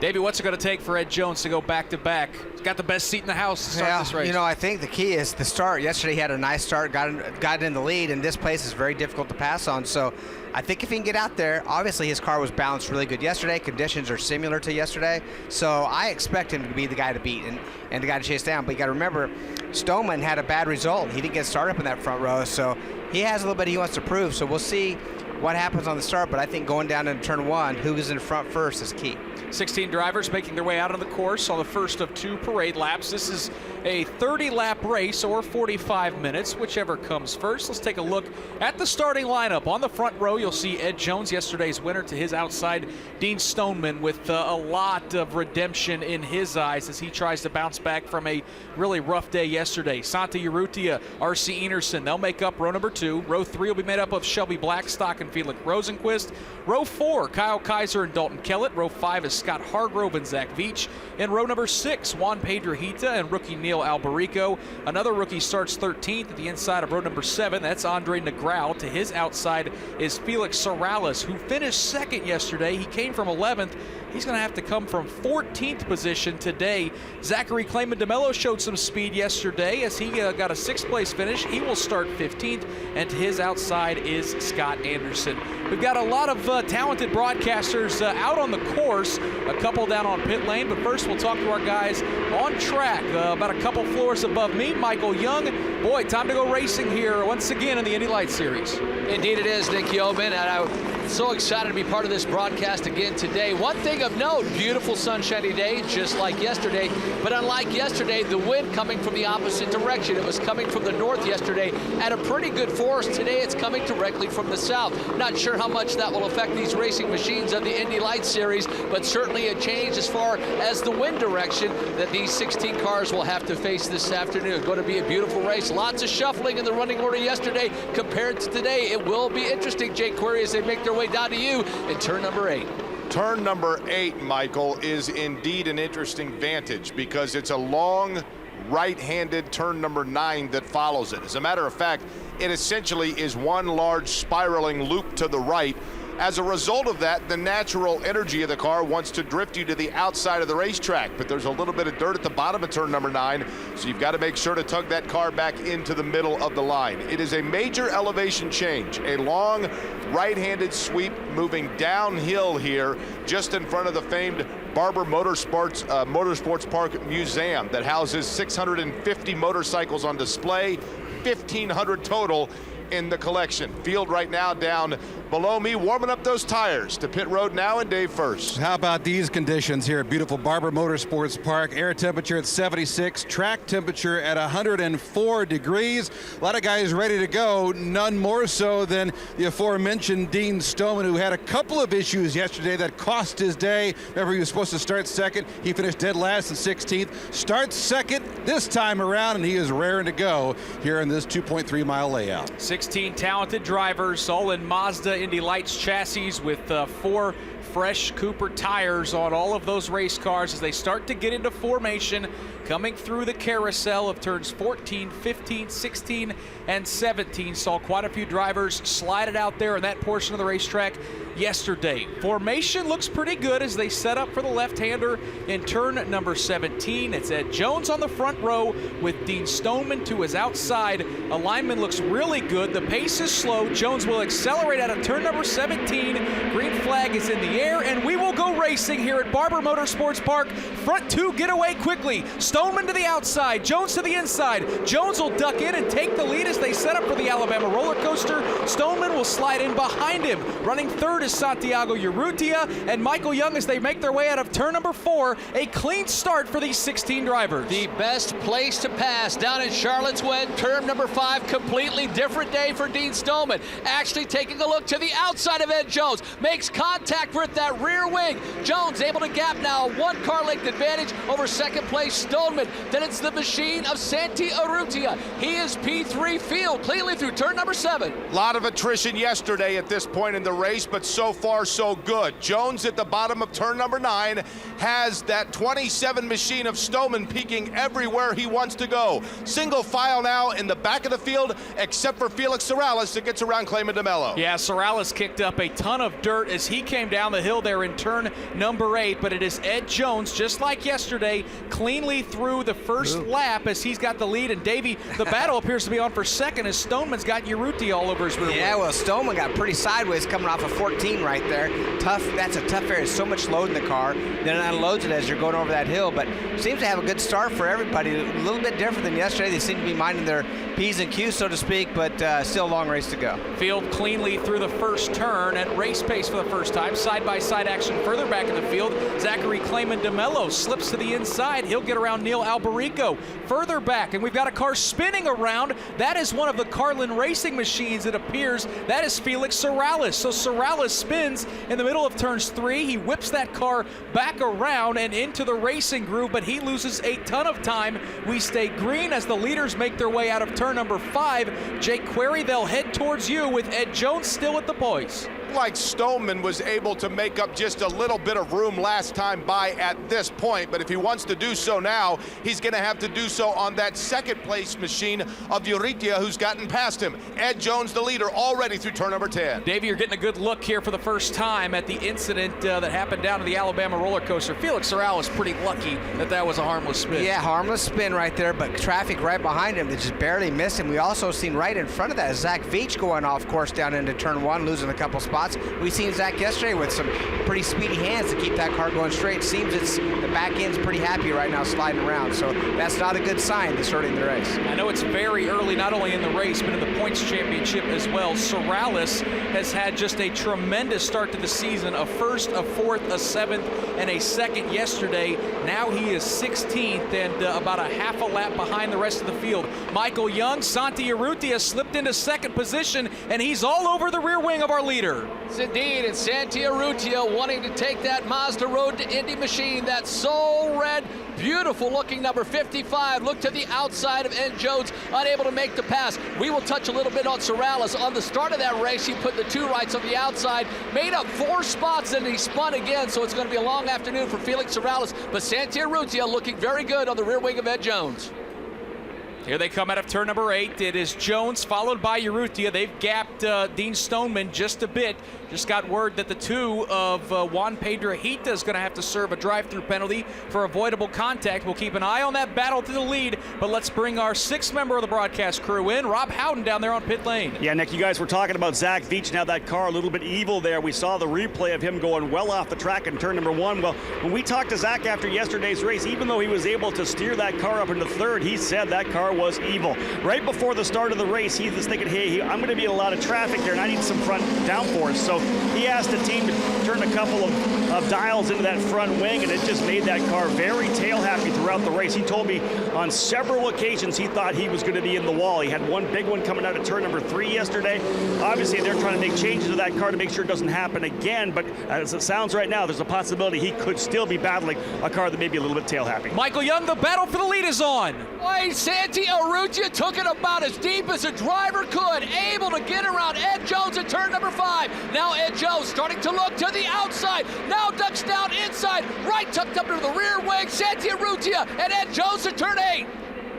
Davey, what's it going to take for Ed Jones to go back-to-back? He's got the best seat in the house to start this race. You know, I think the key is the start. Yesterday he had a nice start, got in the lead, and this place is very difficult to pass on. So I think if he can get out there, obviously his car was balanced really good yesterday. Conditions are similar to yesterday. So I expect him to be the guy to beat and the guy to chase down. But you got to remember, Stoneman had a bad result. He didn't get started up in that front row. So he has a little bit he wants to prove. So we'll see what happens on the start. But I think going down into turn one, who is in front first is key. 16 drivers making their way out on the course on the first of 2 parade laps. This is a 30-lap race, or 45 minutes, whichever comes first. Let's take a look at the starting lineup. On the front row, you'll see Ed Jones, yesterday's winner. To his outside, Dean Stoneman, with a lot of redemption in his eyes as he tries to bounce back from a really rough day yesterday. Santa Urrutia, R.C. Enerson, they'll make up row number 2. Row 3 will be made up of Shelby Blackstock and Felix Rosenquist. Row 4, Kyle Kaiser and Dalton Kellett. Row 5 is Scott Hargrove and Zach Veach. In row number 6, Juan Pedrohita and rookie Neil Albarico. Another rookie starts 13th at the inside of row number 7. That's Andre Negrao. To his outside is Felix Sorales, who finished 2nd yesterday. He came from 11th. He's going to have to come from 14th position today. Zachary Clayman DeMello showed some speed yesterday as he got a 6th place finish. He will start 15th, and to his outside is Scott Anderson. We've got a lot of talented broadcasters out on the course, a couple down on pit lane, but first we'll talk to our guys on track. About a couple floors above me, Michael Young. Boy, time to go racing here once again in the Indy Lights Series. Indeed it is, Nick Yeoman, and I'm so excited to be part of this broadcast again today. One thing of note, beautiful sunshiny day, just like yesterday, but unlike yesterday, the wind coming from the opposite direction. It was coming from the north yesterday at a pretty good force. Today it's coming directly from the south. Not sure how much that will affect these racing machines of the Indy Lights Series, but certainly a change as far as the wind direction that these 16 cars will have to face this afternoon. Going to be a beautiful race. Lots of shuffling in the running order yesterday compared to today. It will be interesting, Jake Query, as they make their way down to you in turn number 8. Turn number 8, Michael, is indeed an interesting vantage because it's a long right-handed turn number 9 that follows it. As a matter of fact, it essentially is one large spiraling loop to the right. As a result of that, the natural energy of the car wants to drift you to the outside of the racetrack, but there's a little bit of dirt at the bottom of turn number 9, so you've got to make sure to tug that car back into the middle of the line. It is a major elevation change, a long right-handed sweep moving downhill here just in front of the famed Barber Motorsports Park Museum that houses 650 motorcycles on display, 1,500 total. in the collection. Field right now down below me, warming up those tires. To pit road now and Dave first. How about these conditions here at beautiful Barber Motorsports Park? Air temperature at 76, track temperature at 104 degrees. A lot of guys ready to go, none more so than the aforementioned Dean Stoneman, who had a couple of issues yesterday that cost his day. Remember, he was supposed to start second. He finished dead last in 16th. Starts second this time around, and he is raring to go here in this 2.3-mile layout. 16 talented drivers, all in Mazda Indy Lights chassis with 4 fresh Cooper tires on all of those race cars as they start to get into formation, coming through the carousel of turns 14, 15, 16, and 17. Saw quite a few drivers slide it out there in that portion of the racetrack yesterday. Formation looks pretty good as they set up for the left-hander in turn number 17. It's Ed Jones on the front row with Dean Stoneman to his outside. Alignment looks really good. The pace is slow. Jones will accelerate out of turn number 17. Green flag is in the air, and we will go racing here at Barber Motorsports Park. Front 2 get away quickly. Stoneman to the outside, Jones to the inside. Jones will duck in and take the lead as they set up for the Alabama roller coaster. Stoneman will slide in behind him. Running third is Santiago Urrutia and Michael Young as they make their way out of turn number 4. A clean start for these 16 drivers. The best place to pass down in Charlotte's Web, turn number 5, completely different day for Dean Stoneman. Actually taking a look to the outside of Ed Jones, makes contact with that rear wing. Jones able to gap now, 1 car length advantage over second place Stoneman. Then it's the machine of Santi Urrutia. He is P3 field, cleanly through turn number 7. A lot of attrition yesterday at this point in the race, but so far so good. Jones at the bottom of turn number 9 has that 27 machine of Stoneman peaking everywhere he wants to go. Single file now in the back of the field, except for Felix Sorales that gets around Clayman DeMello. Yeah, Sorales kicked up a ton of dirt as he came down the hill there in turn number 8, but it is Ed Jones, just like yesterday, cleanly through the first lap as he's got the lead. And Davey, the battle appears to be on for second as Stoneman's got Urrutia all over his rear. Yeah, well, Stoneman got pretty sideways coming off of 14 right there. Tough, that's a tough area. So much load in the car. Then it unloads it as you're going over that hill, but seems to have a good start for everybody. A little bit different than yesterday. They seem to be minding their P's and Q's, so to speak, but still a long race to go. Field cleanly through the first turn at race pace for the first time. Side-by-side action further back in the field. Zachary Clayman DeMello slips to the inside. He'll get around Neil Alberico further back, and we've got a car spinning around. That is one of the Carlin racing machines, it appears. That is Felix Sorales. So Sorales spins in the middle of turns 3. He whips that car back around and into the racing groove, but he loses a ton of time. We stay green as the leaders make their way out of turn number 5. Jake Query, they'll head towards you with Ed Jones still at the poise. Like Stoneman was able to make up just a little bit of room last time by at this point, but if he wants to do so now, he's going to have to do so on that second place machine of Urrutia, who's gotten past him. Ed Jones, the leader, already through turn number 10. Davey, you're getting a good look here for the first time at the incident that happened down to the Alabama roller coaster. Felix Sorales pretty lucky that that was a harmless spin. Yeah, harmless spin right there, but traffic right behind him that just barely missed him. We also seen right in front of that Zach Veach going off course down into turn 1, losing a couple spots. We seen Zach yesterday with some pretty speedy hands to keep that car going straight. Seems the back end's pretty happy right now sliding around, so that's not a good sign this early in the race. I know it's very early, not only in the race, but in the points championship as well. Sorales has had just a tremendous start to the season, a first, a fourth, a seventh, and a second yesterday. Now he is 16th and about a half a lap behind the rest of the field. Michael Young, Santi Urrutia slipped into second position, and he's all over the rear wing of our leader. Indeed, and Santi Urrutia wanting to take that Mazda Road to Indy machine, that soul red, beautiful looking number 55. Look to the outside of Ed Jones, unable to make the pass. We will touch a little bit on Sorales. On the start of that race, he put the 2 rights on the outside, made up 4 spots, and he spun again, so it's going to be a long afternoon for Felix Sorales. But Santi Urrutia looking very good on the rear wing of Ed Jones. Here they come out of turn number 8. It is Jones followed by Urrutia. They've gapped Dean Stoneman just a bit. Just got word that the 2 of Juan Pedrahita is going to have to serve a drive-through penalty for avoidable contact. We'll keep an eye on that battle to the lead, but let's bring our 6th member of the broadcast crew in, Rob Howden down there on pit lane. Yeah, Nick, you guys were talking about Zach Veach. Now that car a little bit evil there. We saw the replay of him going well off the track in turn number 1. Well, when we talked to Zach after yesterday's race, even though he was able to steer that car up into 3rd, he said that car was evil. Right before the start of the race, he was thinking, hey, I'm going to be in a lot of traffic here, and I need some front downforce. So he asked the team to turn a couple of dials into that front wing, and it just made that car very tail happy throughout the race. He told me on several occasions he thought he was going to be in the wall. He had one big one coming out of turn number 3 yesterday. Obviously, they're trying to make changes to that car to make sure it doesn't happen again, but as it sounds right now, there's a possibility he could still be battling a car that may be a little bit tail happy. Michael Young, the battle for the lead is on. Boy, Santi Urrutia took it about as deep as a driver could, able to get around Ed Jones at turn number 5. Now Ed Jones starting to look to the outside, now ducks down inside, right tucked up into the rear wing, Santi Urrutia and Ed Jones at turn 8.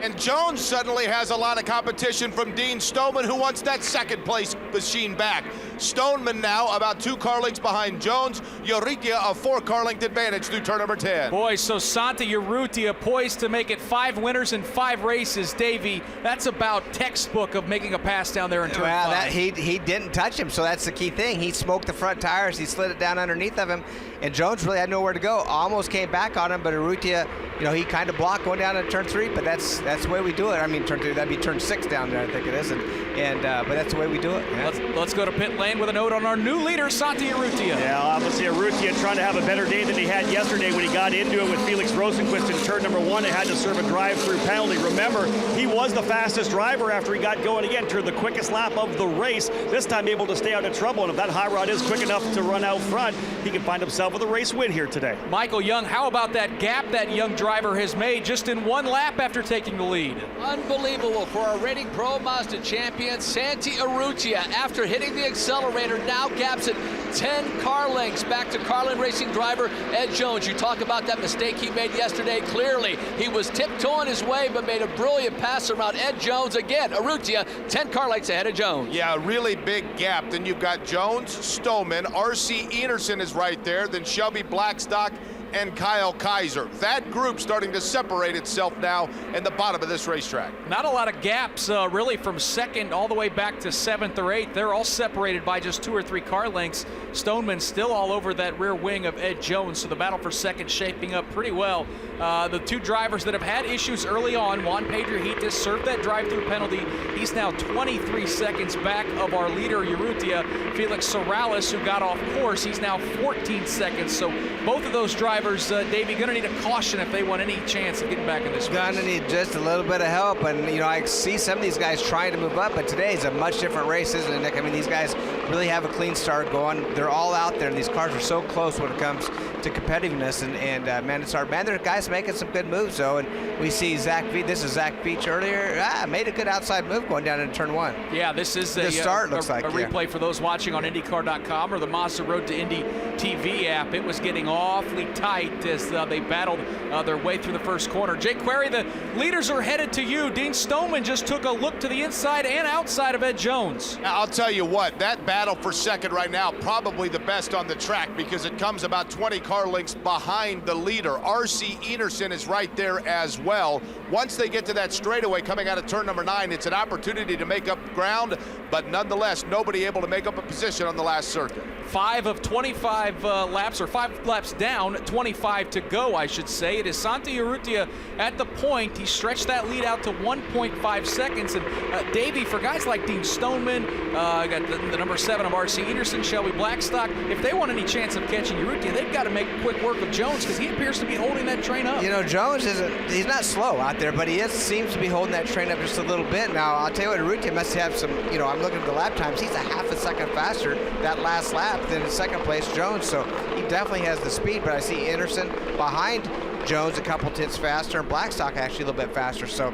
And Jones suddenly has a lot of competition from Dean Stoneman, who wants that second place machine back. Stoneman now about 2 car lengths behind Jones. Urrutia a 4 car length advantage through turn number 10. Boy, so Santi Urrutia poised to make it 5 winners in 5 races. Davey, that's about textbook of making a pass down there in turn 5. He didn't touch him, so that's the key thing. He smoked the front tires, he slid it down underneath of him, and Jones really had nowhere to go. Almost came back on him, but Urrutia, he kind of blocked going down to turn 3, but that's the way we do it. I mean, turn 3, that'd be turn 6 down there, I think it is, but that's the way we do it. Yeah. Let's go to pit lane with a note on our new leader, Santi Urrutia. Yeah, obviously Urrutia trying to have a better day than he had yesterday when he got into it with Felix Rosenquist in turn number 1. It had to serve a drive-through penalty. Remember, he was the fastest driver after he got going again, turned the quickest lap of the race, this time able to stay out of trouble, and if that hot rod is quick enough to run out front, he can find himself with a race win here today. Michael Young, how about that gap that young driver has made just in 1 lap after taking the lead? Unbelievable for our reigning Pro Mazda champion, Santi Urrutia, after hitting the accelerator, now gaps at 10 car lengths back to Carlin Racing driver Ed Jones. You talk about that mistake he made yesterday. Clearly, he was tiptoeing his way, but made a brilliant pass around Ed Jones. Again, Urrutia, 10 car lengths ahead of Jones. Yeah, really big gap. Then you've got Jones, Stoneman, R.C. Enerson is right there, then Shelby Blackstock, and Kyle Kaiser. That group starting to separate itself now in the bottom of this racetrack. Not a lot of gaps really from 2nd all the way back to 7th or 8th. They're all separated by just 2 or 3 car lengths. Stoneman still all over that rear wing of Ed Jones, so the battle for 2nd shaping up pretty well. The 2 drivers that have had issues early on, Juan Pedrojitas served that drive-through penalty. He's now 23 seconds back of our leader, Urrutia. Felix Sorales, who got off course, he's now 14 seconds. So both of those drivers, Davey, going to need a caution if they want any chance of getting back in this race. Going to need just a little bit of help, and I see some of these guys trying to move up, but today is a much different race, isn't it, Nick? I mean, these guys really have a clean start going. They're all out there, and these cars are so close when it comes to competitiveness, and man, it's hard. Man, there are guys making some good moves, though, and we see this is Zach Beach earlier, made a good outside move going down into turn 1. Yeah, this is the start looks like a replay for those watching on IndyCar.com or the Mazda Road to Indy TV app. It was getting awfully tight as they battled their way through the first corner. Jake Query, the leaders are headed to you. Dean Stoneman just took a look to the inside and outside of Ed Jones. Now, I'll tell you what, that battle for 2nd right now, probably the best on the track because it comes about 20 car lengths behind the leader. R.C. Enerson is right there as well. Once they get to that straightaway coming out of turn number 9, it's an opportunity to make up ground, but nonetheless, nobody able to make up a position on the last circuit. 5 of 25 laps, or 5 laps down, 25 to go, I should say. It is Santi Urrutia at the point. He stretched that lead out to 1.5 seconds. And Davey, for guys like Dean Stoneman, got the number 7 of R.C. Enerson, Shelby Blackstock, if they want any chance of catching Urrutia, they've got to make quick work of Jones because he appears to be holding that train up. Jones he's not slow out there, but he seems to be holding that train up just a little bit. Now, I'll tell you what, Urrutia must have some, I'm looking at the lap times. He's a half a second faster that last lap than in 2nd place Jones, so he definitely has the speed, but I see Enerson behind Jones a couple tenths faster, and Blackstock actually a little bit faster, so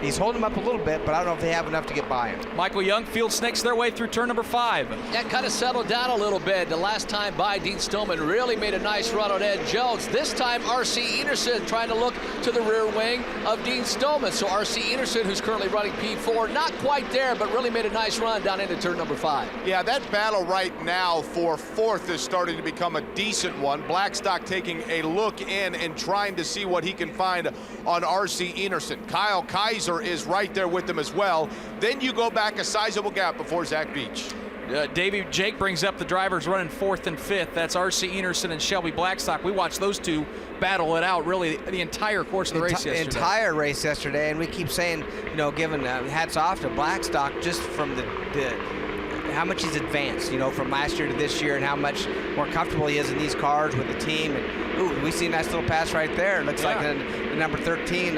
he's holding him up a little bit, but I don't know if they have enough to get by him. Michael Young field snakes their way through turn number 5. That kind of settled down a little bit. The last time by, Dean Stoneman really made a nice run on Ed Jones. This time, R.C. Enerson trying to look to the rear wing of Dean Stoneman. So R.C. Enerson, who's currently running P4, not quite there, but really made a nice run down into turn number 5. Yeah, that battle right now for 4th is starting to become a decent one. Blackstock taking a look in and trying to see what he can find on R.C. Enerson. Kyle Kaiser is right there with him as well. Then you go back a sizable gap before Zach Beach. Davey, Jake brings up the drivers running 4th and 5th. That's R.C. Enerson and Shelby Blackstock. We watched those two battle it out really the entire course of the race yesterday. Entire race yesterday, and we keep saying, giving hats off to Blackstock just from the how much he's advanced, from last year to this year, and how much more comfortable he is in these cars with the team. And we see a nice little pass right there. It looks like the number 13.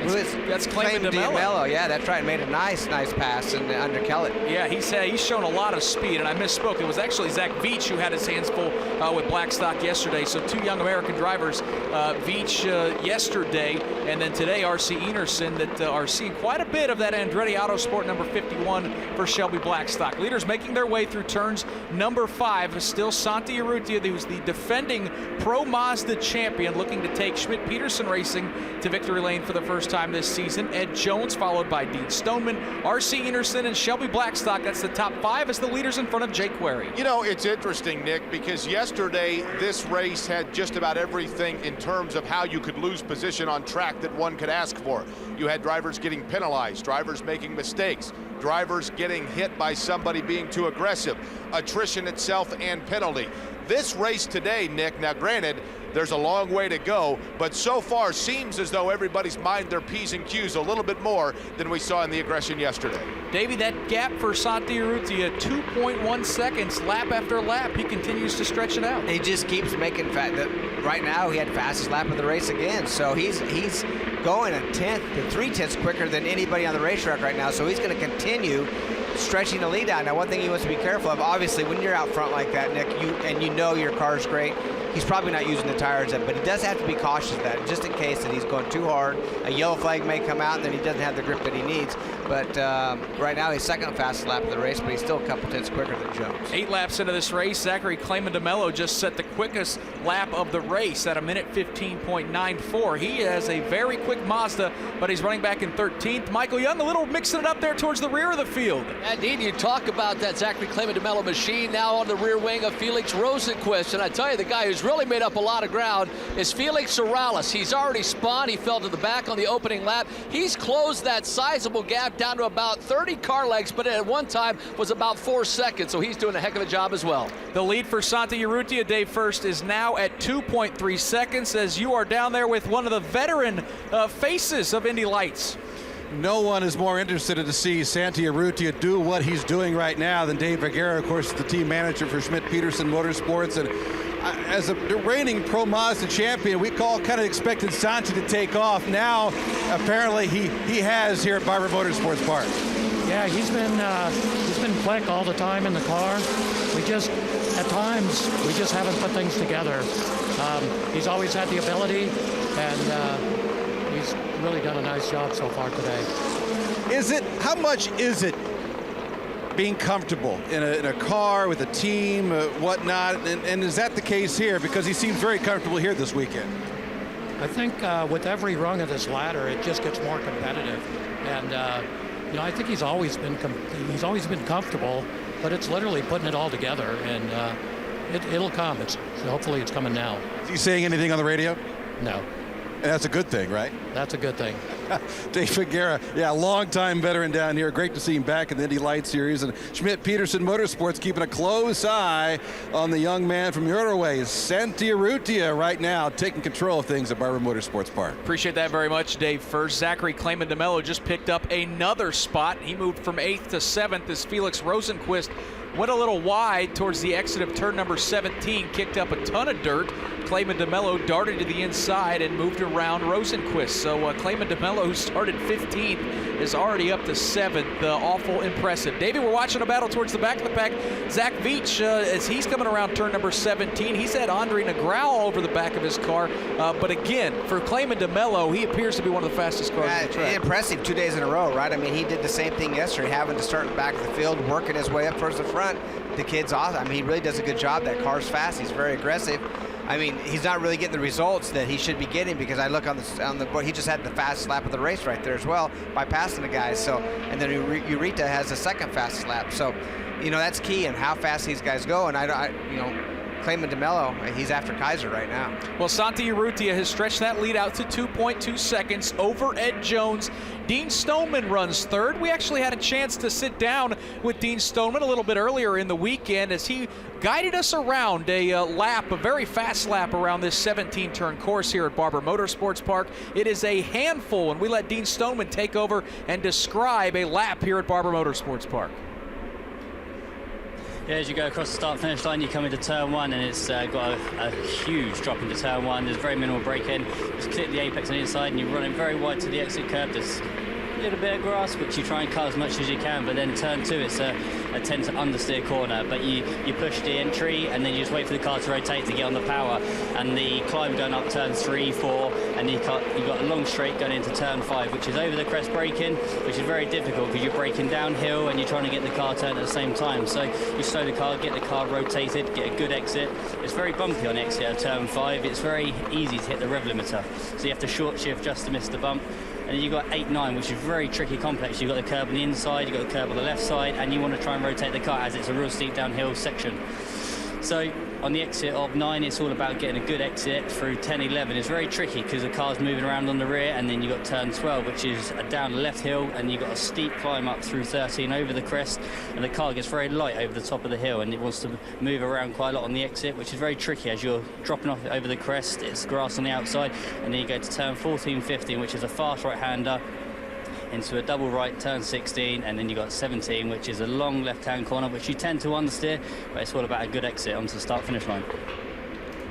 That's Clayman DeMello. Yeah, that's right. Made a nice pass and undercut it. Yeah, he's shown a lot of speed, and I misspoke. It was actually Zach Veach who had his hands full with Blackstock yesterday. So 2 young American drivers, Veach yesterday, and then today R.C. Enerson, that are seeing quite a bit of that Andretti Autosport number 51 for Shelby Blackstock. Leaders making their way through turns number 5 is still Santi Urrutia, who's the defending Pro Mazda champion, looking to take Schmidt-Peterson Racing to victory lane for the first time this season. Ed Jones followed by Dean Stoneman, R.C. Enerson, and Shelby Blackstock. That's the top 5 as the leaders in front of Jake Query. It's interesting, Nick, because yesterday this race had just about everything in terms of how you could lose position on track that one could ask for. You had drivers getting penalized, drivers making mistakes, drivers getting hit by somebody being too aggressive, attrition itself and penalty. This race today, Nick, now granted, there's a long way to go, but so far seems as though everybody's mind their P's and Q's a little bit more than we saw in the aggression yesterday. Davey, that gap for Santi Urrutia, 2.1 seconds, lap after lap. He continues to stretch it out. He just keeps making right now he had fastest lap of the race again, so he's going a 10th to 3/10 quicker than anybody on the racetrack right now, so he's going to continue stretching the lead out. Now, one thing he wants to be careful of, obviously, when you're out front like that, Nick, you know your car's great, he's probably not using the tires up, but he does have to be cautious of that, just in case that he's going too hard. A yellow flag may come out, and then he doesn't have the grip that he needs. But right now, he's second fastest lap of the race, but he's still a couple tenths quicker than Jones. 8 laps into this race, Zachary Clayman DeMello just set the quickest lap of the race at a minute 15.94. He has a very quick Mazda, but he's running back in 13th. Michael Young a little mixing it up there towards the rear of the field. Indeed, you talk about that Zachary Clayman DeMello machine now on the rear wing of Felix Rosenquist, and I tell you, the guy who's really made up a lot of ground is Felix Morales. He's already spun. He fell to the back on the opening lap. He's closed that sizable gap down to about 30 car lengths, but at one time was about 4 seconds, so he's doing a heck of a job as well. The lead for Santi Urrutia, Dave First, is now at 2.3 seconds as you are down there with one of the veteran faces of Indy Lights. No one is more interested to see Santi Urrutia do what he's doing right now than Dave Vergara, of course, the team manager for Schmidt-Peterson Motorsports. And as a reigning Pro Mazda champion, we kind of expected Santi to take off. Now, apparently, he has here at Barber Motorsports Park. Yeah, he's been quick all the time in the car. At times, we just haven't put things together. He's always had the ability, and he's really done a nice job so far today. How much is it being comfortable in a car with a team, whatnot, and is that the case here? Because he seems very comfortable here this weekend. I think with every rung of this ladder, it just gets more competitive, and I think he's always been comfortable, but it's literally putting it all together, and it'll come. Hopefully it's coming now. Is he saying anything on the radio? No. And that's a good thing, right? That's a good thing. Dave Vergara, longtime veteran down here. Great to see him back in the Indy Light Series. And Schmidt-Peterson Motorsports keeping a close eye on the young man from Uruguay, Santi Urrutia, right now taking control of things at Barber Motorsports Park. Appreciate that very much, Dave. First, Zachary Clayman DeMello just picked up another spot. He moved from 8th to 7th as Felix Rosenquist went a little wide towards the exit of turn number 17, kicked up a ton of dirt. Clayman DeMello darted to the inside and moved around Rosenquist. So Clayman DeMello, who started 15th, is already up to 7th. Awful impressive. Davey, we're watching a battle towards the back of the pack. Zach Veach, as he's coming around turn number 17, he's had Andre Negrao all over the back of his car. But again, for Clayman DeMello, he appears to be one of the fastest cars on the track. Impressive 2 days in a row, right? I mean, he did the same thing yesterday, having to start in the back of the field, working his way up towards the front. The kid's awesome. I mean, he really does a good job. That car's fast. He's very aggressive. I mean, he's not really getting the results that he should be getting, because I look on the board, he just had the fastest lap of the race right there as well by passing the guys. So, and then Urrutia has the second fastest lap. So, that's key in how fast these guys go. And Clayman DeMello, he's after Kaiser right now. Well, Santi Urrutia has stretched that lead out to 2.2 seconds over Ed Jones Dean Stoneman runs third. We actually had a chance to sit down with Dean Stoneman a little bit earlier in the weekend as he guided us around a lap, a very fast lap around this 17-turn course here at Barber Motorsports Park. It is a handful, and we let Dean Stoneman take over and describe a lap here at Barber Motorsports Park. Yeah, as you go across the start-finish line, you come into turn one, and it's got a huge drop into turn one. There's very minimal braking. Just clip the apex on the inside, and you run it very wide to the exit curb. There's a little bit of grass, which you try and cut as much as you can, but then turn two, it's a tend to understeer corner, but you push the entry, and then you just wait for the car to rotate to get on the power, and the climb going up turn 3, 4, and you've got a long straight going into turn 5, which is over the crest braking, which is very difficult because you're braking downhill and you're trying to get the car turned at the same time. So you slow the car, get the car rotated, get a good exit. It's very bumpy on exit of turn 5. It's very easy to hit the rev limiter, so you have to short shift just to miss the bump. And then you've got 8, 9, which is very tricky complex. You've got the curb on the inside, you've got the curb on the left side, and you want to try and rotate the car as it's a real steep downhill section. So on the exit of 9, it's all about getting a good exit through 10, 11. It's very tricky because the car's moving around on the rear, and then you've got turn 12, which is a down the left hill, and you've got a steep climb up through 13 over the crest, and the car gets very light over the top of the hill, and it wants to move around quite a lot on the exit, which is very tricky as you're dropping off over the crest. It's grass on the outside, and then you go to turn 14, 15, which is a fast right-hander, into a double right, turn 16, and then you got 17, which is a long left-hand corner, which you tend to understeer, but it's all about a good exit onto the start-finish line.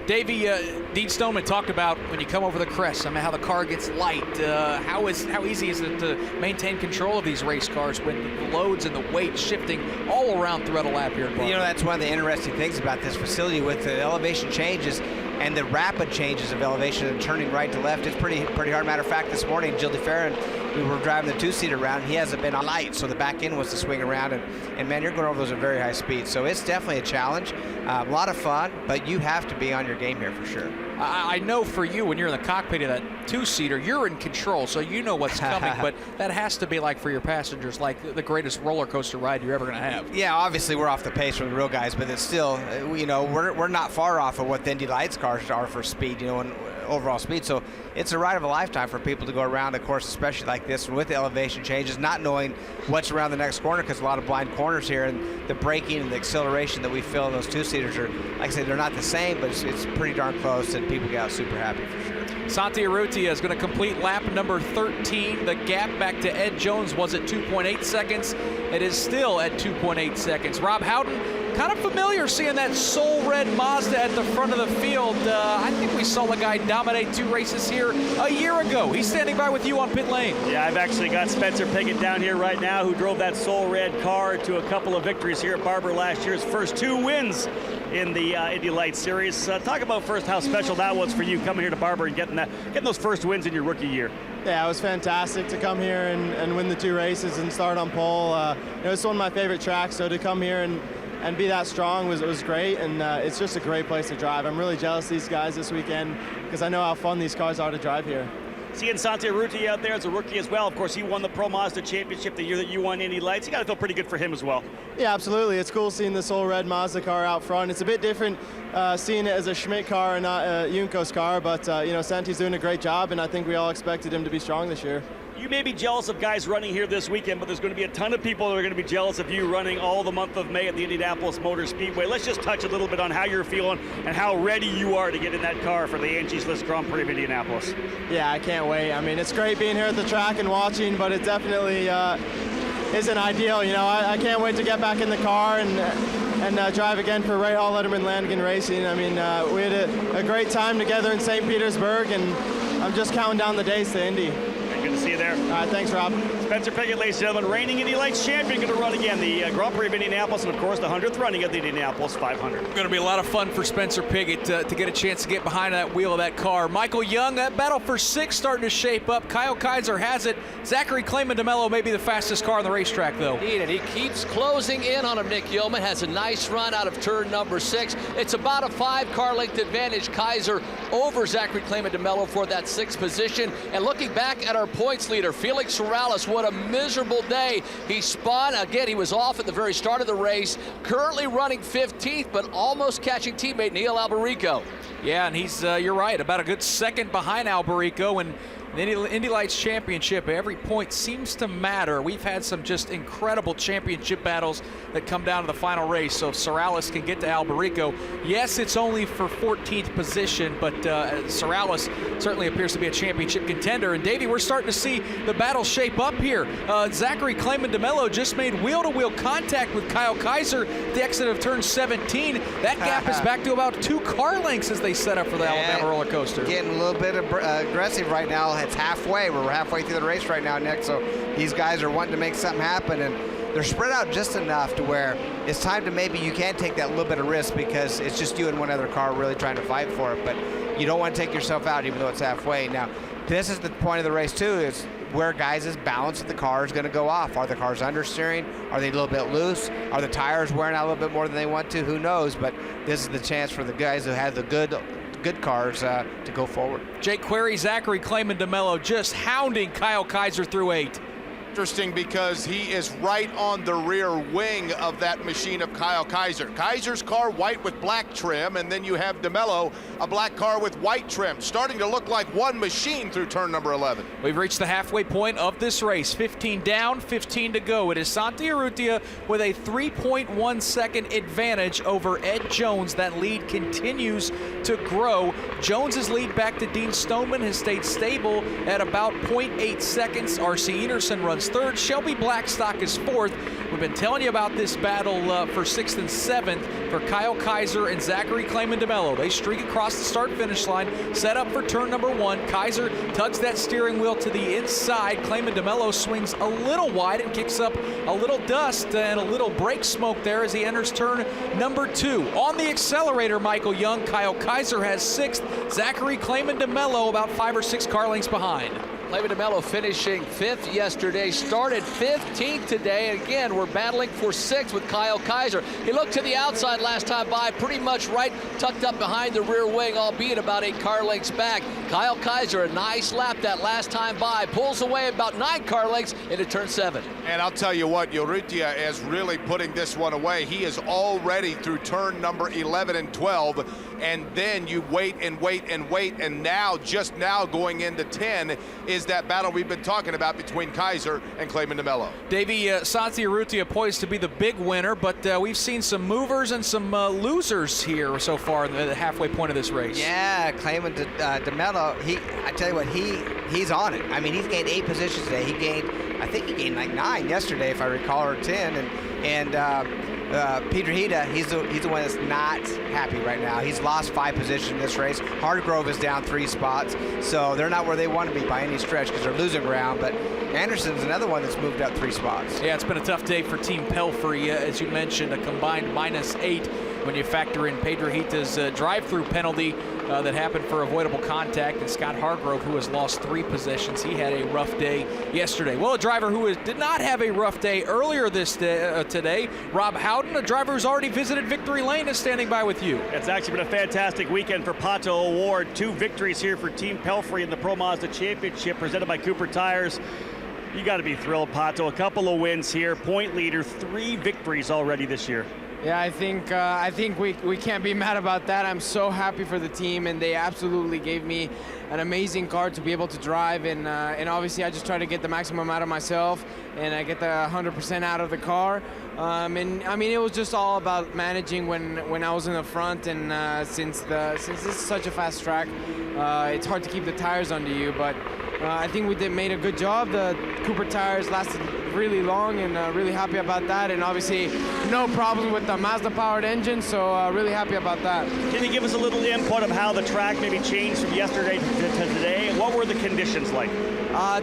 Davey, Dean Stoneman talked about when you come over the crest, I mean, how the car gets light. How easy is it to maintain control of these race cars when the loads and the weight shifting all around throughout a lap here at Barber? You know, that's one of the interesting things about this facility with the elevation changes and the rapid changes of elevation and turning right to left. It's pretty hard. Matter of fact, this morning, Jill DeFerrin, we were driving the two-seater around. He hasn't been on light, so the back end was to swing around, and man, you're going over those at very high speed. So it's definitely a challenge. A lot of fun, but you have to be on your game here for sure. I know for you, when you're in the cockpit of that two-seater, you're in control, so you know what's coming, but that has to be like for your passengers, like the greatest roller coaster ride you're ever going to have. Yeah, obviously we're off the pace from the real guys, but it's still, you know, we're not far off of what the Indy Lights cars are for speed, you know, and overall speed. So it's a ride of a lifetime for people to go around a course, especially like this, and with the elevation changes, not knowing what's around the next corner, because a lot of blind corners here, and the braking and the acceleration that we feel in those two-seaters are, like I said, they're not the same, but it's pretty darn close, and people get out super happy for sure. Santi Urrutia is going to complete lap number 13. The gap back to Ed Jones was at 2.8 seconds. It is still at 2.8 seconds. Rob Howden, kind of familiar seeing that Soul Red Mazda at the front of the field. I think we saw the guy dominate 2 races here a year ago. He's standing by with you on pit lane. Yeah, I've actually got Spencer Piggott down here right now, who drove that Soul Red car to a couple of victories here at Barber last year. His first 2 wins in the Indy Lights Series. Talk about first how special that was for you coming here to Barber and getting those first wins in your rookie year. Yeah, it was fantastic to come here and win the 2 races and start on pole. It's one of my favorite tracks, so to come here and be that strong was great, and it's just a great place to drive. I'm really jealous of these guys this weekend because I know how fun these cars are to drive here. Seeing Santi Urrutia out there as a rookie as well. Of course, he won the Pro Mazda Championship the year that you won Indy Lights. You got to feel pretty good for him as well. Yeah, absolutely. It's cool seeing the Soul Red Mazda car out front. It's a bit different seeing it as a Schmidt car and not a Junko's car, but Santi's doing a great job, and I think we all expected him to be strong this year. You may be jealous of guys running here this weekend, but there's going to be a ton of people that are going to be jealous of you running all the month of May at the Indianapolis Motor Speedway. Let's just touch a little bit on how you're feeling and how ready you are to get in that car for the Angie's List Grand Prix of Indianapolis. Yeah, I can't wait. I mean, it's great being here at the track and watching, but it definitely isn't ideal. You know, I can't wait to get back in the car and drive again for Ray Hall Letterman Lanigan Racing. I mean, we had a great time together in St. Petersburg, and I'm just counting down the days to Indy. Good to see you there. All right, thanks, Rob. Spencer Piggott, ladies and gentlemen, reigning Indy Lights champion, going to run again the Grand Prix of Indianapolis, and of course the 100th running of the Indianapolis 500. Going to be a lot of fun for Spencer Piggott to get a chance to get behind that wheel of that car. Michael Young, that battle for 6 starting to shape up. Kyle Kaiser has it. Zachary Clayman DeMello may be the fastest car on the racetrack, though. Indeed, and he keeps closing in on him. Nick Yeoman has a nice run out of turn number 6. It's about a 5-car length advantage. Kaiser over Zachary Clayman DeMello for that 6th position. And looking back at our points leader, Felix Morales, what a miserable day. He spun. Again, he was off at the very start of the race. Currently running 15th, but almost catching teammate Neil Alberico. Yeah, and he's, you're right, about a good second behind Alberico. And the Indy Lights Championship, every point seems to matter. We've had some just incredible championship battles that come down to the final race. So if Sorales can get to Alberico, yes, it's only for 14th position, but Sorales certainly appears to be a championship contender. And Davey, we're starting to see the battle shape up here. Zachary Clayman DeMello just made wheel-to-wheel contact with Kyle Kaiser at the exit of turn 17. That gap is back to about 2 car lengths as they set up for the Alabama roller coaster. Getting a little bit aggressive right now. It's halfway. We're halfway through the race right now, Nick. So these guys are wanting to make something happen, and they're spread out just enough to where it's time to maybe you can take that little bit of risk because it's just you and one other car really trying to fight for it. But you don't want to take yourself out even though it's halfway. Now, this is the point of the race too, is where guys' balance of the car is going to go off. Are the cars understeering? Are they a little bit loose? Are the tires wearing out a little bit more than they want to? Who knows? But this is the chance for the guys who have the good cars to go forward. Jake Query, Zachary Clayman DeMello just hounding Kyle Kaiser through 8. Interesting because he is right on the rear wing of that machine of Kyle Kaiser. Kaiser's car white with black trim, and then you have DeMello, a black car with white trim, starting to look like one machine through turn number 11. We've reached the halfway point of this race. 15 down, 15 to go. It is Santi Urrutia with a 3.1 second advantage over Ed Jones. That lead continues to grow. Jones's lead back to Dean Stoneman has stayed stable at about 0.8 seconds. R.C. Enerson runs third. Shelby Blackstock is fourth. We've been telling you about this battle for 6th and 7th for Kyle Kaiser and Zachary Clayman DeMello. They streak across the start-finish line, set up for turn number 1. Kaiser tugs that steering wheel to the inside. Clayman DeMello swings a little wide and kicks up a little dust and a little brake smoke there as he enters turn number 2. On the accelerator, Michael Young, Kyle Kaiser has 6th. Zachary Clayman DeMello about 5 or 6 car lengths behind. Clayman DeMello finishing 5th yesterday, started 15th today, and again, we're battling for 6th with Kyle Kaiser. He looked to the outside last time by, pretty much right tucked up behind the rear wing, albeit about 8 car lengths back. Kyle Kaiser, a nice lap that last time by, pulls away about 9 car lengths into turn 7. And I'll tell you what, Urrutia is really putting this one away. He is already through turn number 11 and 12, and then you wait and wait and wait, and now, just now going into 10, is that battle we've been talking about between Kaiser and Clayman DeMello. Davey, Santi Urrutia poised to be the big winner, but we've seen some movers and some losers here so far in the halfway point of this race. Yeah, Clayman DeMello, I tell you what, he's on it. I mean, he's gained 8 positions today. I think he gained like 9 yesterday, if I recall, or 10. And Peter Hita, he's the one that's not happy right now. He's lost 5 positions in this race. Hargrove is down 3 spots, so they're not where they want to be by any stretch because they're losing ground. But Anderson's another one that's moved up 3 spots. Yeah, it's been a tough day for Team Pelfrey. As you mentioned, a combined -8 when you factor in Pedro Hita's drive-through penalty that happened for avoidable contact, and Scott Hargrove, who has lost 3 positions. He had a rough day yesterday. Well, a driver who did not have a rough day earlier today, Rob Howden, a driver who's already visited Victory Lane, is standing by with you. It's actually been a fantastic weekend for Pato Award. 2 victories here for Team Pelfrey in the Pro Mazda Championship presented by Cooper Tires. You got to be thrilled, Pato. A couple of wins here, point leader, 3 victories already this year. Yeah, I think we can't be mad about that. I'm so happy for the team, and they absolutely gave me an amazing car to be able to drive, and obviously I just try to get the maximum out of myself, and I get the 100% out of the car. And I mean, it was just all about managing when I was in the front, and since this is such a fast track, it's hard to keep the tires under you, but I think we made a good job. The Cooper tires lasted really long, and really happy about that. And obviously, no problem with the Mazda-powered engine, so really happy about that. Can you give us a little input of how the track maybe changed from yesterday to today? What were the conditions like?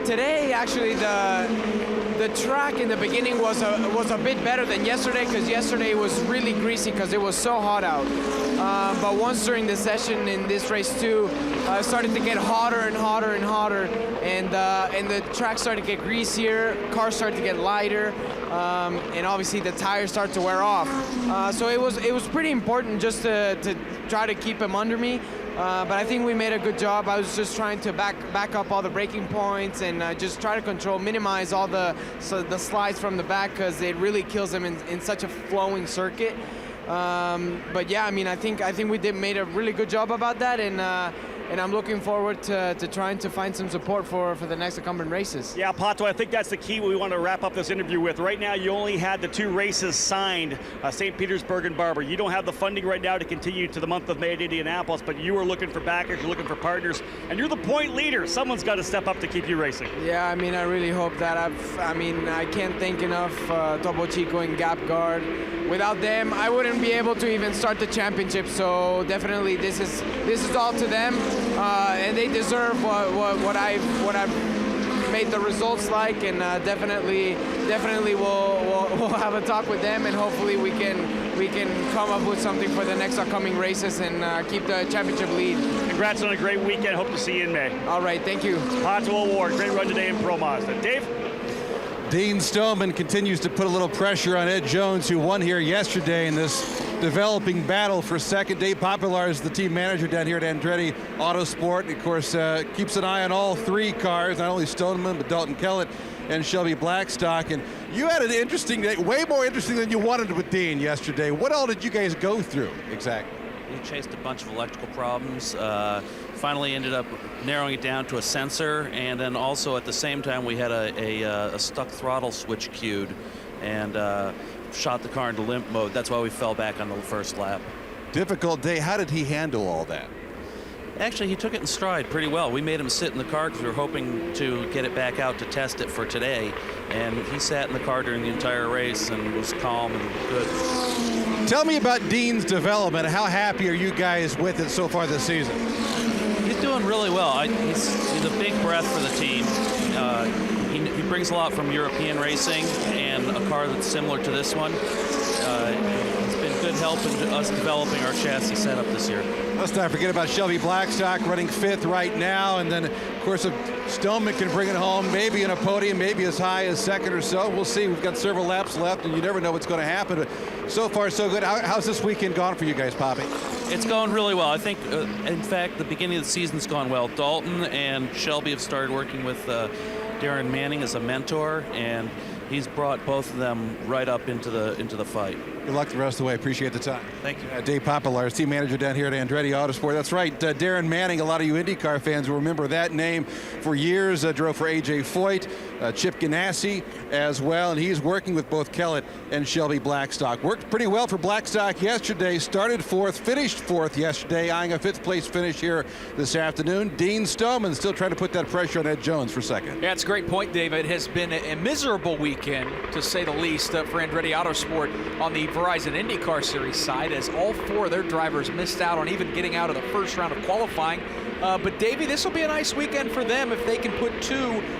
Today, actually, the track in the beginning was a bit better than yesterday, because yesterday was really greasy because it was so hot out. But once during the session in this race too, it started to get hotter and hotter and hotter, and the track started to get greasier, cars started to get lighter, and obviously the tires start to wear off. So it was pretty important just to try to keep them under me. But I think we made a good job. I was just trying to back up all the braking points and just try to minimize all the slides from the back, because it really kills them in such a flowing circuit. But yeah, I mean, I think we made a really good job about that, and I'm looking forward to trying to find some support for the next upcoming races. Yeah, Pato, I think that's the key we want to wrap up this interview with. Right now, you only had the 2 races signed, St. Petersburg and Barber. You don't have the funding right now to continue to the month of May at Indianapolis, but you are looking for backers, you're looking for partners, and you're the point leader. Someone's got to step up to keep you racing. Yeah, I mean, I really hope that. I can't thank enough Topo Chico and Gap Guard. Without them, I wouldn't be able to even start the championship. So definitely, this is all to them, and they deserve what I've made the results like, and definitely we'll have a talk with them, and hopefully we can come up with something for the next upcoming races and keep the championship lead. Congrats on a great weekend. Hope to see you in May. All right, thank you. Pato Award, great run today in Pro Mazda. Dave? Dean Stoneman continues to put a little pressure on Ed Jones, who won here yesterday in this developing battle for second. Dave Popular is the team manager down here at Andretti Autosport. Of course, keeps an eye on all 3 cars, not only Stoneman, but Dalton Kellett and Shelby Blackstock. And you had an interesting day, way more interesting than you wanted with Dean yesterday. What all did you guys go through exactly? We chased a bunch of electrical problems. Finally ended up narrowing it down to a sensor, and then also at the same time we had a stuck throttle switch queued, and shot the car into limp mode. That's why we fell back on the first lap. Difficult day. How did he handle all that? Actually, he took it in stride pretty well. We made him sit in the car because we were hoping to get it back out to test it for today, and he sat in the car during the entire race and was calm and good. Tell me about Dean's development. How happy are you guys with it so far this season? He's doing really well. He's a big breath for the team. He brings a lot from European racing and a car that's similar to this one. He's been good help in us developing our chassis setup this year. Let's not forget about Shelby Blackstock running 5th right now, and then of course if Stoneman can bring it home, maybe in a podium, maybe as high as 2nd or so. We'll see. We've got several laps left, and you never know what's going to happen. But so far, so good. How's this weekend gone for you guys, Poppy? It's going really well. I think, in fact, the beginning of the season's gone well. Dalton and Shelby have started working with Darren Manning as a mentor, and he's brought both of them right up into the fight. Good luck the rest of the way. Appreciate the time. Thank you. Dave Popular, team manager down here at Andretti Autosport. That's right, Darren Manning. A lot of you IndyCar fans will remember that name for years. Drove for A.J. Foyt, Chip Ganassi as well, and he's working with both Kellett and Shelby Blackstock. Worked pretty well for Blackstock yesterday. Started 4th, finished 4th yesterday, eyeing a 5th place finish here this afternoon. Dean Stoneman still trying to put that pressure on Ed Jones for 2nd. Yeah, it's a great point, David. It has been a miserable weekend, to say the least, for Andretti Autosport on the Verizon IndyCar Series side, as all 4 of their drivers missed out on even getting out of the first round of qualifying. But Davey, this will be a nice weekend for them if they can put 2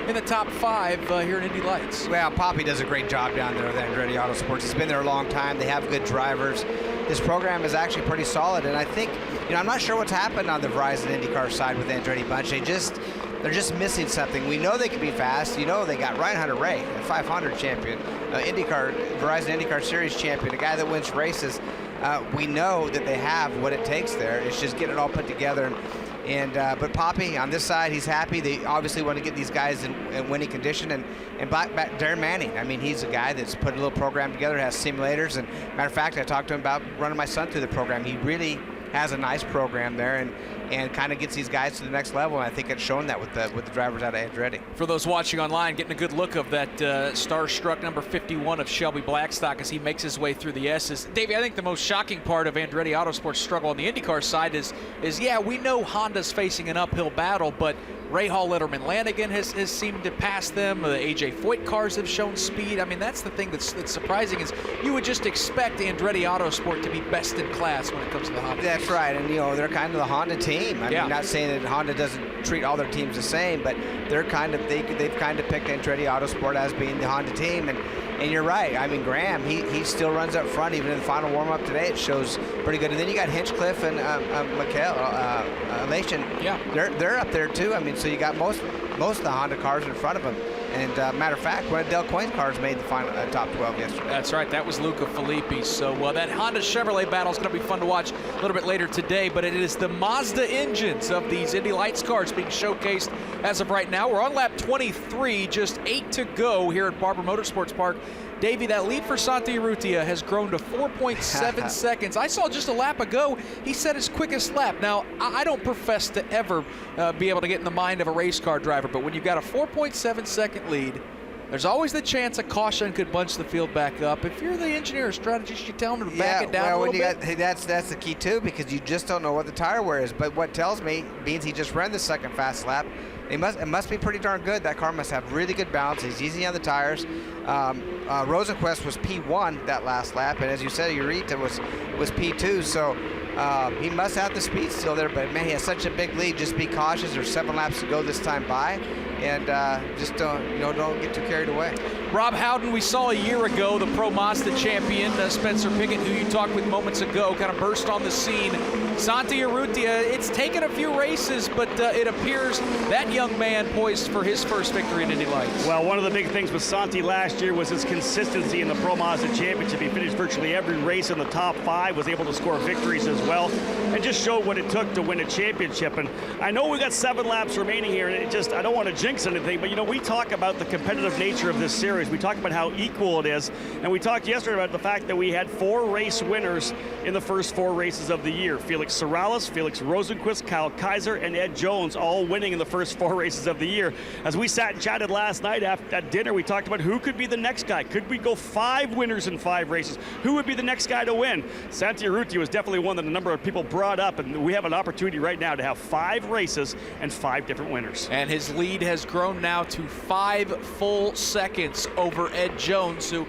in the top 5 here in Indy Lights. Well, Poppy does a great job down there with Andretti Autosports. He's been there a long time. They have good drivers. This program is actually pretty solid, and I think, I'm not sure what's happened on the Verizon IndyCar side with Andretti bunch. They're just missing something. We know they can be fast. They got Ryan Hunter-Reay, a 500 champion, Verizon IndyCar Series champion, a guy that wins races. We know that they have what it takes there. It's just getting it all put together. But Poppy, on this side, he's happy. They obviously want to get these guys in winning condition. And Darren Manning, he's a guy that's put a little program together, has simulators. And matter of fact, I talked to him about running my son through the program. He really has a nice program there and kind of gets these guys to the next level. And I think it's shown that with the drivers out of Andretti. For those watching online, getting a good look of that starstruck number 51 of Shelby Blackstock as he makes his way through the S's. Davey, I think the most shocking part of Andretti Autosport's struggle on the IndyCar side is we know Honda's facing an uphill battle, but Ray Hall, Letterman, Lanigan has seemed to pass them. The A.J. Foyt cars have shown speed. That's the thing that's surprising is you would just expect Andretti Autosport to be best in class when it comes to the Honda. That's right, and they're kind of the Honda team. Yeah. I'm not saying that Honda doesn't treat all their teams the same, but they've kind of picked Andretti Autosport as being the Honda team. And you're right. Graham, he still runs up front even in the final warm-up today. It shows pretty good. And then you got Hinchcliffe and Lation. Yeah, they're up there too. So you got most of the Honda cars in front of them. And matter of fact, one of Del Coyne's cars made the final top 12 yesterday. That's right. That was Luca Filippi. So that Honda Chevrolet battle is going to be fun to watch a little bit later today. But it is the Mazda engines of these Indy Lights cars being showcased as of right now. We're on lap 23, just 8 to go here at Barber Motorsports Park. Davey, that lead for Santi Urrutia has grown to 4.7 seconds. I saw just a lap ago, he set his quickest lap. Now, I don't profess to ever be able to get in the mind of a race car driver, but when you've got a 4.7 second lead, there's always the chance a caution could bunch the field back up. If you're the engineer or strategist, you tell him to back it down a little bit. That's the key too, because you just don't know what the tire wear is. But what tells me means he just ran the second fast lap. It must be pretty darn good. That car must have really good balance. He's easy on the tires. Rosenquist was P1 that last lap, and as you said, Urrutia was P2. So he must have the speed still there. But man, he has such a big lead. Just be cautious. There's 7 laps to go this time by, and just don't get too carried away. Rob Howden, we saw a year ago the Pro Mazda champion, Spencer Pickett, who you talked with moments ago, kind of burst on the scene. Santi Urrutia, it's taken a few races, but it appears that young man poised for his first victory in Indy Lights. Well, one of the big things with Santi last year was his consistency in the Pro Mazda Championship. He finished virtually every race in the top 5, was able to score victories as well, and just showed what it took to win a championship. And I know we got 7 laps remaining here, and I don't want to jinx anything, but we talk about the competitive nature of this series. We talk about how equal it is, and we talked yesterday about the fact that we had 4 race winners in the first 4 races of the year. Felix Sorales, Felix Rosenquist, Kyle Kaiser, and Ed Jones all winning in the first 4 races of the year. As we sat and chatted last night at dinner, we talked about who could be the next guy. Could we go 5 winners in 5 races? Who would be the next guy to win? Santi Urrutia was definitely one that a number of people brought up, and we have an opportunity right now to have 5 races and 5 different winners. And his lead has grown now to 5 full seconds over Ed Jones, who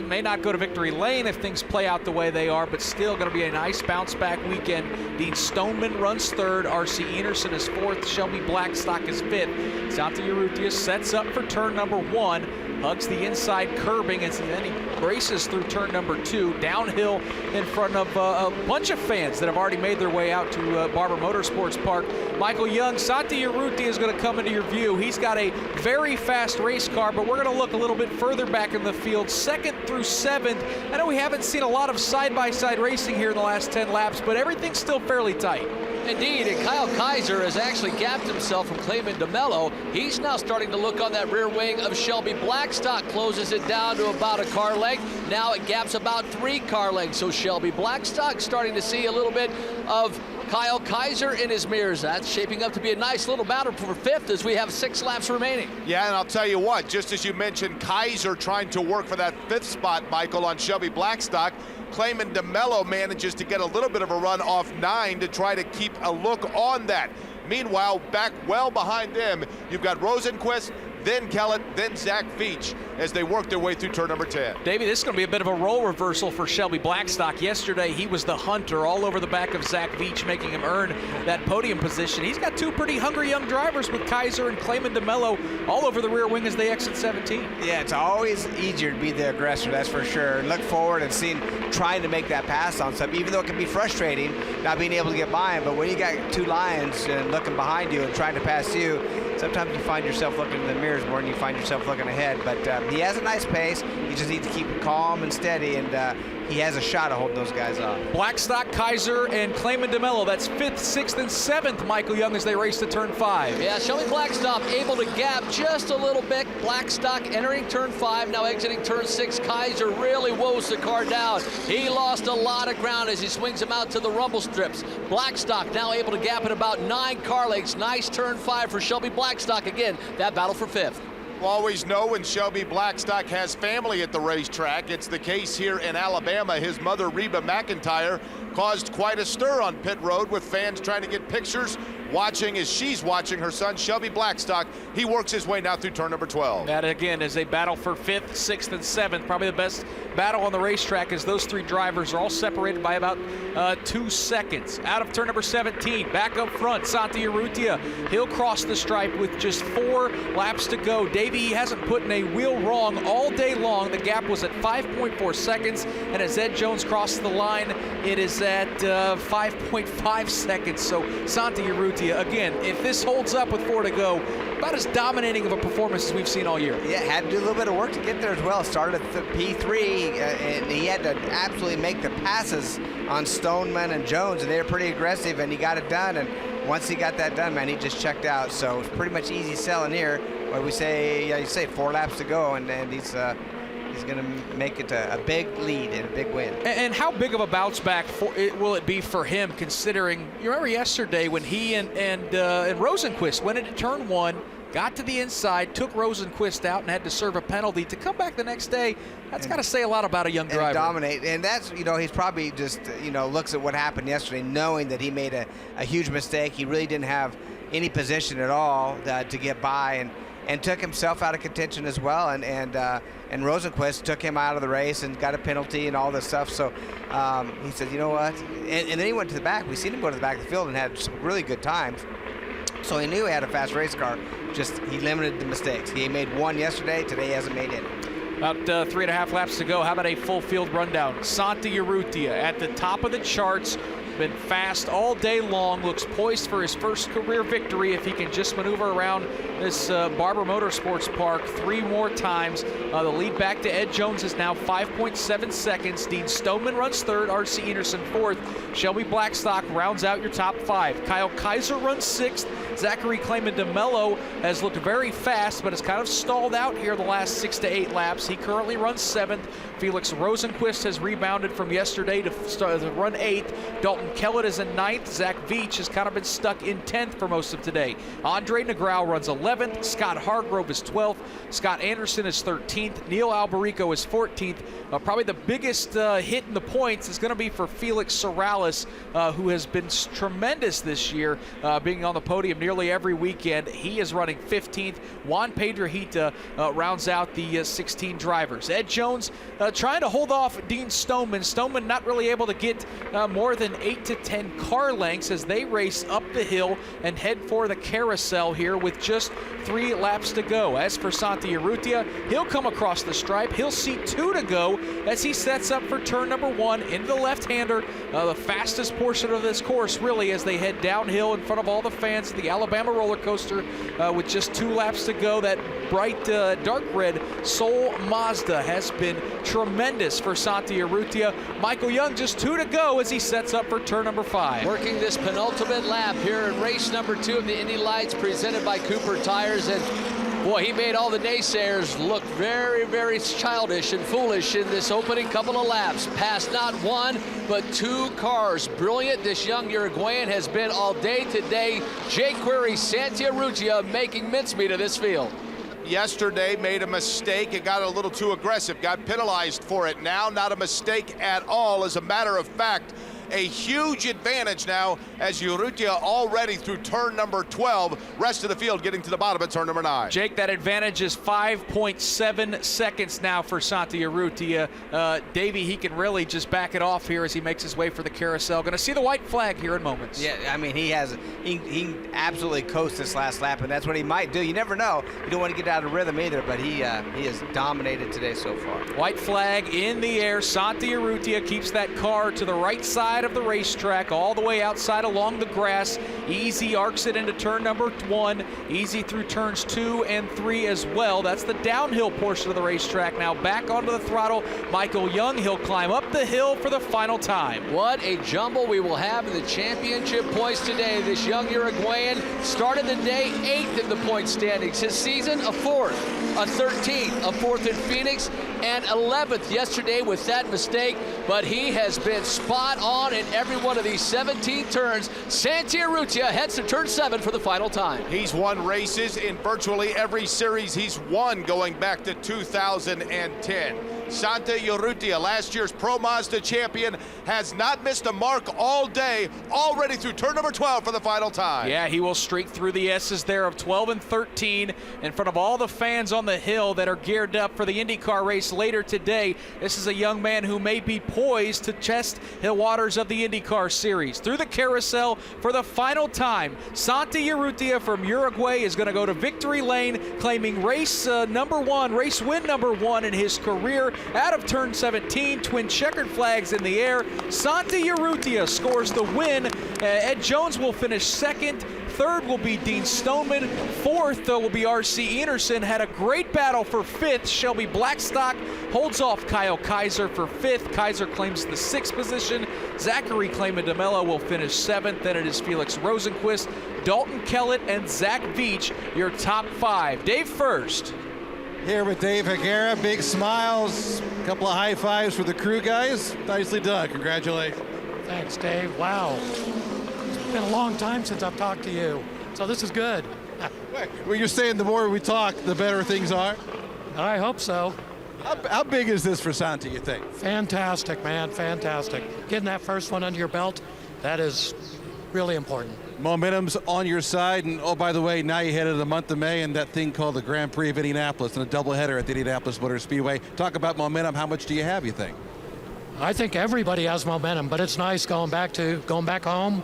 may not go to victory lane if things play out the way they are, but still going to be a nice bounce-back weekend. Dean Stoneman runs 3rd, R.C. Enerson is 4th, Shelby Blackstock is 5th. Santi Urrutia sets up for turn number 1, hugs the inside curbing, and then he races through turn number 2, downhill in front of a bunch of fans that have already made their way out to Barber Motorsports Park. Michael Young, Santi Urrutia is going to come into your view. He's got a very fast race car, but we're going to look a little bit further back in the field, 2nd through 7th. I know we haven't seen a lot of side-by-side racing here in the last 10 laps, but everything's still fairly tight. Indeed, and Kyle Kaiser has actually gapped himself from Clayman DeMello. He's now starting to look on that rear wing of Shelby Blackstock, closes it down to about a car length. Now it gaps about 3 car lengths, so Shelby Blackstock starting to see a little bit of Kyle Kaiser in his mirrors. That's shaping up to be a nice little battle for 5th as we have 6 laps remaining. Yeah, and I'll tell you what, just as you mentioned Kaiser trying to work for that 5th spot, Michael, on Shelby Blackstock, Clayman DeMello manages to get a little bit of a run off 9 to try to keep a look on that. Meanwhile, back well behind them, you've got Rosenquist, then Kellett, then Zach Veach as they work their way through turn number 10. Davey, this is going to be a bit of a role reversal for Shelby Blackstock. Yesterday, he was the hunter all over the back of Zach Veach, making him earn that podium position. He's got 2 pretty hungry young drivers with Kaiser and Clayman DeMello all over the rear wing as they exit 17. Yeah, it's always easier to be the aggressor, that's for sure. Look forward and trying to make that pass on something, even though it can be frustrating not being able to get by him. But when you got 2 lions and looking behind you and trying to pass you, sometimes you find yourself looking in the mirrors more than you find yourself looking ahead. But he has a nice pace. You just need to keep it calm and steady, and he has a shot of holding those guys off. Blackstock, Kaiser, and Clayman DeMello. That's 5th, 6th, and 7th, Michael Young, as they race to turn 5. Yeah, Shelby Blackstock able to gap just a little bit. Blackstock entering turn 5, now exiting turn 6. Kaiser really woes the car down. He lost a lot of ground as he swings him out to the rumble strips. Blackstock now able to gap at about 9 car lengths. Nice turn 5 for Shelby Blackstock. Again, that battle for 5th. Always know when Shelby Blackstock has family at the racetrack. It's the case here in Alabama. His mother, Reba McIntyre, caused quite a stir on pit road with fans trying to get pictures, watching as she's watching her son, Shelby Blackstock. He works his way now through turn number 12. That, again, is a battle for 5th, 6th, and 7th. Probably the best battle on the racetrack, as those 3 drivers are all separated by about 2 seconds. Out of turn number 17, back up front, Santi Urrutia. He'll cross the stripe with just 4 laps to go. Davey hasn't put in a wheel wrong all day long. The gap was at 5.4 seconds, and as Ed Jones crosses the line, It is at 5.5 seconds. So Santi Urrutia, again, if this holds up with 4 to go, about as dominating of a performance as we've seen all year. Yeah, had to do a little bit of work to get there as well. Started at the P3, and he had to absolutely make the passes on Stoneman and Jones, and they were pretty aggressive, and he got it done. And once he got that done, man, he just checked out. So it's pretty much easy selling here. Where we say, you say 4 laps to go, and he's going to make it a big lead and a big win. And how big of a bounce back will it be for him, considering, you remember yesterday when he and Rosenqvist went into turn 1, got to the inside, took Rosenqvist out, and had to serve a penalty. To come back the next day, that's got to say a lot about a young driver. And dominate. And that's, he's probably just, looks at what happened yesterday, knowing that he made a huge mistake. He really didn't have any position at all to get by, and took himself out of contention as well. And Rosenqvist took him out of the race and got a penalty and all this stuff. So he said, you know what? And then he went to the back. We seen him go to the back of the field and had some really good times. So he knew he had a fast race car. Just he limited the mistakes. He made 1 yesterday. Today he hasn't made any. About 3.5 laps to go. How about a full field rundown? Santi Urrutia at the top of the charts. Been fast all day long, looks poised for his first career victory if he can just maneuver around this Barber Motorsports Park 3 more times. The lead back to Ed Jones is now 5.7 seconds. Dean Stoneman runs 3rd, R.C. Enerson 4th. Shelby Blackstock rounds out your top 5. Kyle Kaiser runs 6th. Zachary Clayman DeMello has looked very fast, but has kind of stalled out here the last 6 to 8 laps. He currently runs 7th. Felix Rosenqvist has rebounded from yesterday to run 8th. Dalton Kellett is in 9th. Zach Veach has kind of been stuck in 10th for most of today. Andre Negrao runs 11th. Scott Hargrove is 12th. Scott Anderson is 13th. Neil Alberico is 14th. Probably the biggest hit in the points is going to be for Felix Sorales, who has been tremendous this year, being on the podium nearly every weekend. He is running 15th. Juan Pedrahita rounds out the 16 drivers. Ed Jones trying to hold off Dean Stoneman. Stoneman not really able to get more than 8 to 10 car lengths as they race up the hill and head for the carousel here with just 3 laps to go. As for Santi Urrutia, he'll come across the stripe. He'll see 2 to go as he sets up for turn number 1 into the left-hander. The fastest portion of this course, really, as they head downhill in front of all the fans at the Alabama roller coaster with just 2 laps to go. That bright dark red Soul Mazda has been tremendous for Santi Urrutia. Michael Young just 2 to go as he sets up for turn number 5. Working this penultimate lap here in race number 2 of the Indy Lights presented by Cooper Tires. And boy, he made all the naysayers look very, very childish and foolish in this opening couple of laps. Passed not 1, but 2 cars. Brilliant. This young Uruguayan has been all day today. Jake Query, Santi Urrutia making mincemeat of this field. Yesterday made a mistake. It got a little too aggressive, got penalized for it. Now, not a mistake at all. As a matter of fact, a huge advantage now as Urrutia already through turn number 12. Rest of the field getting to the bottom at turn number 9. Jake, that advantage is 5.7 seconds now for Santi Urrutia. Davey, he can really just back it off here as he makes his way for the carousel. Going to see the white flag here in moments. Yeah, I mean, he absolutely coast this last lap, and that's what he might do. You never know. You don't want to get out of rhythm either, but he has dominated today so far. White flag in the air. Santi Urrutia keeps that car to the right side of the racetrack, all the way outside along the grass. Easy arcs it into turn number 1. Easy through turns 2 and 3 as well. That's the downhill portion of the racetrack. Now back onto the throttle. Michael Young, he'll climb up the hill for the final time. What a jumble we will have in the championship points today. This young Uruguayan started the day 8th in the point standings. His season, a 4th, a 13th, a 4th in Phoenix, and 11th yesterday with that mistake. But he has been spot on in every one of these 17 turns. Santi Urrutia heads to turn 7 for the final time. He's won races in virtually every series he's won going back to 2010. Santi Urrutia, last year's Pro Mazda champion, has not missed a mark all day, already through turn number 12 for the final time. Yeah, he will streak through the S's there of 12 and 13 in front of all the fans on the hill that are geared up for the IndyCar race later today. This is a young man who may be poised to test the waters of the IndyCar series. Through the carousel for the final time, Santi Urrutia from Uruguay is going to go to victory lane, claiming race win number 1 in his career. out of turn 17. Twin checkered flags in the air. Santi Urrutia scores the win. Ed Jones will finish second. Third will be Dean Stoneman. Fourth will be R.C. Enerson. Had a great battle for fifth. Shelby Blackstock holds off Kyle Kaiser for fifth. Kaiser claims the sixth position. Zachary Clayman DeMello will finish seventh. Then it is Felix Rosenquist, Dalton Kellett, and Zach Veach, your top five. Dave first. Here with Dave Higuera, big smiles, a couple of high fives for the crew guys. Nicely done, congratulations. Thanks, Dave. Wow. It's been a long time since I've talked to you, so this is good. Well, you're saying the more we talk, the better things are? I hope so. How big is this for Santi, you think? Fantastic, man, fantastic. Getting that first one under your belt, that is really important. Momentum's on your side, and oh, by the way, now you head into the month of May and that thing called the Grand Prix of Indianapolis and a doubleheader at the Indianapolis Motor Speedway. Talk about momentum. How much do you have, you think? I think everybody has momentum, but it's nice going back home.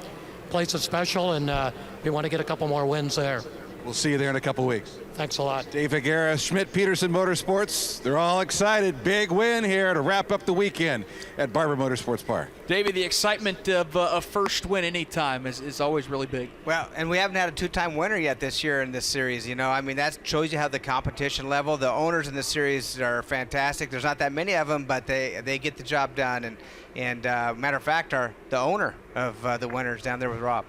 Place is special, and we want to get a couple more wins there. We'll see you there in a couple weeks. Thanks a lot. Dave Higuera, Schmidt-Peterson Motorsports. They're all excited. Big win here to wrap up the weekend at Barber Motorsports Park. Davey, the excitement of a first win anytime is always really big. Well, and we haven't had a two-time winner yet this year in this series. You know, I mean, that shows you how the competition level. The owners in this series are fantastic. There's not that many of them, but they get the job done. And matter of fact, the owner of the winners down there was Rob.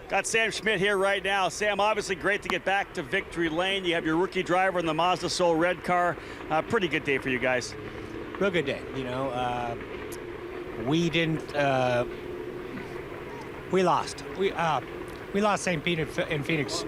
Got Sam Schmidt here right now. Sam, obviously great to get back to victory lane. You have your rookie driver in the Mazda Soul red car. Pretty good day for you guys. Real good day. You know, we didn't. We lost. We lost St. Pete in Phoenix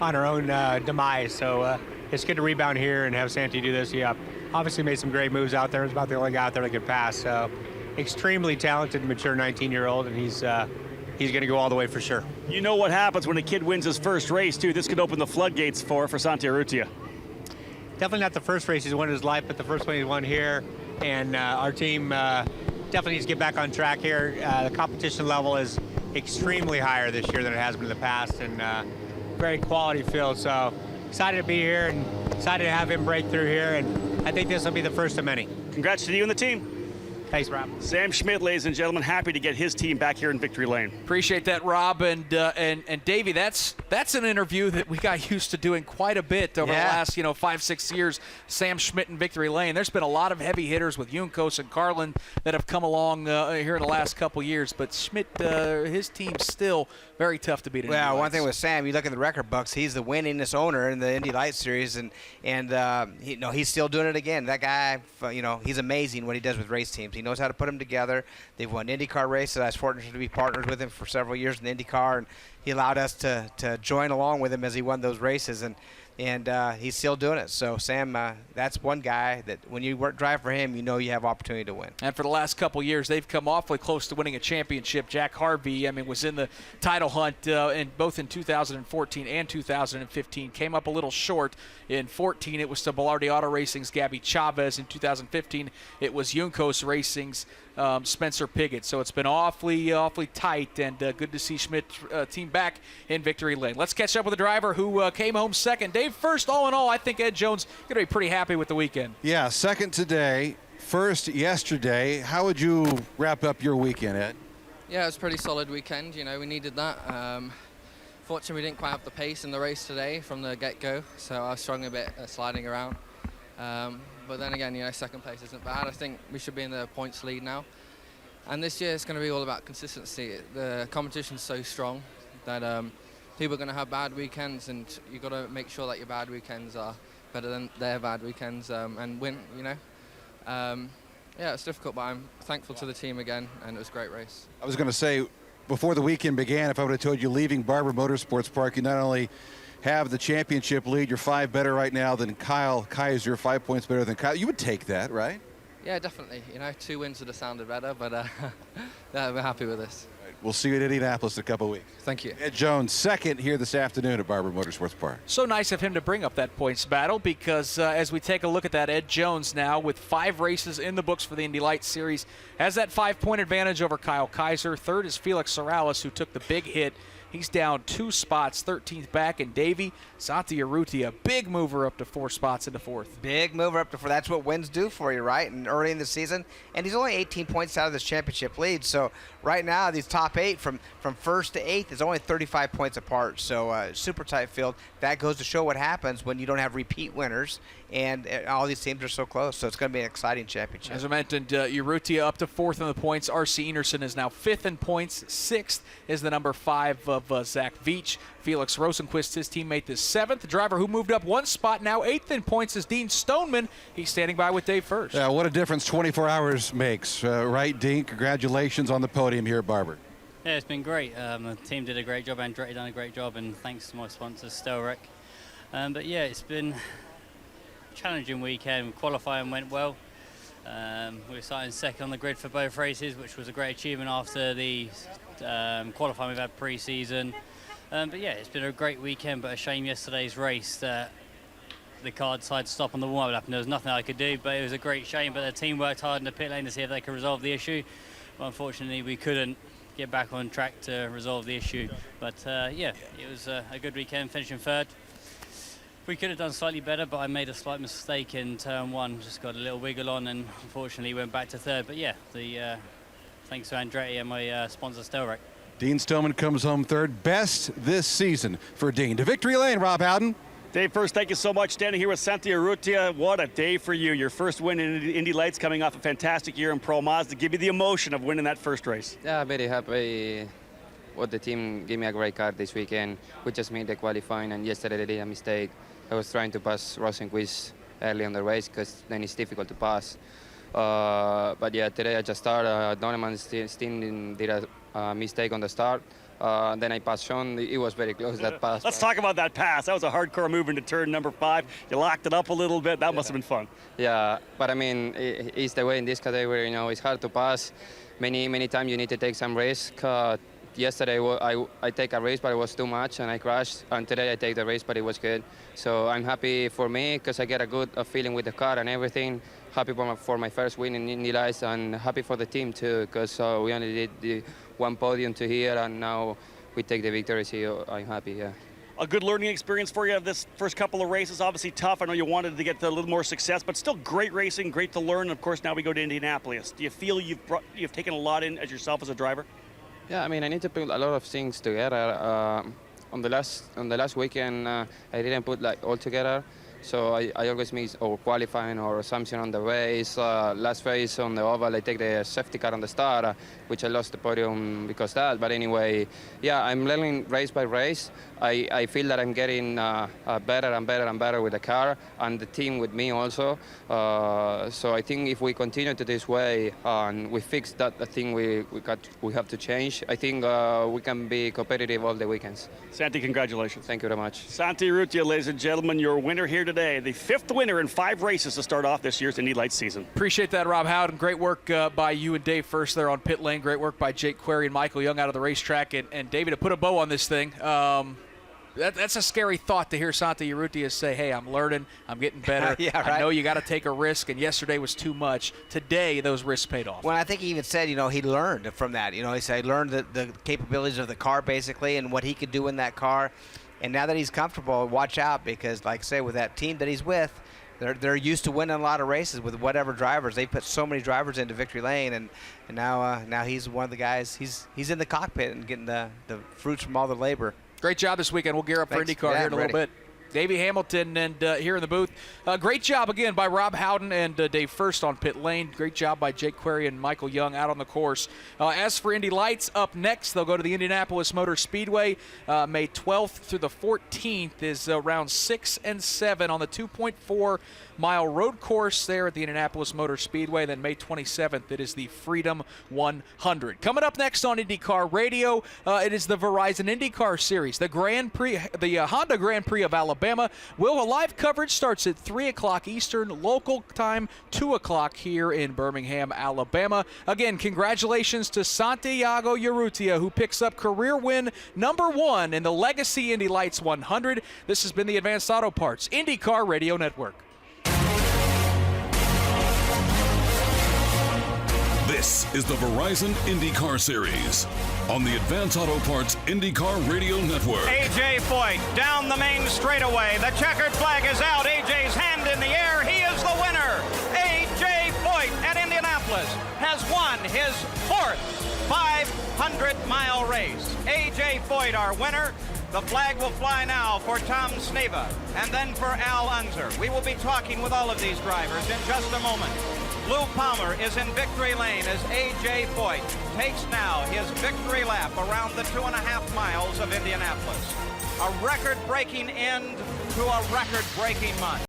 on our own demise. So it's good to rebound here and have Santi do this. Yeah, obviously made some great moves out there. He's about the only guy out there that could pass. So extremely talented, mature 19-year-old, and he's going to go all the way for sure. You know what happens when a kid wins his first race, too. This could open the floodgates for Santi Urrutia. Definitely not the first race he's won in his life, but the first one he's won here. And our team definitely needs to get back on track here. The competition level is extremely higher this year than it has been in the past, and very quality field. So excited to be here and excited to have him break through here. And I think this will be the first of many. Congrats to you and the team. Thanks, Rob. Sam Schmidt, ladies and gentlemen, happy to get his team back here in victory lane. Appreciate that, Rob. And Davey, that's an interview that we got used to doing quite a bit over the last 5-6 years. Sam Schmidt in victory lane. There's been a lot of heavy hitters with Juncos and Carlin that have come along here in the last couple years, but Schmidt, his team's still very tough to beat. Well, one thing with Sam, you look at the record books, he's the winningest owner in the Indy Lights Series, and he's still doing it again. That guy, he's amazing what he does with race teams. He knows how to put them together. They've won IndyCar races. I was fortunate to be partners with him for several years in IndyCar, and he allowed us to join along with him as he won those races, and he's still doing it. So Sam, that's one guy that when you drive for him, you have opportunity to win. And for the last couple years, they've come awfully close to winning a championship. Jack Harvey, was in the title hunt both in 2014 and 2015. Came up a little short. In 14, it was to Bilardi Auto Racing's Gabby Chavez. In 2015, it was Juncos Racing's Spencer Piggott. So it's been awfully tight, and good to see Schmidt team back in victory lane. Let's catch up with the driver who came home second. Dave, first, all in all, I think Ed Jones going to be pretty happy with the weekend. Yeah, second today, first yesterday. How would you wrap up your weekend, Ed? Yeah, it was a pretty solid weekend. We needed that. Fortunately, we didn't quite have the pace in the race today from the get-go, so I was struggling a bit sliding around. But then again, second place isn't bad. I think we should be in the points lead now. And this year it's going to be all about consistency. The competition's so strong that people are going to have bad weekends, and you've got to make sure that your bad weekends are better than their bad weekends and win, Yeah, it's difficult, but I'm thankful to the team again, and it was a great race. I was going to say, before the weekend began, if I would have told you leaving Barber Motorsports Park, you not only have the championship lead, you're 5 better right now than Kyle Kaiser, 5 points better than Kyle. You would take that, right? Yeah, definitely. 2 wins would have sounded better, but yeah, we're happy with this. We'll see you at Indianapolis in a couple of weeks. Thank you. Ed Jones, second here this afternoon at Barber Motorsports Park. So nice of him to bring up that points battle, because as we take a look at that, Ed Jones now with 5 races in the books for the Indy Lights Series has that 5-point advantage over Kyle Kaiser. Third is Felix Sorrellis, who took the big hit He's down 2 spots, 13th back. And Davey, Santi Urrutia, big mover up to 4 spots into 4th. Big mover up to 4. That's what wins do for you, right? And early in the season. And he's only 18 points out of this championship lead. So right now, these top 8 from 1st to 8th is only 35 points apart. So super tight field. That goes to show what happens when you don't have repeat winners. And all these teams are so close. So it's going to be an exciting championship. As I mentioned, Urrutia up to 4th in the points. R.C. Enerson is now 5th in points. 6th is the number 5 of Zach Veach. Felix Rosenquist, his teammate, is 7th. The driver who moved up 1 spot, now 8th in points, is Dean Stoneman. He's standing by with Dave first. Yeah, what a difference 24 hours makes, right, Dean? Congratulations on the podium here at Barber. Yeah, it's been great. The team did a great job, Andretti done a great job, and thanks to my sponsors, Stelrec. But yeah, it's been a challenging weekend. Qualifying went well. We were starting second on the grid for both races, which was a great achievement after the qualifying we've had pre-season. But yeah, it's been a great weekend, but a shame yesterday's race that the car decided to stop on the warm-up lap, and there was nothing I could do, but it was a great shame. But the team worked hard in the pit lane to see if they could resolve the issue. But unfortunately, we couldn't get back on track to resolve the issue. But yeah, it was a good weekend, finishing 3rd. We could have done slightly better, but I made a slight mistake in turn 1, just got a little wiggle on, and unfortunately went back to 3rd. But yeah, thanks to Andretti and my sponsor, Stelrec. Dean Stoneman comes home 3rd. Best this season for Dean. To victory lane, Rob Howden. Dave, first, thank you so much. Standing here with Santi Urrutia, what a day for you. Your first win in Indy Lights, coming off a fantastic year in Pro Mazda. Give you the emotion of winning that first race. Yeah, very happy. What the team gave me a great car this weekend. We just made the qualifying, and yesterday they did a mistake. I was trying to pass Rosenquist early on the race because then it's difficult to pass. But yeah, today I just started. Donovan Steen did a mistake on the start. Then I passed Sean. It was very close, that pass. Let's talk about that pass. That was a hardcore move into turn number 5. You locked it up a little bit. That must have been fun. Yeah, but I mean, it's the way in this category, you know, it's hard to pass. Many times you need to take some risk. Yesterday I take a race, but it was too much and I crashed. And today I take the race, but it was good. So I'm happy for me because I get a good feeling with the car and everything. Happy for my first win in Indy Lights, and happy for the team too, because we only did the 1 podium to here, and now we take the victory. So I'm happy. Yeah. A good learning experience for you of this first couple of races. Obviously tough. I know you wanted to get a little more success, but still great racing, great to learn. And of course, now we go to Indianapolis. Do you feel you've taken a lot in as yourself as a driver? Yeah, I mean, I need to put a lot of things together. On the last weekend, I didn't put like all together. So I always miss or qualifying or something on the race. Last race on the oval, I take the safety car on the start, which I lost the podium because of that. But anyway, yeah, I'm learning race by race. I feel that I'm getting better and better and better with the car and the team with me also. So I think if we continue to this way and we fix that thing we have to change, I think we can be competitive all the weekends. Santi, congratulations. Thank you very much. Santi Urrutia, ladies and gentlemen, your winner here today, the 5th winner in 5 races to start off this year's Indy Lights season. Appreciate that, Rob Howden. Great work by you and Dave first there on pit lane. Great work by Jake Query and Michael Young out of the racetrack. And David, to put a bow on this thing, that's a scary thought to hear Santi Urrutia say, hey, I'm learning, I'm getting better. Yeah, right. I know you got to take a risk, and yesterday was too much. Today, those risks paid off. Well, I think he even said, he learned from that. He said he learned the capabilities of the car, basically, and what he could do in that car. And now that he's comfortable, watch out, because, like I say, with that team that he's with, they're used to winning a lot of races with whatever drivers. They put so many drivers into victory lane, and now he's one of the guys. He's in the cockpit and getting the fruits from all the labor. Great job this weekend. We'll gear up for IndyCar here in a little bit. Davey Hamilton and here in the booth. Great job again by Rob Howden and Dave First on pit lane. Great job by Jake Query and Michael Young out on the course. As for Indy Lights, up next, they'll go to the Indianapolis Motor Speedway. May 12th through the 14th is round 6 and 7 on the 2.4-mile road course there at the Indianapolis Motor Speedway. Then May 27th, it is the Freedom 100. Coming up next on IndyCar Radio, it is the Verizon IndyCar Series, the Honda Grand Prix of Alabama. Live coverage starts at 3 o'clock Eastern, local time, 2 o'clock here in Birmingham, Alabama. Again, congratulations to Santiago Urrutia, who picks up career win number 1 in the Legacy Indy Lights 100. This has been the Advanced Auto Parts IndyCar Radio Network. This is is the Verizon IndyCar Series on the Advance Auto Parts IndyCar Radio Network. A.J. Foyt down the main straightaway. The checkered flag is out. A.J.'s hand in the air. He is the winner. A.J. Foyt at Indianapolis has won his fourth 500-mile race. A.J. Foyt, our winner. The flag will fly now for Tom Sneva and then for Al Unser. We will be talking with all of these drivers in just a moment. Lou Palmer is in victory lane as A.J. Foyt takes now his victory lap around the 2.5 miles of Indianapolis. A record-breaking end to a record-breaking month.